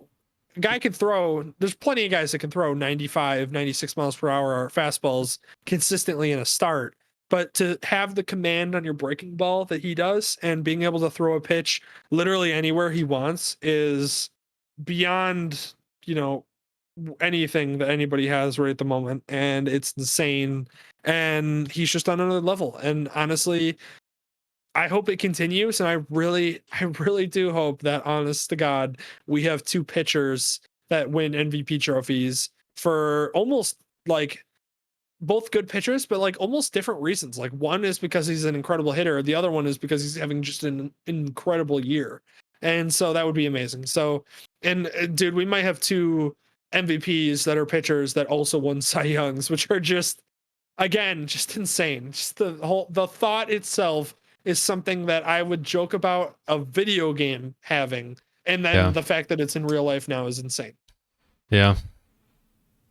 [SPEAKER 1] guy can throw, there's plenty of guys that can throw 95, 96 miles per hour fastballs consistently in a start. But to have the command on your breaking ball that he does, and being able to throw a pitch literally anywhere he wants, is beyond, anything that anybody has right at the moment. And it's insane. And he's just on another level. And honestly, I hope it continues. And I really do hope that, honest to God, we have two pitchers that win MVP trophies for almost like both good pitchers, but like almost different reasons. Like, one is because he's an incredible hitter. The other one is because he's having just an incredible year. And so that would be amazing. So, and dude, we might have two MVPs that are pitchers that also won Cy Youngs, which are just, again, just insane. Just the thought itself is something that I would joke about a video game having. And then the fact that it's in real life now is insane.
[SPEAKER 2] Yeah.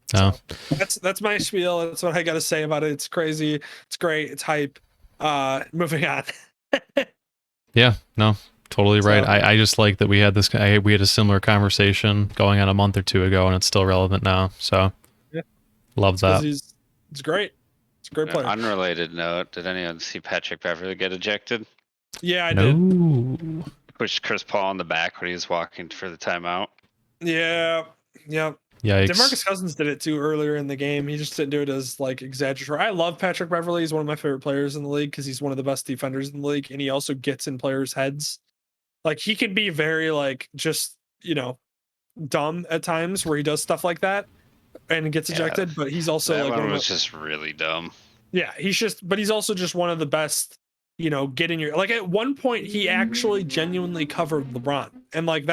[SPEAKER 1] So that's my spiel. That's what I got to say about it. It's crazy. It's great. It's hype. Moving on.
[SPEAKER 2] Yeah, no, totally right. I just like that we had we had a similar conversation going on a month or two ago, and it's still relevant now. So love that.
[SPEAKER 1] It's great. It's a great player.
[SPEAKER 3] Unrelated note, did anyone see Patrick Beverly get ejected?
[SPEAKER 1] Yeah, I did.
[SPEAKER 3] Pushed Chris Paul in the back when he was walking for the timeout.
[SPEAKER 1] Yeah.
[SPEAKER 2] Yikes.
[SPEAKER 1] DeMarcus Cousins did it too earlier in the game. He just didn't do it as like exaggeratory. I love Patrick Beverley. He's one of my favorite players in the league because he's one of the best defenders in the league, and he also gets in players' heads. Like he can be very like just dumb at times where he does stuff like that and gets ejected. But he's also
[SPEAKER 3] that
[SPEAKER 1] like
[SPEAKER 3] one was just really dumb.
[SPEAKER 1] Yeah, but he's also just one of the best. Get in your like at one point he actually genuinely covered LeBron, and like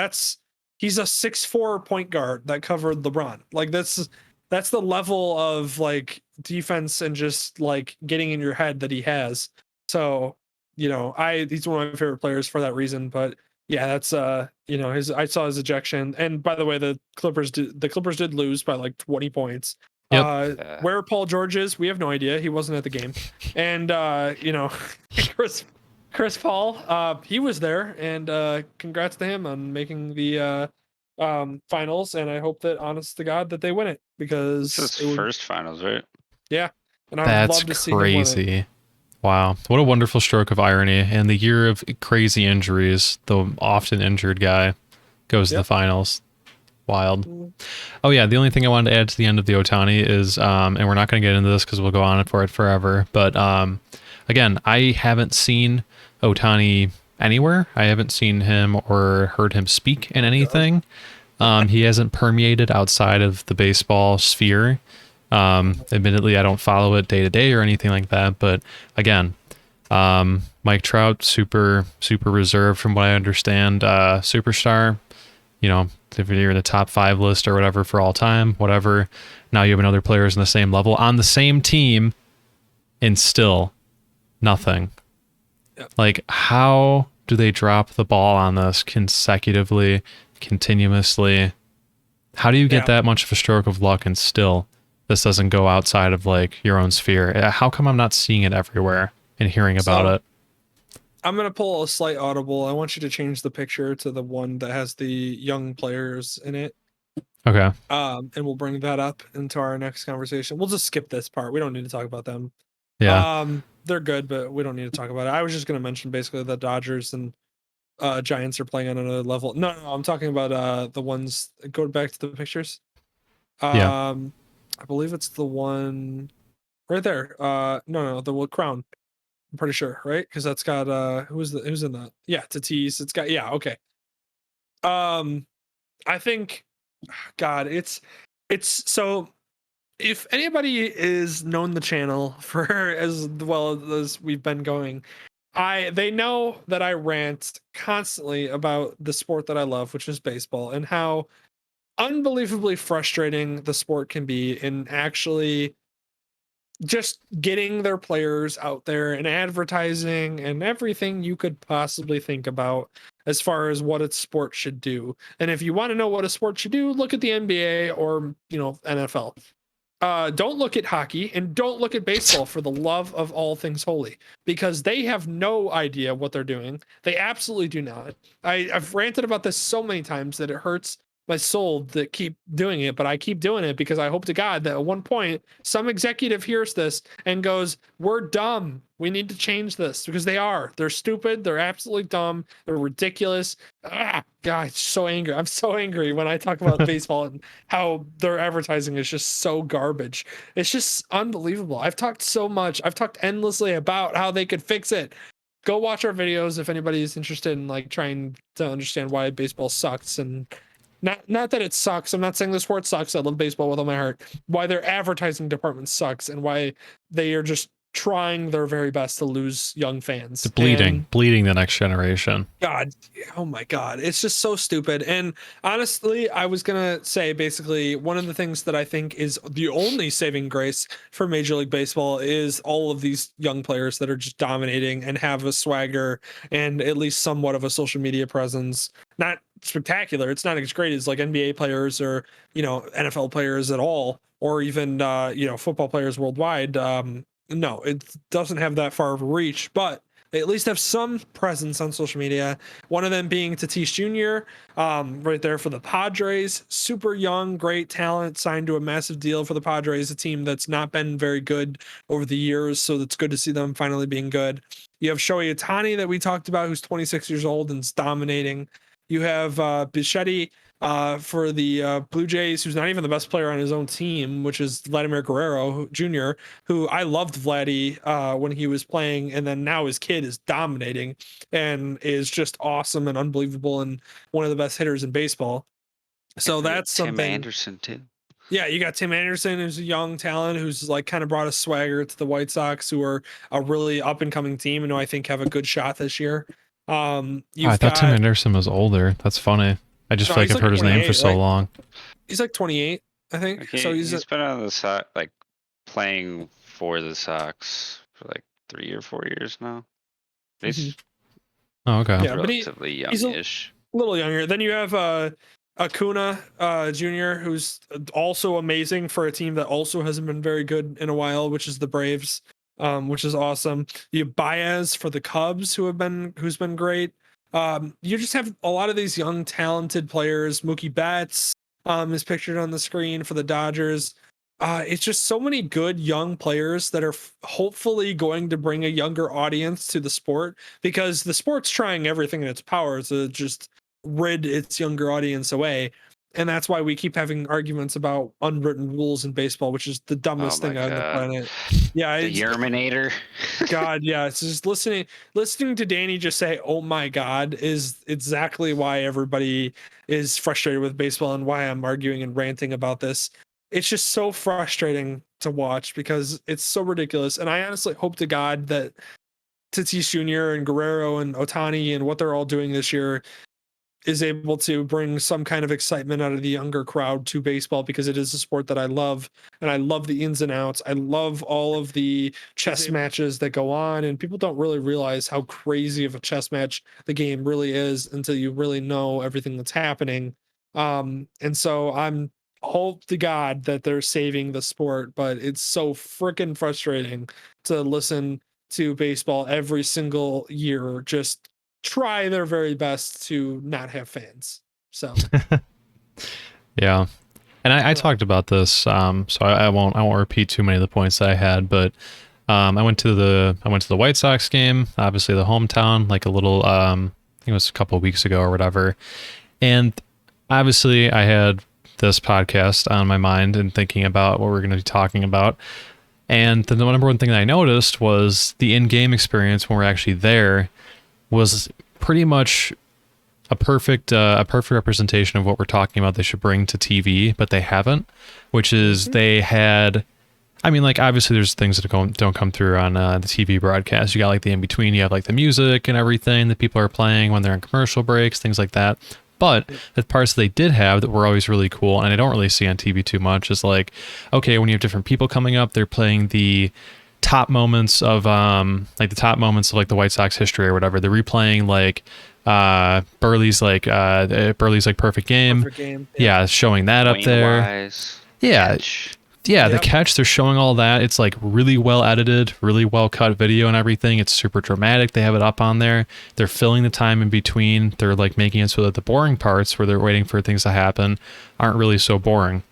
[SPEAKER 1] he's a 6'4" point guard that covered LeBron. Like that's the level of like defense and just like getting in your head that he has. So, he's one of my favorite players for that reason. But yeah, that's I saw his ejection. And by the way, the Clippers did lose by like 20 points.
[SPEAKER 2] Yep.
[SPEAKER 1] Where Paul George is, we have no idea. He wasn't at the game. And Chris Paul, he was there, and congrats to him on making the finals. And I hope that, honest to God, that they win it, because
[SPEAKER 3] it's his first finals, right?
[SPEAKER 1] Yeah, and I would love to see him win it.
[SPEAKER 2] That's crazy. Wow, what a wonderful stroke of irony. In the year of crazy injuries, the often injured guy goes to the finals. Wild. Oh yeah, the only thing I wanted to add to the end of the Ohtani is, and we're not going to get into this because we'll go on for it forever, but again, I haven't seen Ohtani anywhere. I haven't seen him or heard him speak in anything. He hasn't permeated outside of the baseball sphere. Admittedly, I don't follow it day to day or anything like that, but again, Mike Trout, super reserved from what I understand, superstar, if you're in the top 5 list or whatever for all time, whatever. Now you have another players in the same level on the same team, and still nothing.
[SPEAKER 1] Yep.
[SPEAKER 2] Like, how do they drop the ball on this consecutively, continuously? How do you get that much of a stroke of luck and still this doesn't go outside of like your own sphere? How come I'm not seeing it everywhere and hearing about it?
[SPEAKER 1] I'm going to pull a slight audible. I want you to change the picture to the one that has the young players in it.
[SPEAKER 2] Okay.
[SPEAKER 1] And we'll bring that up into our next conversation. We'll just skip this part. We don't need to talk about them.
[SPEAKER 2] Yeah.
[SPEAKER 1] They're good, but we don't need to talk about it. I was just going to mention basically the Dodgers and Giants are playing on another level. No, I'm talking about the ones. Go back to the pictures. I believe it's the one right there. No, the crown. I'm pretty sure, right? Because that's got who's in that? Yeah, Tatis. It's got okay. I think, God, it's so. If anybody is known the channel for as well as we've been going, they know that I rant constantly about the sport that I love, which is baseball, and how unbelievably frustrating the sport can be in actually just getting their players out there and advertising and everything you could possibly think about as far as what a sport should do. And if you want to know what a sport should do, look at the NBA or NFL. Don't look at hockey and don't look at baseball, for the love of all things holy, because they have no idea what they're doing. They absolutely do not. I've ranted about this so many times that it hurts my soul to keep doing it, but I keep doing it because I hope to God that at one point some executive hears this and goes, "We're dumb. We need to change this," because they're stupid. They're absolutely dumb. They're ridiculous. God, so angry. I'm so angry when I talk about baseball and how their advertising is just so garbage. It's just unbelievable. I've talked so much. I've talked endlessly about how they could fix it. Go watch our videos if anybody is interested in like trying to understand why baseball sucks. And not that it sucks. I'm not saying the sport sucks. I love baseball with all my heart. Why their advertising department sucks and why they are just trying their very best to lose young fans.
[SPEAKER 2] Bleeding the next generation.
[SPEAKER 1] God, oh my God. It's just so stupid. And honestly, I was going to say basically one of the things that I think is the only saving grace for Major League Baseball is all of these young players that are just dominating and have a swagger and at least somewhat of a social media presence. Not spectacular. It's not as great as like NBA players or, NFL players at all, or even, football players worldwide. No, it doesn't have that far of a reach, but they at least have some presence on social media. One of them being Tatis Jr., right there for the Padres. Super young, great talent, signed to a massive deal for the Padres, a team that's not been very good over the years, so it's good to see them finally being good. You have Shohei Ohtani that we talked about, who's 26 years old and is dominating. You have Bichetti, for the Blue Jays, who's not even the best player on his own team, which is Vladimir Guerrero Jr., who I loved Vladdy when he was playing, and then now his kid is dominating and is just awesome and unbelievable and one of the best hitters in baseball. So that's something.
[SPEAKER 3] Tim Anderson too.
[SPEAKER 1] Yeah, you got Tim Anderson, who's a young talent, who's like kind of brought a swagger to the White Sox, who are a really up and coming team, and who I think have a good shot this year.
[SPEAKER 2] I thought Tim Anderson was older. That's funny. I just feel like I've heard his name for so long.
[SPEAKER 1] He's like 28, I think. So he's
[SPEAKER 3] been on the Sox, like playing for the Sox for like 3 or 4 years now. He's
[SPEAKER 2] okay.
[SPEAKER 1] Yeah,
[SPEAKER 3] relatively youngish.
[SPEAKER 1] A little younger. Then you have Acuna Jr., who's also amazing for a team that also hasn't been very good in a while, which is the Braves, which is awesome. You have Baez for the Cubs, who's been great. You just have a lot of these young, talented players. Mookie Betts is pictured on the screen for the Dodgers. It's just so many good young players that are hopefully going to bring a younger audience to the sport, because the sport's trying everything in its power to just rid its younger audience away. And that's why we keep having arguments about unwritten rules in baseball, which is the dumbest thing on the planet. Yeah,
[SPEAKER 3] the Yerminator.
[SPEAKER 1] God, yeah. It's just listening to Danny just say, "Oh my God," is exactly why everybody is frustrated with baseball and why I'm arguing and ranting about this. It's just so frustrating to watch because it's so ridiculous. And I honestly hope to God that Tatis Jr. and Guerrero and Ohtani and what they're all doing this year is able to bring some kind of excitement out of the younger crowd to baseball, because it is a sport that I love, and I love the ins and outs. I love all of the chess matches that go on, and people don't really realize how crazy of a chess match the game really is until you really know everything that's happening. And so I'm hope to God that they're saving the sport, but it's so freaking frustrating to listen to baseball every single year just try their very best to not have fans. So
[SPEAKER 2] yeah. And I talked about this, so I won't repeat too many of the points that I had, but I went to the White Sox game, obviously the hometown, like a little I think it was a couple of weeks ago or whatever. And obviously I had this podcast on my mind and thinking about what we're going to be talking about. And the number one thing that I noticed was the in-game experience when we're actually there was pretty much a perfect representation of what we're talking about they should bring to TV, but they haven't, which is they had, I mean, like, obviously there's things that don't come through on the TV broadcast. You got like the in-between, you have like the music and everything that people are playing when they're in commercial breaks, things like that. But the parts they did have that were always really cool, and I don't really see on TV too much, is like, okay, when you have different people coming up, they're playing the top moments of like the White Sox history or whatever. They're replaying like Burley's perfect game. Yeah, showing that up there.
[SPEAKER 3] Wise,
[SPEAKER 2] yeah.
[SPEAKER 3] catch.
[SPEAKER 2] Yeah, the catch, they're showing all that. It's like really well edited, really well cut video and everything. It's super dramatic. They have it up on there. They're filling the time in between. They're like making it so that the boring parts where they're waiting for things to happen aren't really so boring.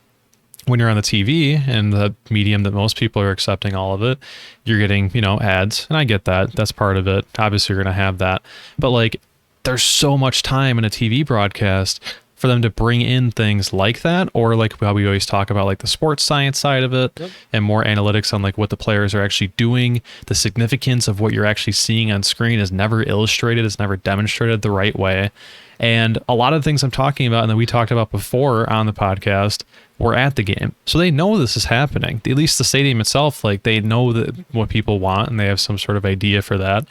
[SPEAKER 2] When you're on the TV and the medium that most people are accepting all of it, you're getting, ads. And I get that. That's part of it. Obviously, you're going to have that. But like, there's so much time in a TV broadcast for them to bring in things like that, or like how we always talk about like the sports science side of it, and more analytics on like what the players are actually doing. The significance of what you're actually seeing on screen is never illustrated, is never demonstrated the right way. And a lot of things I'm talking about and that we talked about before on the podcast were at the game. So they know this is happening. At least the stadium itself, like they know that what people want and they have some sort of idea for that.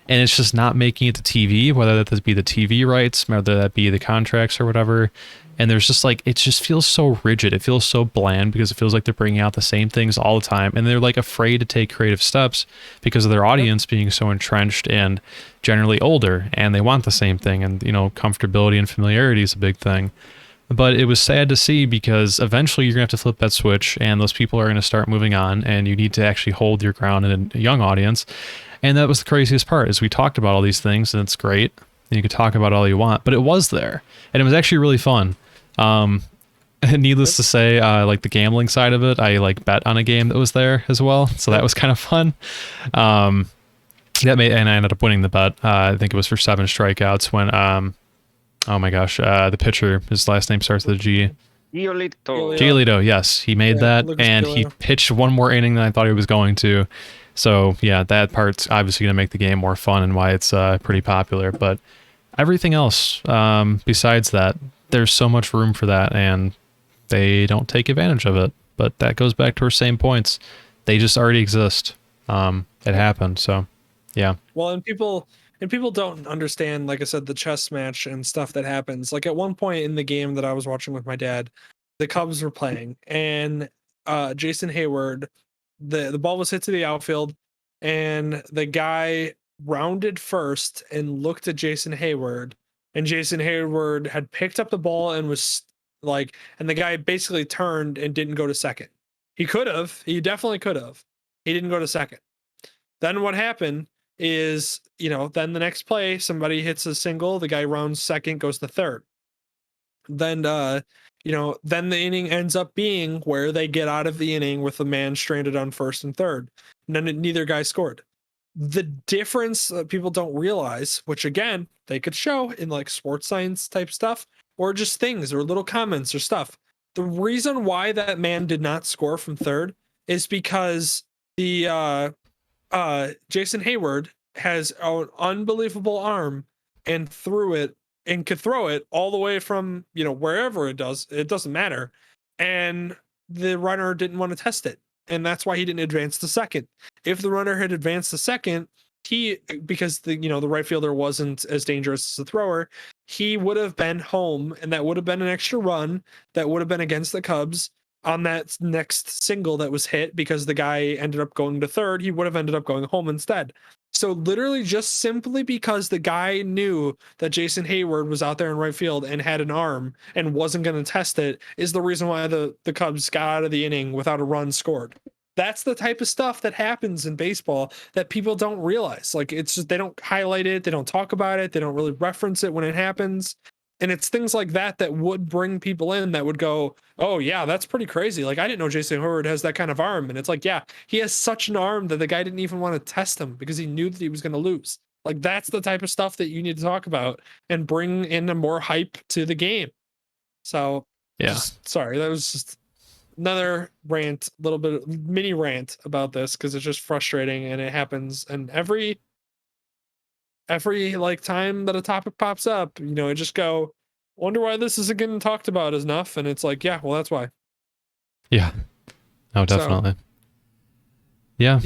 [SPEAKER 2] And it's just not making it to TV, whether that be the TV rights, whether that be the contracts or whatever. And there's just like, it just feels so rigid. It feels so bland because it feels like they're bringing out the same things all the time. And they're like afraid to take creative steps because of their audience being so entrenched and generally older. And they want the same thing. And, comfortability and familiarity is a big thing. But it was sad to see because eventually you're going to have to flip that switch and those people are going to start moving on and you need to actually hold your ground in a young audience. And that was the craziest part, is we talked about all these things and it's great. And you could talk about all you want, but it was there. And it was actually really fun. Needless to say, like the gambling side of it, I like bet on a game that was there as well. So that was kind of fun. And I ended up winning the bet. I think it was for 7 strikeouts when Oh my gosh, the pitcher, his last name starts with a G.
[SPEAKER 3] Giolito.
[SPEAKER 2] Giolito, yes, he made that,
[SPEAKER 1] Lucas
[SPEAKER 2] and he
[SPEAKER 1] Giolito.
[SPEAKER 2] pitched one more inning than I thought he was going to. So yeah, that part's obviously going to make the game more fun and why it's pretty popular. But everything else, besides that, there's so much room for that, and they don't take advantage of it. But that goes back to our same points. They just already exist. It happened, so yeah.
[SPEAKER 1] Well, and people don't understand, like I said, the chess match and stuff that happens. Like at one point in the game that I was watching with my dad, the Cubs were playing, and Jason Hayward, the ball was hit to the outfield, and the guy rounded first and looked at Jason Hayward, and Jason Hayward had picked up the ball and was like, and the guy basically turned and didn't go to second. He definitely could have. He didn't go to second. Then what happened is, then the next play, somebody hits a single, the guy rounds second, goes to third. Then, then the inning ends up being where they get out of the inning with the man stranded on first and third. And then neither guy scored. The difference that people don't realize, which again, they could show in like sports science type stuff, or just things or little comments or stuff. The reason why that man did not score from third is because the Jason Hayward has an unbelievable arm and threw it and could throw it all the way from, wherever it doesn't matter. And the runner didn't want to test it. And that's why he didn't advance to second. If the runner had advanced to second, because the right fielder wasn't as dangerous as the thrower, he would have been home, and that would have been an extra run that would have been against the Cubs on that next single that was hit, because the guy ended up going to third. He would have ended up going home instead. So literally just simply because the guy knew that Jason Hayward was out there in right field and had an arm and wasn't going to test it is the reason why the Cubs got out of the inning without a run scored. That's the type of stuff that happens in baseball that people don't realize. Like, it's just, they don't highlight it, they don't talk about it, they don't really reference it when it happens. And it's things like that that would bring people in that would go, oh yeah, that's pretty crazy. Like, I didn't know Jason Hayward has that kind of arm. And it's like, yeah, he has such an arm that the guy didn't even want to test him because he knew that he was going to lose. Like, that's the type of stuff that you need to talk about and bring in a more hype to the game. So
[SPEAKER 2] Yeah.
[SPEAKER 1] Sorry, that was just another rant, little bit mini rant about this, because it's just frustrating, and it happens. And every like time that a topic pops up, I just go, wonder why this isn't getting talked about enough. And it's like, yeah, well, that's why.
[SPEAKER 2] Yeah. Oh, definitely. Yeah.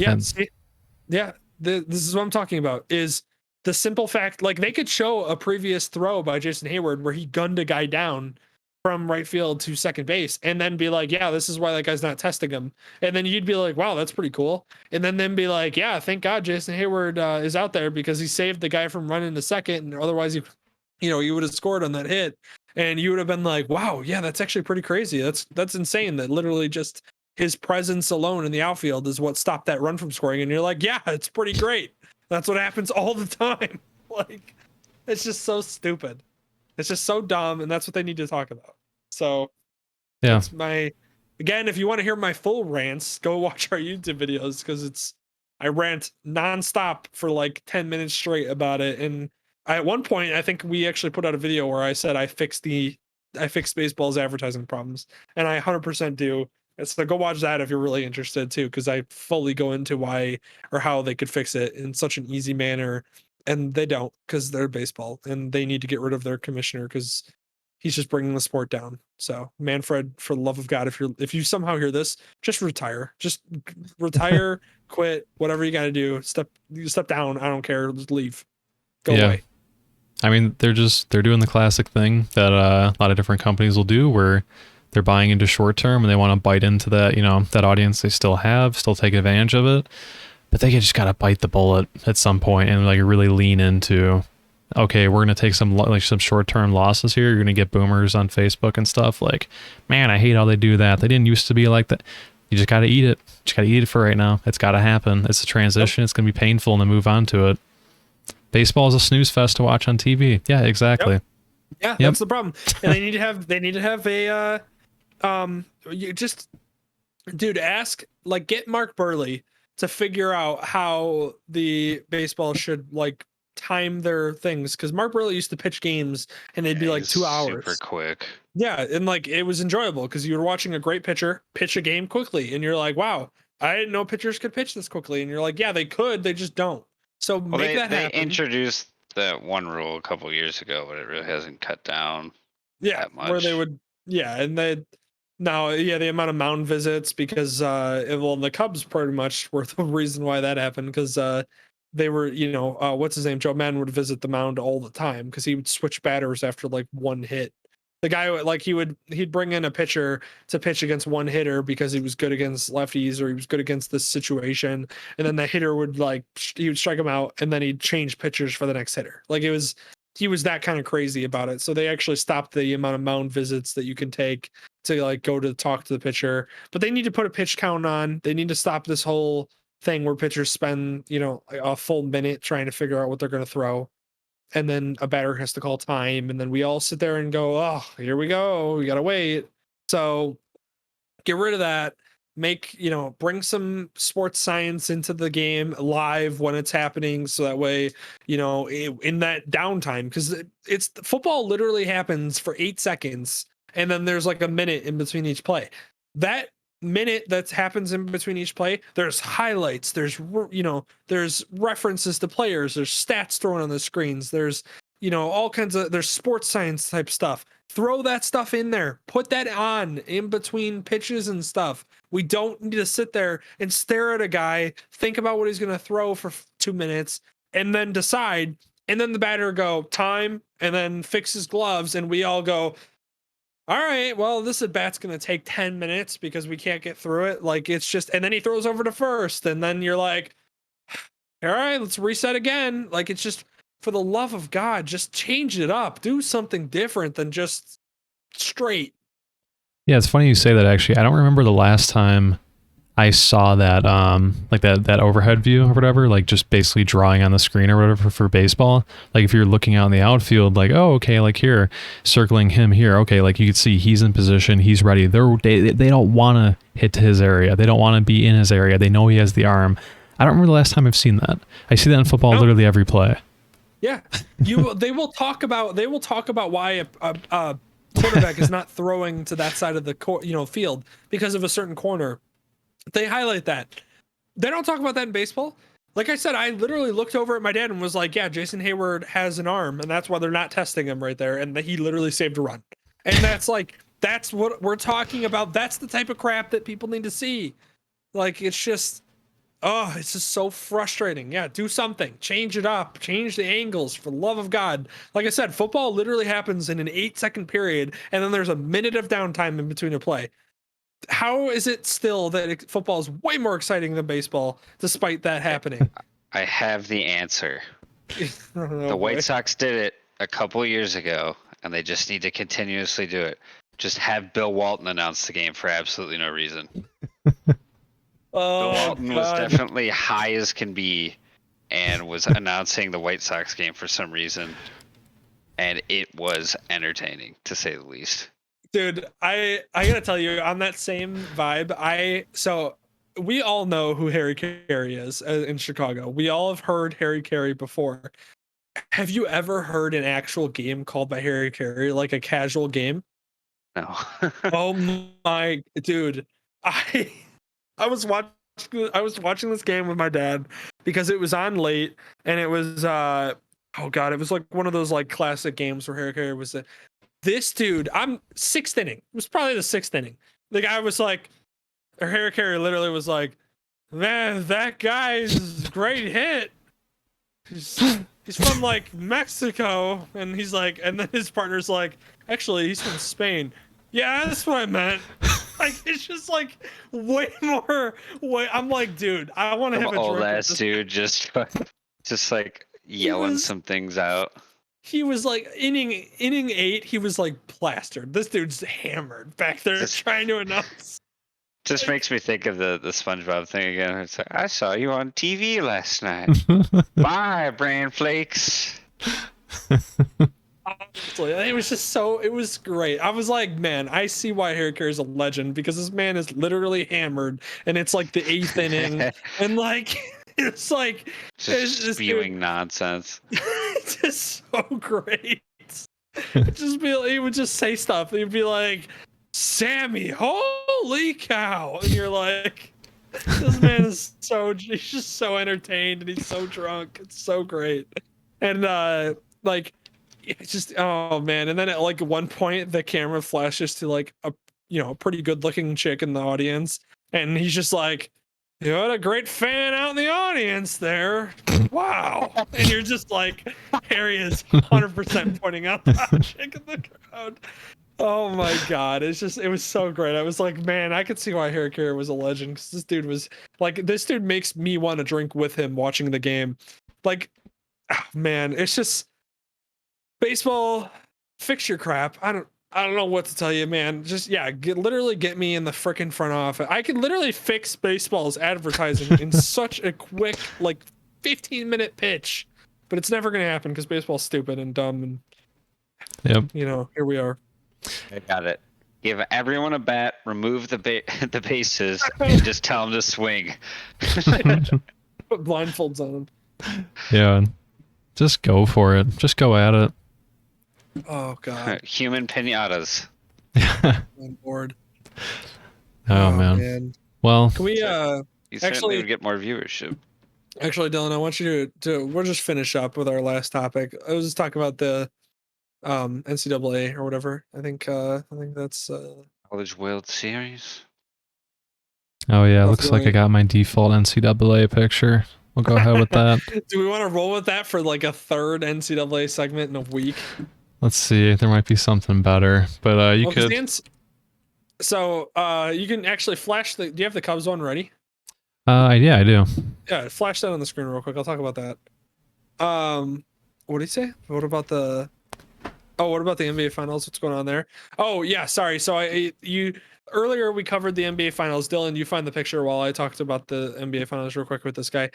[SPEAKER 1] This is what I'm talking about, is the simple fact, like, they could show a previous throw by Jason Hayward where he gunned a guy down from right field to second base, and then be like, yeah, this is why that guy's not testing him. And then you'd be like, wow, that's pretty cool. And then be like, yeah, thank God Jason Hayward is out there, because he saved the guy from running to second, and otherwise you would have scored on that hit. And you would have been like, wow, yeah, that's actually pretty crazy. That's insane that literally just his presence alone in the outfield is what stopped that run from scoring. And you're like, yeah, it's pretty great. That's what happens all the time. Like, it's just so stupid. It's just so dumb, and that's what they need to talk about. So
[SPEAKER 2] yeah,
[SPEAKER 1] that's again, if you want to hear my full rants, go watch our YouTube videos, because I rant nonstop for like 10 minutes straight about it. And at one point, I think we actually put out a video where I said I fixed baseball's advertising problems, and I 100% do. So go watch that if you're really interested too, because I fully go into why or how they could fix it in such an easy manner. And they don't, because they're baseball, and they need to get rid of their commissioner, because he's just bringing the sport down. So Manfred, for the love of God, if you somehow hear this, just retire. Just retire, quit, whatever you got to do. Step down. I don't care. Just leave. Go away.
[SPEAKER 2] I mean, they're doing the classic thing that a lot of different companies will do, where they're buying into short term and they want to bite into that, that audience they still take advantage of it. But they just gotta bite the bullet at some point and like really lean into, okay, we're gonna take some short-term losses here. You're gonna get boomers on Facebook and stuff like, man, I hate how they do that. They didn't used to be like that. You just gotta eat it. Just gotta eat it for right now. It's gotta happen. It's a transition. Yep. It's gonna be painful, and then move on to it. Baseball is a snooze fest to watch on TV. Yeah, exactly.
[SPEAKER 1] Yep. Yeah, that's the problem. And they need to have a get Mark Burley to figure out how the baseball should like time their things, because Mark Burley used to pitch games and they'd be like 2 hours.
[SPEAKER 3] Super quick.
[SPEAKER 1] Yeah, and like it was enjoyable because you were watching a great pitcher pitch a game quickly, and you're like, wow, I didn't know pitchers could pitch this quickly. And you're like, yeah, they could, they just don't. So make that happen.
[SPEAKER 3] They introduced that one rule a couple years ago, but it really hasn't cut down.
[SPEAKER 1] Yeah, where they would, and the amount of mound visits, because the Cubs pretty much were the reason why that happened, because they were, what's his name, Joe Madden would visit the mound all the time because he would switch batters after like one hit. The guy, like, he'd bring in a pitcher to pitch against one hitter because he was good against lefties or he was good against this situation, and then the hitter would he would strike him out, and then he'd change pitchers for the next hitter. Like he was that kind of crazy about it. So they actually stopped the amount of mound visits that you can take to like go to talk to the pitcher. But they need to put a pitch count on. They need to stop this whole thing where pitchers spend, a full minute trying to figure out what they're going to throw. And then a batter has to call time. And then we all sit there and go, oh, here we go. We got to wait. So get rid of that. Bring some sports science into the game live when it's happening. So that way, in that downtime, because it's football literally happens for 8 seconds. And then there's like a minute in between each play. That minute that happens in between each play, there's highlights, there's references to players, there's stats thrown on the screens, there's all kinds of, there's sports science type stuff. Throw that stuff in there, put that on in between pitches and stuff. We don't need to sit there and stare at a guy, think about what he's going to throw for 2 minutes, and then decide, and then the batter go time, and then fix his gloves, and we all go, all right, well, this at bat's going to take 10 minutes because we can't get through it. Like, it's just, and then he throws over to first, and then you're like, all right, let's reset again. Like, it's just, for the love of God, just change it up. Do something different than just straight.
[SPEAKER 2] Yeah, it's funny you say that, actually. I don't remember the last time I saw that, that overhead view or whatever, like just basically drawing on the screen or whatever for baseball. Like if you're looking out in the outfield, like, oh, okay, like here, circling him here. Okay, like you can see he's in position, he's ready. They don't want to hit to his area. They don't want to be in his area. They know he has the arm. I don't remember the last time I've seen that. I see that in football literally every play.
[SPEAKER 1] Yeah, they will talk about why a quarterback is not throwing to that side of the field because of a certain corner. They highlight that. They don't talk about that in baseball. Like I said, I literally looked over at my dad and was like, yeah, Jason Hayward has an arm, and that's why they're not testing him right there, and he literally saved a run. And that's what we're talking about. That's the type of crap that people need to see. Like, it's just so frustrating. Yeah, do something. Change it up. Change the angles, for the love of God. Like I said, football literally happens in an 8-second period, and then there's a minute of downtime in between a play. How is it still that football is way more exciting than baseball, despite that happening?
[SPEAKER 3] I have the answer. The White Sox did it a couple years ago, and they just need to continuously do it. Just have Bill Walton announce the game for absolutely no reason. Bill Walton was definitely high as can be and was announcing the White Sox game for some reason, and it was entertaining, to say the least.
[SPEAKER 1] Dude, I gotta tell you, on that same vibe, so we all know who Harry Carey is in Chicago. We all have heard Harry Carey before. Have you ever heard an actual game called by Harry Carey, like a casual game?
[SPEAKER 3] No.
[SPEAKER 1] Oh my dude, I was watching this game with my dad because it was on late, and it was it was like one of those like classic games where Harry Carey was this dude. I'm 6th inning. It was probably the 6th inning. The guy was like, or Harry Carey literally was like, man, that guy's a great hit. He's from like Mexico, and he's like, and then his partner's like, actually, he's from Spain. Yeah, that's what I meant. Like, it's just like way more. I'm like, dude, I want to have a drink.
[SPEAKER 3] Old ass dude, just like yelling some things out.
[SPEAKER 1] He was like inning 8. He was like plastered. This dude's hammered back there trying to announce.
[SPEAKER 3] Just makes me think of the SpongeBob thing again. It's like, I saw you on TV last night. Bye, bran flakes.
[SPEAKER 1] Honestly, it was just it was great. I was like, man, I see why Harry Carey's a legend, because this man is literally hammered, and it's like the 8th inning, and like It's like
[SPEAKER 3] just spewing nonsense.
[SPEAKER 1] It's just so great. He would just say stuff. He'd be like, "Sammy, holy cow!" And you're like, "This man is he's just so entertained and he's so drunk. It's so great." And like, it's just, oh man. And then at like one point, the camera flashes to like a pretty good looking chick in the audience, and he's just like, "You had a great fan out in the audience there. Wow." And you're just like, Harry is 100% pointing out that chick in the crowd. Oh my God. It was so great. I was like, man, I could see why Harry Carey was a legend, because this dude makes me want to drink with him watching the game. Like, oh, man, it's just baseball, fix your crap. I don't know what to tell you, man. Just literally get me in the freaking front office. I can literally fix baseball's advertising in such a quick, like 15-minute pitch, but it's never gonna happen because baseball's stupid and dumb. And here we are.
[SPEAKER 3] I got it. Give everyone a bat, remove the bases, and just tell them to swing.
[SPEAKER 1] Put blindfolds on them.
[SPEAKER 2] Yeah, just go for it. Just go at it.
[SPEAKER 1] Oh God.
[SPEAKER 3] Human pinatas.
[SPEAKER 1] I'm bored.
[SPEAKER 2] Oh man. Well,
[SPEAKER 1] can we
[SPEAKER 3] you certainly would get more viewership.
[SPEAKER 1] Actually, Dylan, I want you to we'll just finish up with our last topic. I was just talking about the NCAA or whatever. I think that's
[SPEAKER 3] College World Series.
[SPEAKER 2] Oh yeah, looks like I got my default NCAA picture. We'll go ahead with that.
[SPEAKER 1] Do we want to roll with that for like a third NCAA segment in a week?
[SPEAKER 2] Let's see. There might be something better, but you could.
[SPEAKER 1] So you can actually flash do you have the Cubs one ready?
[SPEAKER 2] Yeah, I do.
[SPEAKER 1] Yeah, flash that on the screen real quick. I'll talk about that. What did he say? What about the NBA Finals? What's going on there? Oh yeah, sorry. So earlier we covered the NBA Finals. Dylan, you find the picture while I talked about the NBA Finals real quick with this guy.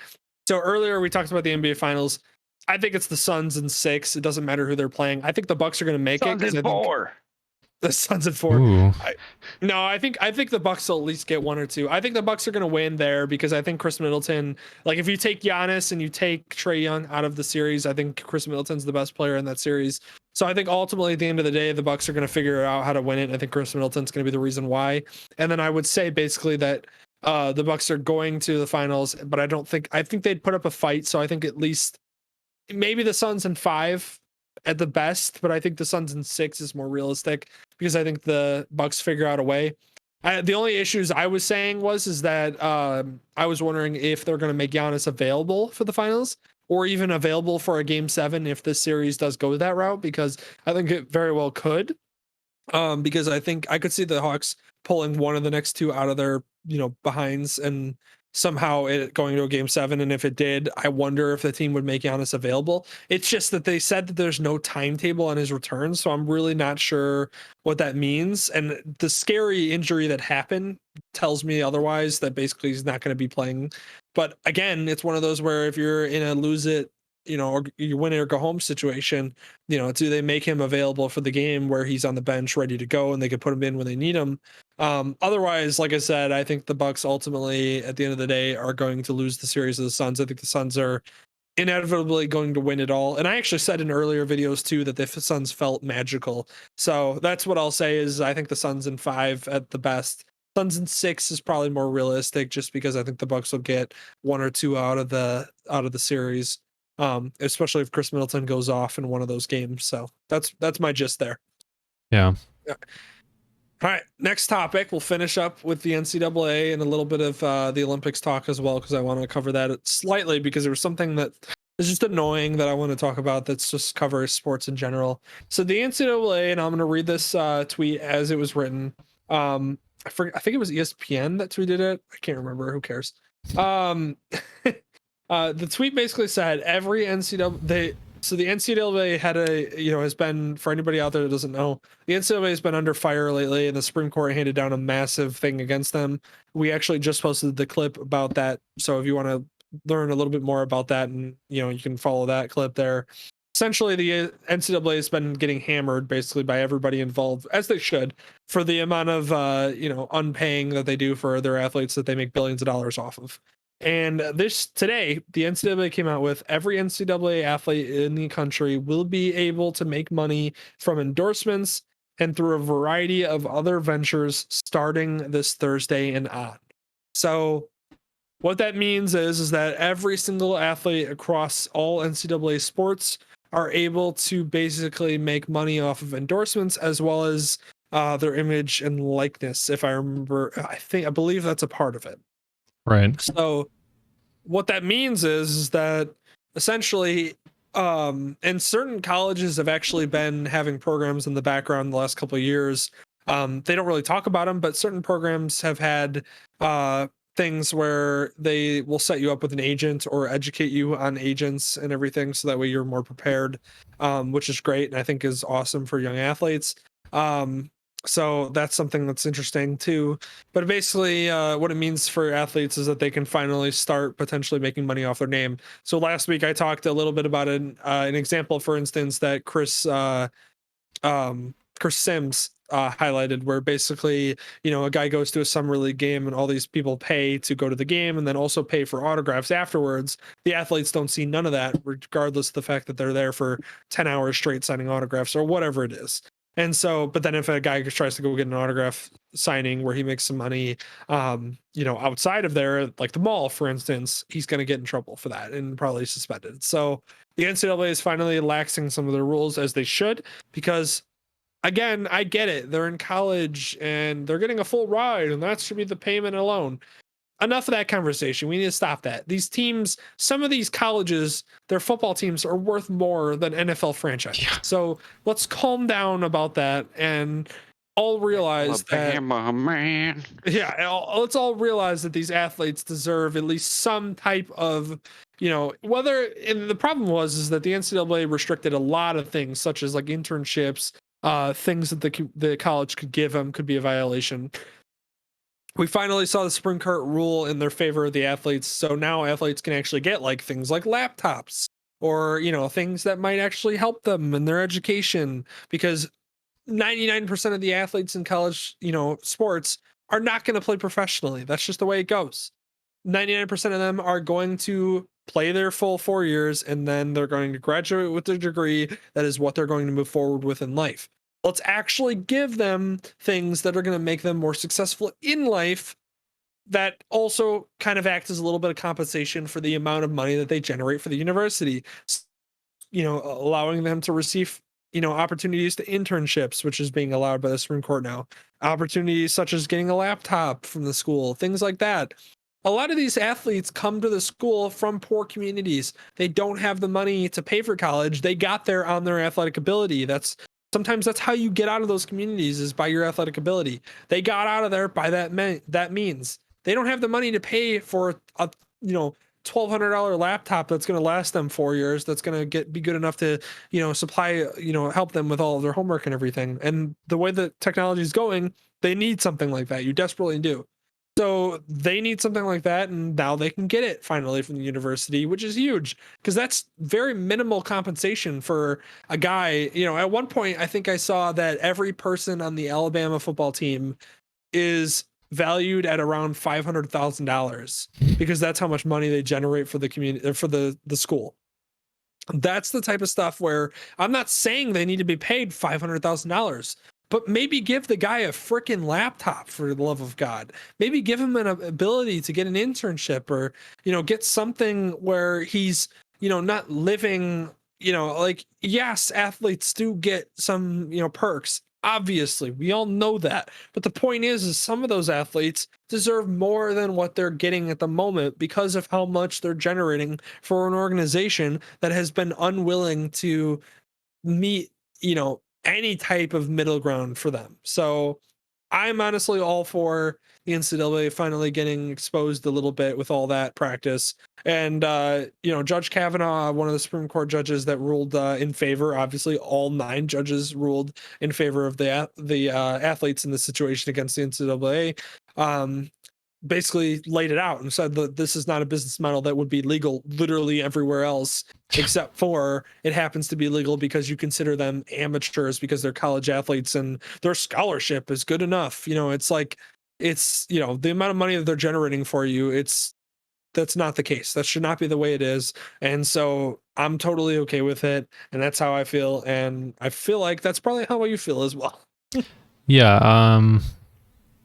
[SPEAKER 1] So earlier we talked about the NBA Finals. I think it's the Suns in 6. It doesn't matter who they're playing. I think the Bucks are going to make
[SPEAKER 3] Suns
[SPEAKER 1] it.
[SPEAKER 3] in 4.
[SPEAKER 1] The Suns in 4. I think the Bucks will at least get 1 or 2. I think the Bucks are going to win there because I think Chris Middleton, like if you take Giannis and you take Trae Young out of the series, I think Chris Middleton's the best player in that series. So I think ultimately at the end of the day, the Bucks are going to figure out how to win it. I think Chris Middleton's going to be the reason why. And then I would say basically that the Bucks are going to the finals, but I think they'd put up a fight. So I think at least maybe the Suns in 5 at the best, but I think the Suns in 6 is more realistic because I think the Bucks figure out a way. The only issues I was saying is that I was wondering if they're going to make Giannis available for the finals or even available for a game 7 if this series does go that route, because I think it very well could. Because I think I could see the Hawks pulling one of the next 2 out of their, behinds and somehow it going to a game 7. And if it did, I wonder if the team would make Giannis available. It's just that they said that there's no timetable on his return. So I'm really not sure what that means. And the scary injury that happened tells me otherwise, that basically he's not going to be playing. But again, it's one of those where if you're in a lose it, or you win it or go home situation, do they make him available for the game where he's on the bench ready to go and they could put him in when they need him? Otherwise, like I said, I think the Bucks ultimately at the end of the day are going to lose the series of the Suns. I think the Suns are inevitably going to win it all. And I actually said in earlier videos too that the Suns felt magical. So that's what I'll say is I think the Suns in 5 at the best. Suns in 6 is probably more realistic just because I think the Bucks will get 1 or 2 out of the series. Especially if Chris Middleton goes off in one of those games. So that's my gist there.
[SPEAKER 2] Yeah.
[SPEAKER 1] All right. Next topic. We'll finish up with the NCAA and a little bit of the Olympics talk as well, because I want to cover that slightly because there was something that is just annoying that I want to talk about that's just covers sports in general. So the NCAA, and I'm going to read this tweet as it was written. I think it was ESPN that tweeted it. I can't remember. Who cares? The tweet basically said every NCAA. So the NCAA had has been, for anybody out there that doesn't know, the NCAA has been under fire lately, and the Supreme Court handed down a massive thing against them. We actually just posted the clip about that. So if you want to learn a little bit more about that, and you can follow that clip there. Essentially, the NCAA has been getting hammered basically by everybody involved, as they should, for the amount of unpaying that they do for their athletes that they make billions of dollars off of. And this today, the NCAA came out with every NCAA athlete in the country will be able to make money from endorsements and through a variety of other ventures starting this Thursday and on. So what that means is that every single athlete across all NCAA sports are able to basically make money off of endorsements as well as their image and likeness. If I remember, I believe that's a part of it.
[SPEAKER 2] Right.
[SPEAKER 1] So what that means is that essentially, and certain colleges have actually been having programs in the background the last couple of years. They don't really talk about them, but certain programs have had things where they will set you up with an agent or educate you on agents and everything, so that way you're more prepared, which is great and I think is awesome for young athletes. So that's something that's interesting too. But basically, what it means for athletes is that they can finally start potentially making money off their name. So last week I talked a little bit about an example, for instance, that Chris Sims highlighted, where basically, a guy goes to a summer league game and all these people pay to go to the game and then also pay for autographs afterwards. The athletes don't see none of that, regardless of the fact that they're there for 10 hours straight signing autographs or whatever it is. And so, but then if a guy tries to go get an autograph signing where he makes some money, outside of there, like the mall, for instance, he's going to get in trouble for that and probably suspended. So the NCAA is finally laxing some of their rules, as they should, because again, I get it. They're in college and they're getting a full ride, and that should be the payment alone. Enough of that conversation. We need to stop that. These teams, some of these colleges, their football teams are worth more than NFL franchises. Yeah. So let's calm down about that and all realize
[SPEAKER 3] Alabama, man.
[SPEAKER 1] Yeah, let's all realize that these athletes deserve at least some type of, whether. And the problem is that the NCAA restricted a lot of things, such as like internships, things that the college could give them could be a violation. We finally saw the Supreme Court rule in their favor of the athletes. So now athletes can actually get like things like laptops or, things that might actually help them in their education, because 99% of the athletes in college, sports are not going to play professionally. That's just the way it goes. 99% of them are going to play their full 4 years and then they're going to graduate with a degree. That is what they're going to move forward with in life. Let's actually give them things that are going to make them more successful in life, that also kind of act as a little bit of compensation for the amount of money that they generate for the university. Allowing them to receive, opportunities to internships, which is being allowed by the Supreme Court now. Opportunities such as getting a laptop from the school, things like that. A lot of these athletes come to the school from poor communities. They don't have the money to pay for college. They got there on their athletic ability. Sometimes that's how you get out of those communities, is by your athletic ability. They got out of there by that means. They don't have the money to pay for a $1,200 laptop that's going to last them 4 years. That's going to be good enough to supply, help them with all of their homework and everything. And the way that technology is going, they need something like that. You desperately do. So they need something like that, and now they can get it finally from the university, which is huge, because that's very minimal compensation for a guy. At one point, I think I saw that every person on the Alabama football team is valued at around $500,000, because that's how much money they generate for the community, for the school. That's the type of stuff where I'm not saying they need to be paid $500,000. But maybe give the guy a freaking laptop, for the love of God. Maybe give him an ability to get an internship, or, get something where he's, not living, yes, athletes do get some, perks. Obviously, we all know that. But the point is some of those athletes deserve more than what they're getting at the moment, because of how much they're generating for an organization that has been unwilling to meet, any type of middle ground for them. So I'm honestly all for the NCAA finally getting exposed a little bit with all that practice. And, Judge Kavanaugh, one of the Supreme Court judges that ruled in favor, obviously all 9 judges ruled in favor of the athletes in this situation against the NCAA, basically laid it out and said that this is not a business model that would be legal literally everywhere else, except for it happens to be legal because you consider them amateurs because they're college athletes and their scholarship is good enough. It's like, the amount of money that they're generating for you, it's that's not the case. That should not be the way it is. And so I'm totally okay with it. And that's how I feel. And I feel like that's probably how you feel as well.
[SPEAKER 2] Yeah.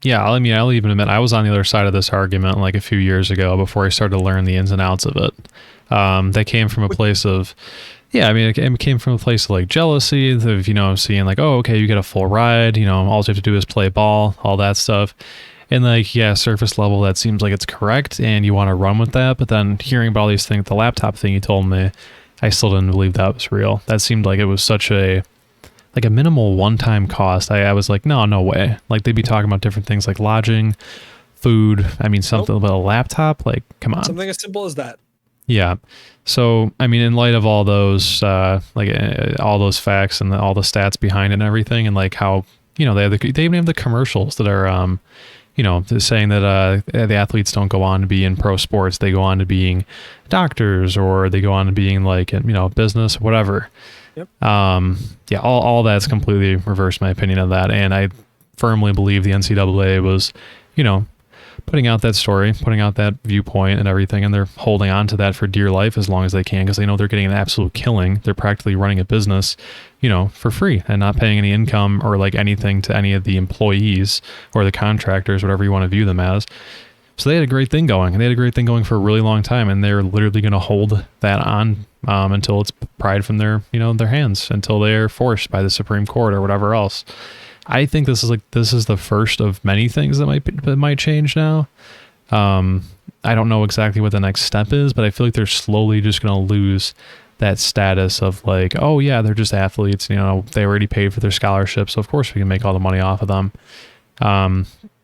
[SPEAKER 2] Yeah. I mean, I'll even admit I was on the other side of this argument like a few years ago before I started to learn the ins and outs of it. That came from a place of, yeah, I mean, it came from a place of like jealousy of, you know, seeing like, oh, okay, you get a full ride, you know, all you have to do is play ball, all that stuff. And like, yeah, surface level, that seems like it's correct and you want to run with that. But then hearing about all these things, the laptop thing you told me, I still didn't believe that was real. That seemed like it was such a minimal one-time cost. I was like, no way. Like they'd be talking about different things like lodging, food. I mean, something about a laptop. Like, come on.
[SPEAKER 1] Something as simple as that.
[SPEAKER 2] Yeah. So, I mean, in light of all those, all those facts and all the stats behind it and everything, and like how, you know, they even have the commercials that are, you know, saying that the athletes don't go on to be in pro sports. They go on to being doctors, or they go on to being like, you know, business, whatever.
[SPEAKER 1] Yep.
[SPEAKER 2] Yeah, all that's completely reversed my opinion of that. And I firmly believe the NCAA was, you know, putting out that story, putting out that viewpoint and everything, and they're holding on to that for dear life as long as they can, because they know they're getting an absolute killing. They're practically running a business, you know, for free and not paying any income or like anything to any of the employees or the contractors, whatever you want to view them as. So they had a great thing going, and they had a great thing going for a really long time, and they're literally going to hold that on until it's pried from their, you know, their hands, until they're forced by the Supreme Court or whatever else. I think this is the first of many things that might change now. I don't know exactly what the next step is, but I feel like they're slowly just going to lose that status of like, oh yeah, they're just athletes. You know, they already paid for their scholarships, so of course we can make all the money off of them.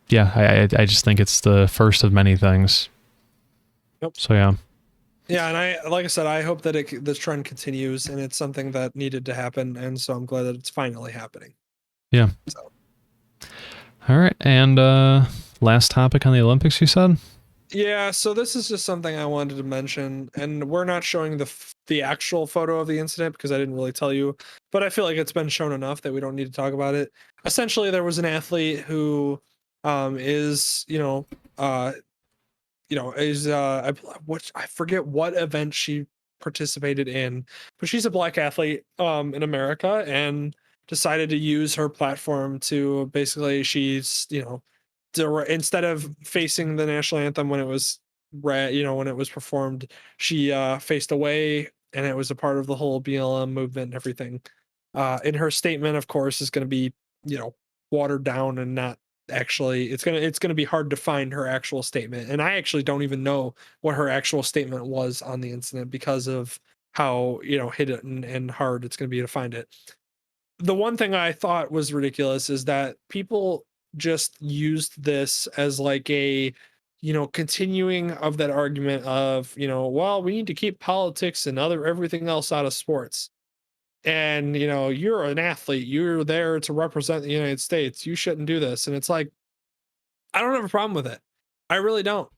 [SPEAKER 2] Yeah, I just think it's the first of many things.
[SPEAKER 1] Yep.
[SPEAKER 2] So yeah.
[SPEAKER 1] Yeah, and like I said, I hope that this trend continues, and it's something that needed to happen, and so I'm glad that it's finally happening.
[SPEAKER 2] Yeah.
[SPEAKER 1] So.
[SPEAKER 2] All right, and last topic on the Olympics, you said?
[SPEAKER 1] Yeah, so this is just something I wanted to mention, and we're not showing the actual photo of the incident because I didn't really tell you, but I feel like it's been shown enough that we don't need to talk about it. Essentially, there was an athlete who is, I forget what event she participated in, but she's a black athlete in America, and decided to use her platform to basically, she's, you know, instead of facing the national anthem when it was when it was performed, she faced away, and it was a part of the whole BLM movement and everything. In her statement, of course, is going to be, you know, watered down and not actually, it's gonna be hard to find her actual statement, and I actually don't even know what her actual statement was on the incident because of how, you know, hidden and hard it's going to be to find it. The one thing I thought was ridiculous is that people just used this as like a, you know, continuing of that argument of, you know, well, we need to keep politics and everything else out of sports. And, you know, you're an athlete, you're there to represent the United States, you shouldn't do this. And it's like, I don't have a problem with it. I really don't.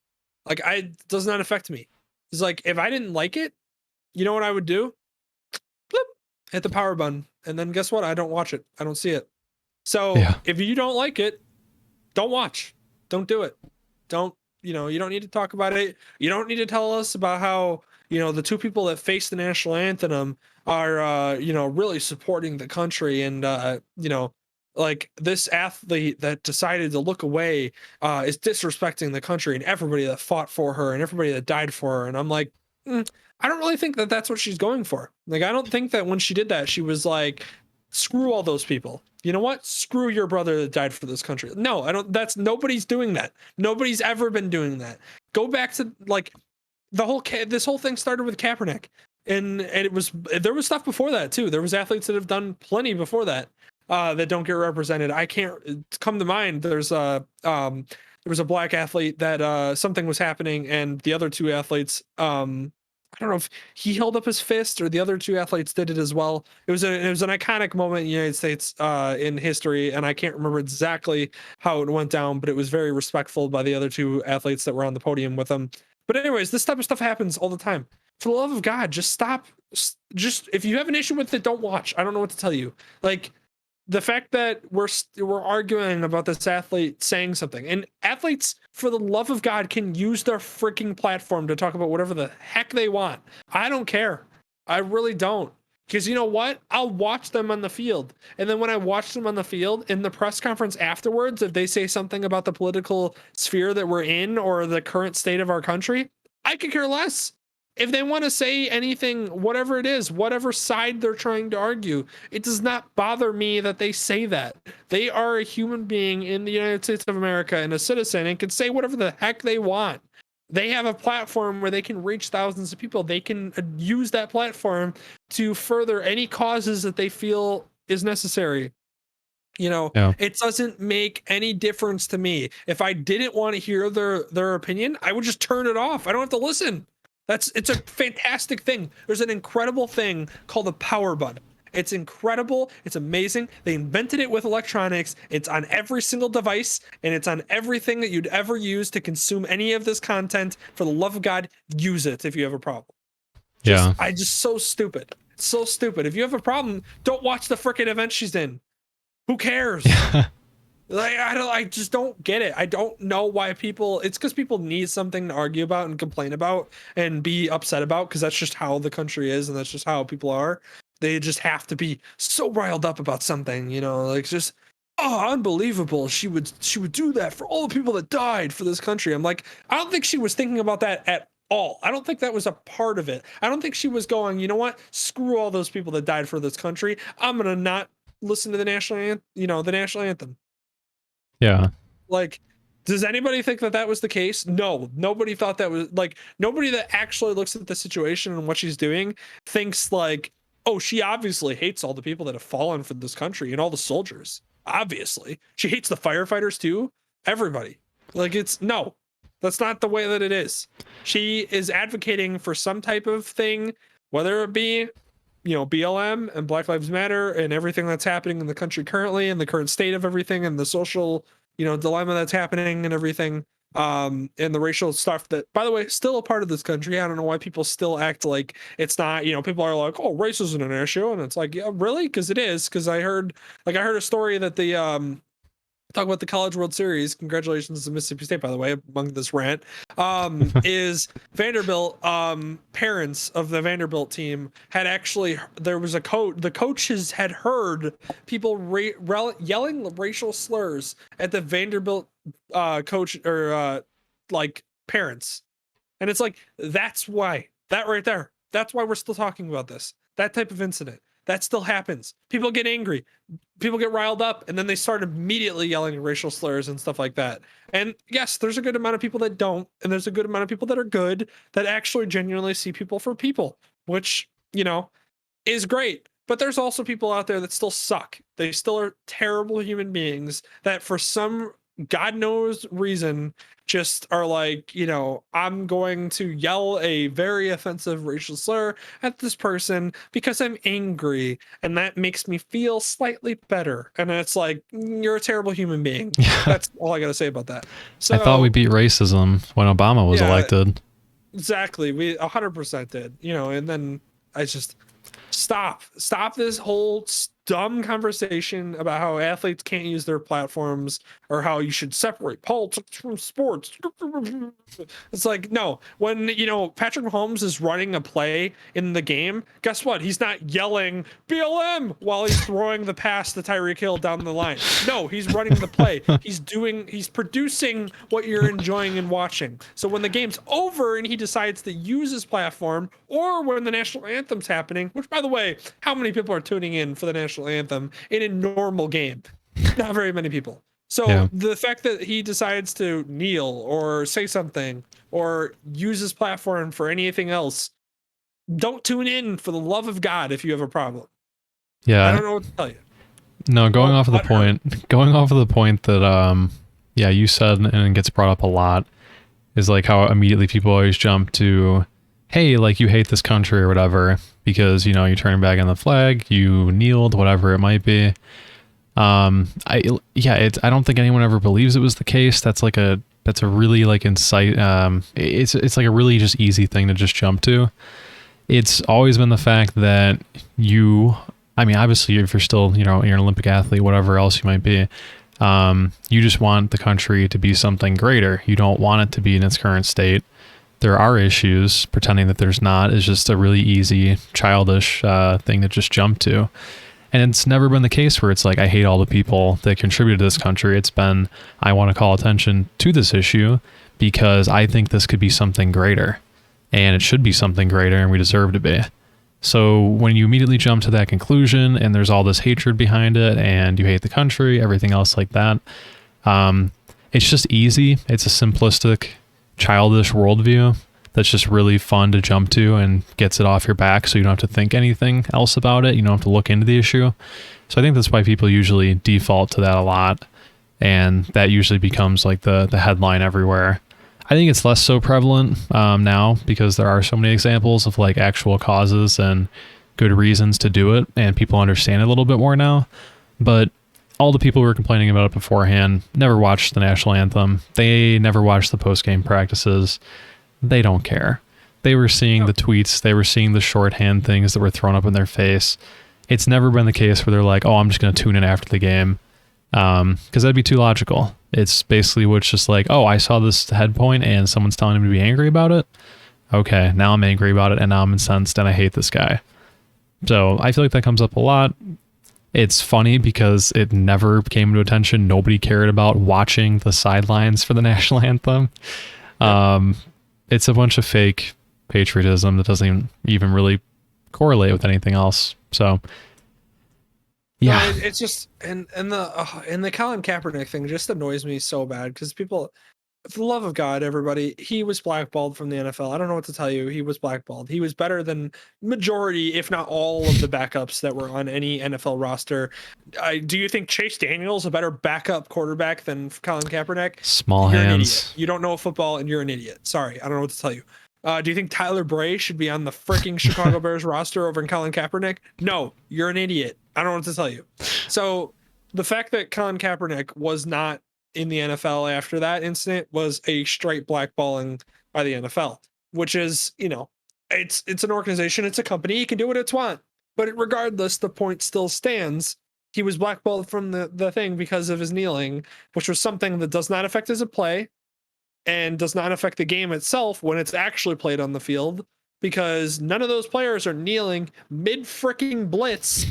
[SPEAKER 1] Like, it does not affect me. It's like, if I didn't like it, you know what I would do? Bloop, hit the power button. And then guess what? I don't watch it. I don't see it. So if you don't like it, don't watch. Don't do it. Don't, you know, you don't need to talk about it. You don't need to tell us about how, you know, the two people that face the national anthem are, you know, really supporting the country. And, you know, like this athlete that decided to look away is disrespecting the country and everybody that fought for her and everybody that died for her. And I'm like, I don't really think that that's what she's going for. Like, I don't think that when she did that, she was like, screw all those people. You know what? Screw your brother that died for this country. No, I don't. Nobody's doing that. Nobody's ever been doing that. Go back to like this whole thing started with Kaepernick, and there was stuff before that too. There was athletes that have done plenty before that that don't get represented. I can't come to mind. There was a black athlete that something was happening, and the other two athletes, I don't know if he held up his fist or the other two athletes did it as well. It was an iconic moment in the United States in history, and I can't remember exactly how it went down, but it was very respectful by the other two athletes that were on the podium with them. But anyways, this type of stuff happens all the time. For the love of God, just stop. Just if you have an issue with it, don't watch. I don't know what to tell you. Like, the fact that we're arguing about this athlete saying something, and athletes, for the love of God, can use their freaking platform to talk about whatever the heck they want. I don't care. I really don't. Because you know what? I'll watch them on the field. And then when I watch them on the field, in the press conference afterwards, if they say something about the political sphere that we're in or the current state of our country, I could care less. If they want to say anything, whatever it is, whatever side they're trying to argue, it does not bother me that they say that. They are a human being in the United States of America and a citizen and can say whatever the heck they want. They have a platform where they can reach thousands of people. They can use that platform to further any causes that they feel is necessary. It doesn't make any difference to me. If I didn't want to hear their opinion, I would just turn it off. I don't have to listen. It's a fantastic thing. There's an incredible thing called the power button. It's incredible. It's amazing. They invented it with electronics. It's on every single device, and it's on everything that you'd ever use to consume any of this content. For the love of God, use it if you have a problem. So stupid. It's so stupid. If you have a problem, don't watch the freaking event she's in. Who cares? I just don't get it. I don't know why it's because people need something to argue about and complain about and be upset about, because that's just how the country is and that's just how people are. They just have to be so riled up about something, just, oh, unbelievable. She would do that for all the people that died for this country. I'm like, I don't think she was thinking about that at all. I don't think that was a part of it. I don't think she was going, you know what? Screw all those people that died for this country. I'm going to not listen to the national anthem.
[SPEAKER 2] Yeah.
[SPEAKER 1] Like, does anybody think that was the case? No, nobody thought that was, like, nobody that actually looks at the situation and what she's doing thinks like, oh, she obviously hates all the people that have fallen for this country and all the soldiers. Obviously. She hates the firefighters too. Everybody. Like, no, that's not the way that it is. She is advocating for some type of thing, whether it be, BLM and Black Lives Matter and everything that's happening in the country currently and the current state of everything and the social, dilemma that's happening and everything, and the racial stuff that, by the way, still a part of this country. I don't know why people still act like it's not, people are like, oh, race isn't an issue. And it's like, yeah, really? Because it is. Because I heard a story that the, talk about the College World Series. Congratulations to Mississippi State, by the way, among this rant. Is Vanderbilt, parents of the Vanderbilt team had actually, there was the coaches had heard people yelling racial slurs at the Vanderbilt coach or parents. And it's like, that's why, that right there, that's why we're still talking about this. That type of incident. That still happens. People get angry. People get riled up, and then they start immediately yelling racial slurs and stuff like that. And yes, there's a good amount of people that don't, and there's a good amount of people that are good, that actually genuinely see people for people, which, is great. But there's also people out there that still suck. They still are terrible human beings that, for some God knows reason, just are like, I'm going to yell a very offensive racial slur at this person because I'm angry, and that makes me feel slightly better. And it's like, you're a terrible human being. That's all I got to say about that. So
[SPEAKER 2] I thought we beat racism when Obama was elected.
[SPEAKER 1] Exactly. We 100% did, and then I just stop this whole dumb conversation about how athletes can't use their platforms or how you should separate politics from sports. It's like, no, when, Patrick Mahomes is running a play in the game, guess what? He's not yelling BLM while he's throwing the pass to Tyreek Hill down the line. No, he's running the play. He's producing what you're enjoying and watching. So when the game's over and he decides to use his platform, or when the national anthem's happening, which, by the way, how many people are tuning in for the national anthem in a normal game? Not very many people. So the fact that he decides to kneel or say something or use his platform for anything else, don't tune in, for the love of God, if you have a problem. I don't know what to tell you.
[SPEAKER 2] No, going off of the point that you said, and it gets brought up a lot, is like how immediately people always jump to, hey, like, you hate this country or whatever because, you turn back on the flag, you kneeled, whatever it might be. I don't think anyone ever believes it was the case. That's a really like insight. It's like a really just easy thing to just jump to. It's always been the fact that you I mean, obviously, if you're still, you're an Olympic athlete, whatever else you might be, you just want the country to be something greater. You don't want it to be in its current state. There are issues. Pretending that there's not is just a really easy, childish thing to just jump to. And it's never been the case where it's like, I hate all the people that contribute to this country. It's been, I want to call attention to this issue because I think this could be something greater. And it should be something greater, and we deserve to be. So when you immediately jump to that conclusion and there's all this hatred behind it and you hate the country, everything else like that, it's just easy. It's a simplistic, childish worldview that's just really fun to jump to and gets it off your back so you don't have to think anything else about it. You don't have to look into the issue. So I think that's why people usually default to that a lot. And that usually becomes like the headline everywhere. I think it's less so prevalent now because there are so many examples of like actual causes and good reasons to do it, and people understand it a little bit more now. But all the people who were complaining about it beforehand never watched the national anthem. They never watched the post-game practices. They don't care. They were seeing the tweets. They were seeing the shorthand things that were thrown up in their face. It's never been the case where they're like, oh, I'm just going to tune in after the game. Because that'd be too logical. It's basically what's just like, oh, I saw this head point and someone's telling him to be angry about it. Okay, now I'm angry about it and now I'm incensed and I hate this guy. So I feel like that comes up a lot. It's funny because it never came to attention. Nobody cared about watching the sidelines for the national anthem. It's a bunch of fake patriotism that doesn't even really correlate with anything else. So yeah,
[SPEAKER 1] no, it's just and the Colin Kaepernick thing just annoys me so bad because people, for the love of God, everybody, he was blackballed from the NFL. I don't know what to tell you. He was blackballed. He was better than majority, if not all, of the backups that were on any NFL roster. Do you think Chase Daniel's a better backup quarterback than Colin Kaepernick?
[SPEAKER 2] Small
[SPEAKER 1] You're
[SPEAKER 2] hands.
[SPEAKER 1] An idiot. You don't know football and you're an idiot. Sorry, I don't know what to tell you. Do you think Tyler Bray should be on the freaking Chicago Bears roster over in Colin Kaepernick? No, you're an idiot. I don't know what to tell you. So the fact that Colin Kaepernick was not in the NFL after that incident was a straight blackballing by the NFL, which is, it's an organization, it's a company, it can do what it's want. But regardless, the point still stands. He was blackballed from the thing because of his kneeling, which was something that does not affect his play and does not affect the game itself when it's actually played on the field, because none of those players are kneeling mid freaking blitz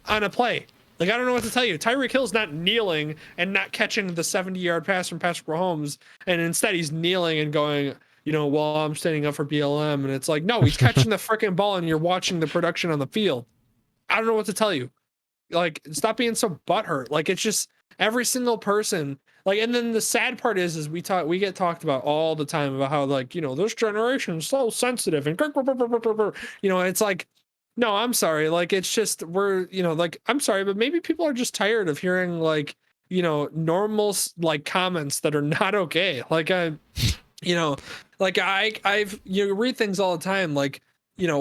[SPEAKER 1] on a play. Like, I don't know what to tell you. Tyreek Hill's not kneeling and not catching the 70-yard pass from Patrick Mahomes, and instead he's kneeling and going, well, I'm standing up for BLM. And it's like, no, he's catching the freaking ball and you're watching the production on the field. I don't know what to tell you. Like, stop being so butthurt. Like, it's just every single person. Like, and then the sad part is we get talked about all the time about how, like, this generation is so sensitive and it's like, no, I'm sorry. Like, it's just, I'm sorry, but maybe people are just tired of hearing like, normal like comments that are not okay. Like, I've read things all the time. Like, I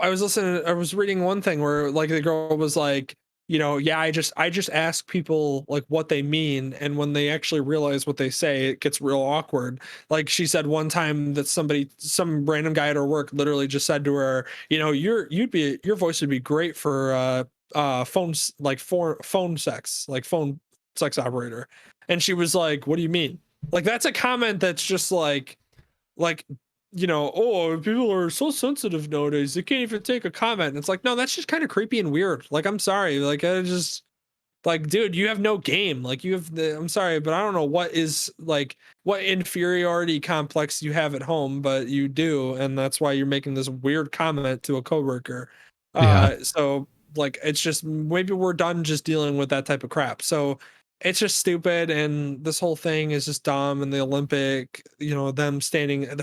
[SPEAKER 1] was reading one thing where like the girl was like, I just ask people like what they mean, and when they actually realize what they say, it gets real awkward. Like, she said one time that some random guy at her work literally just said to her, your voice would be great for phones, like for phone sex operator. And she was like, what do you mean? Like, that's a comment that's just like oh, people are so sensitive nowadays, they can't even take a comment. And it's like, no, that's just kind of creepy and weird. Like, I'm sorry. Like, I just, like, dude, you have no game. Like, I'm sorry, but I don't know what inferiority complex you have at home, but you do. And that's why you're making this weird comment to a coworker. So like, it's just, maybe we're done just dealing with that type of crap. So it's just stupid, and this whole thing is just dumb. And the Olympic, them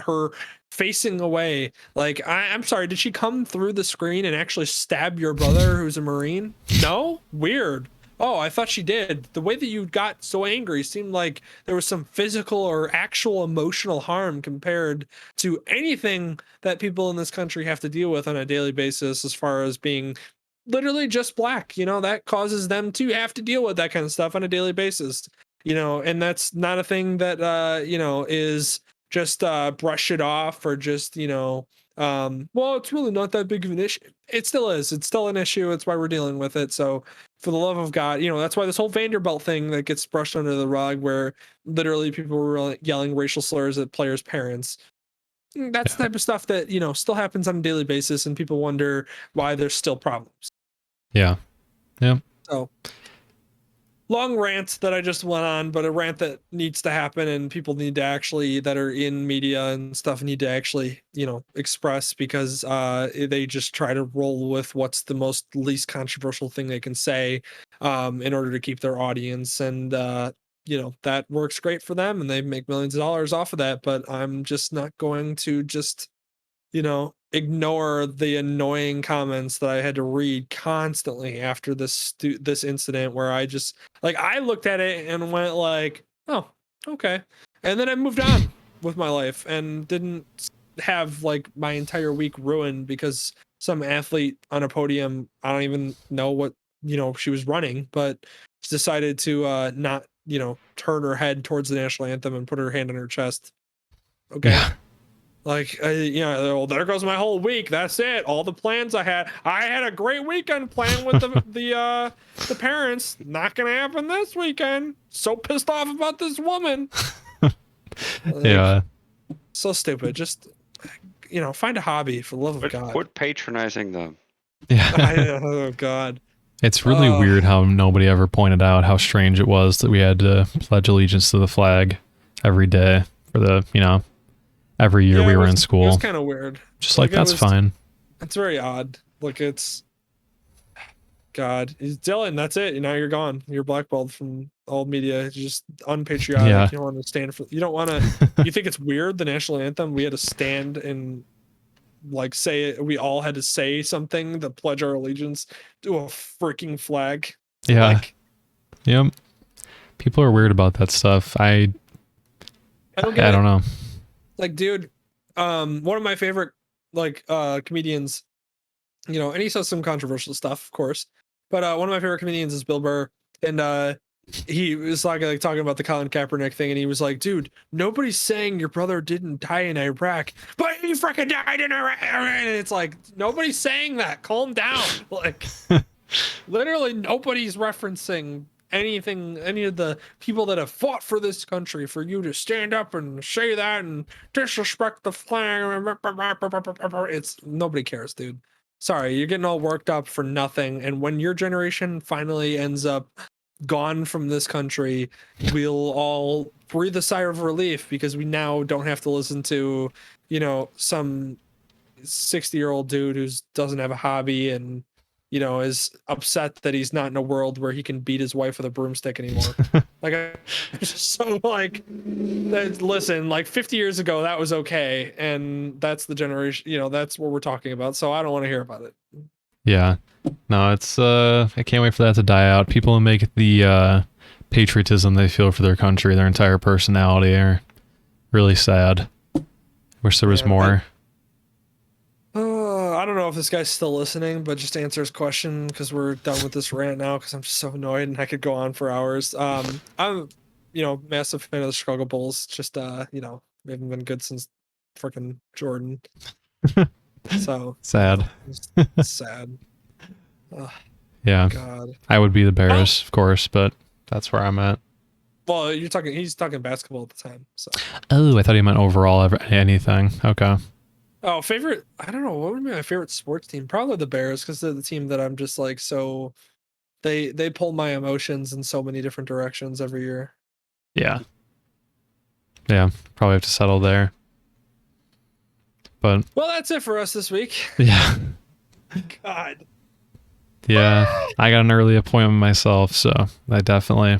[SPEAKER 1] her facing away. Like, I'm sorry, did she come through the screen and actually stab your brother who's a Marine? No? Weird. Oh, I thought she did. The way that you got so angry seemed like there was some physical or actual emotional harm compared to anything that people in this country have to deal with on a daily basis, as far as being literally just black. That causes them to have to deal with that kind of stuff on a daily basis, and that's not a thing that is just brush it off or just well, it's really not that big of an issue. It still is. It's still an issue. It's why we're dealing with it. So for the love of God, that's why this whole Vanderbilt thing that gets brushed under the rug, where literally people were yelling racial slurs at players' parents. That's the type of stuff that, still happens on a daily basis, and people wonder why there's still problems.
[SPEAKER 2] Yeah. Yeah.
[SPEAKER 1] So long rant that I just went on, but a rant that needs to happen, and people need to actually, that are in media and stuff, need to actually, express, because they just try to roll with what's the least controversial thing they can say in order to keep their audience. And, that works great for them, and they make millions of dollars off of that. But I'm just not going to just, ignore the annoying comments that I had to read constantly after this incident, where I just, I looked at it and went like, oh, okay. And then I moved on with my life and didn't have my entire week ruined because some athlete on a podium, I don't even know what, she was running, but decided to not, turn her head towards the national anthem and put her hand on her chest. Okay.
[SPEAKER 2] Yeah.
[SPEAKER 1] There goes my whole week. That's it. All the plans I had a great weekend playing with the parents. Not gonna happen this weekend. So pissed off about this woman.
[SPEAKER 2] Yeah.
[SPEAKER 1] So stupid. Just, find a hobby, for the love of God.
[SPEAKER 3] Quit patronizing them.
[SPEAKER 2] Yeah.
[SPEAKER 1] Oh God.
[SPEAKER 2] It's really weird how nobody ever pointed out how strange it was that we had to pledge allegiance to the flag every day for the, every year we were in school.
[SPEAKER 1] It was kind of weird.
[SPEAKER 2] Just that's fine.
[SPEAKER 1] It's very odd. It's God. Dylan, that's it. Now you're gone. You're blackballed from all media. It's just unpatriotic.
[SPEAKER 2] Yeah.
[SPEAKER 1] You don't want to stand for. You don't want to. You think it's weird, the national anthem? We had to stand and say it. We all had to say something to pledge our allegiance to a freaking flag.
[SPEAKER 2] Yeah. Yep. People are weird about that stuff. I don't know.
[SPEAKER 1] Dude, one of my favorite comedians, and he says some controversial stuff, of course, but one of my favorite comedians is Bill Burr, and he was talking about the Colin Kaepernick thing, and he was like, dude, nobody's saying your brother didn't die in Iraq, but he freaking died in Iraq, and it's nobody's saying that. Calm down. Literally nobody's referencing anything, any of the people that have fought for this country, for you to stand up and say that and disrespect the flag. It's nobody cares, dude. Sorry, you're getting all worked up for nothing. And when your generation finally ends up gone from this country, we'll all breathe a sigh of relief, because we now don't have to listen to, some 60-year-old dude who doesn't have a hobby and is upset that he's not in a world where he can beat his wife with a broomstick anymore. Listen, 50 years ago, that was okay. And that's the generation, that's what we're talking about. So I don't want to hear about it.
[SPEAKER 2] Yeah. No, it's, I can't wait for that to die out. People who make the patriotism they feel for their country their entire personality are really sad. Wish there was more.
[SPEAKER 1] I don't know if this guy's still listening, but just to answer his question, because we're done with this rant now, because I'm just so annoyed and I could go on for hours. I'm, massive fan of the Chicago Bulls. Just, they haven't been good since freaking Jordan. So
[SPEAKER 2] sad.
[SPEAKER 1] Sad.
[SPEAKER 2] Yeah.
[SPEAKER 1] God.
[SPEAKER 2] I would be the Bears, of course, but that's where I'm at.
[SPEAKER 1] Well, he's talking basketball at the time. So.
[SPEAKER 2] Oh, I thought he meant overall anything. Okay.
[SPEAKER 1] Oh, favorite? I don't know. What would be my favorite sports team? Probably the Bears, because they're the team that I'm just so. They pull my emotions in so many different directions every year.
[SPEAKER 2] Yeah. Yeah, probably have to settle there. But
[SPEAKER 1] well, that's it for us this week.
[SPEAKER 2] Yeah.
[SPEAKER 1] God.
[SPEAKER 2] Yeah, I got an early appointment myself, so I definitely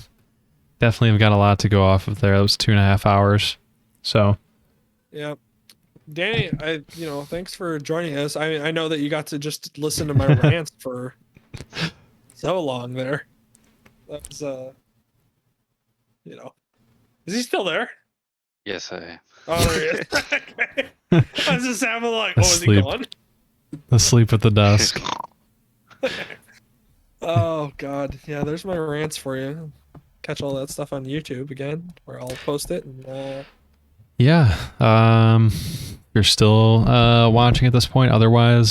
[SPEAKER 2] have got a lot to go off of there. That was 2.5 hours. So.
[SPEAKER 1] Yep. Danny, thanks for joining us. I know that you got to just listen to my rants for so long there. That was is he still there?
[SPEAKER 3] Yes, I am.
[SPEAKER 1] Oh, there he is. Okay. I was just having is he gone?
[SPEAKER 2] Asleep at the desk.
[SPEAKER 1] Oh God, yeah. There's my rants for you. Catch all that stuff on YouTube again, where I'll post it. And
[SPEAKER 2] yeah. you're still watching at this point. Otherwise,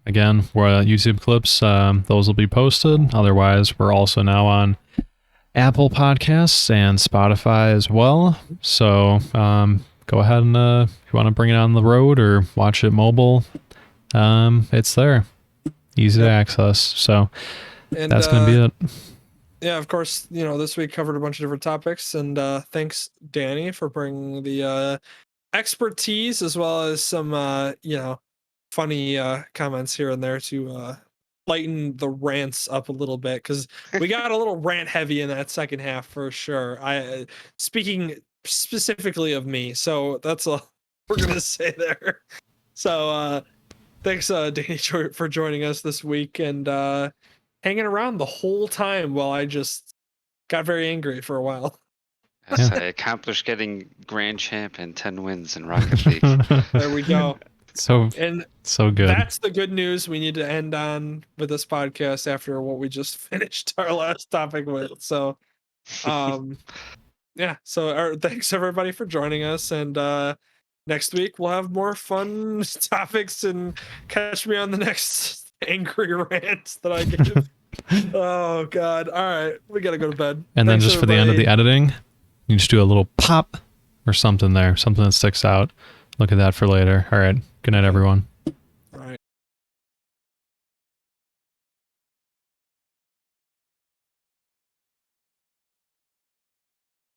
[SPEAKER 2] again, we're YouTube clips. Those will be posted. Otherwise, we're also now on Apple Podcasts and Spotify as well. So go ahead and if you want to bring it on the road or watch it mobile, it's there. Easy to access. So that's going to be it.
[SPEAKER 1] Yeah, of course, this week covered a bunch of different topics, and thanks, Danny, for bringing the expertise as well as some, funny comments here and there to lighten the rants up a little bit, because we got a little rant heavy in that second half for sure. Speaking specifically of me, so that's all we're gonna say there. So thanks, Danny, for joining us this week and hanging around the whole time while I just got very angry for a while.
[SPEAKER 3] Yes, I accomplished getting Grand Champ and 10 wins in Rocket League.
[SPEAKER 1] There we go.
[SPEAKER 2] So good.
[SPEAKER 1] That's the good news we need to end on with this podcast after what we just finished our last topic with. So, yeah. So thanks everybody for joining us, and next week we'll have more fun topics, and catch me on the next angry rant that I give. Oh God! All right, we gotta go to bed.
[SPEAKER 2] And then just for the end of the editing, you just do a little pop or something there, something that sticks out. Look at that for later. All right. Good night, everyone.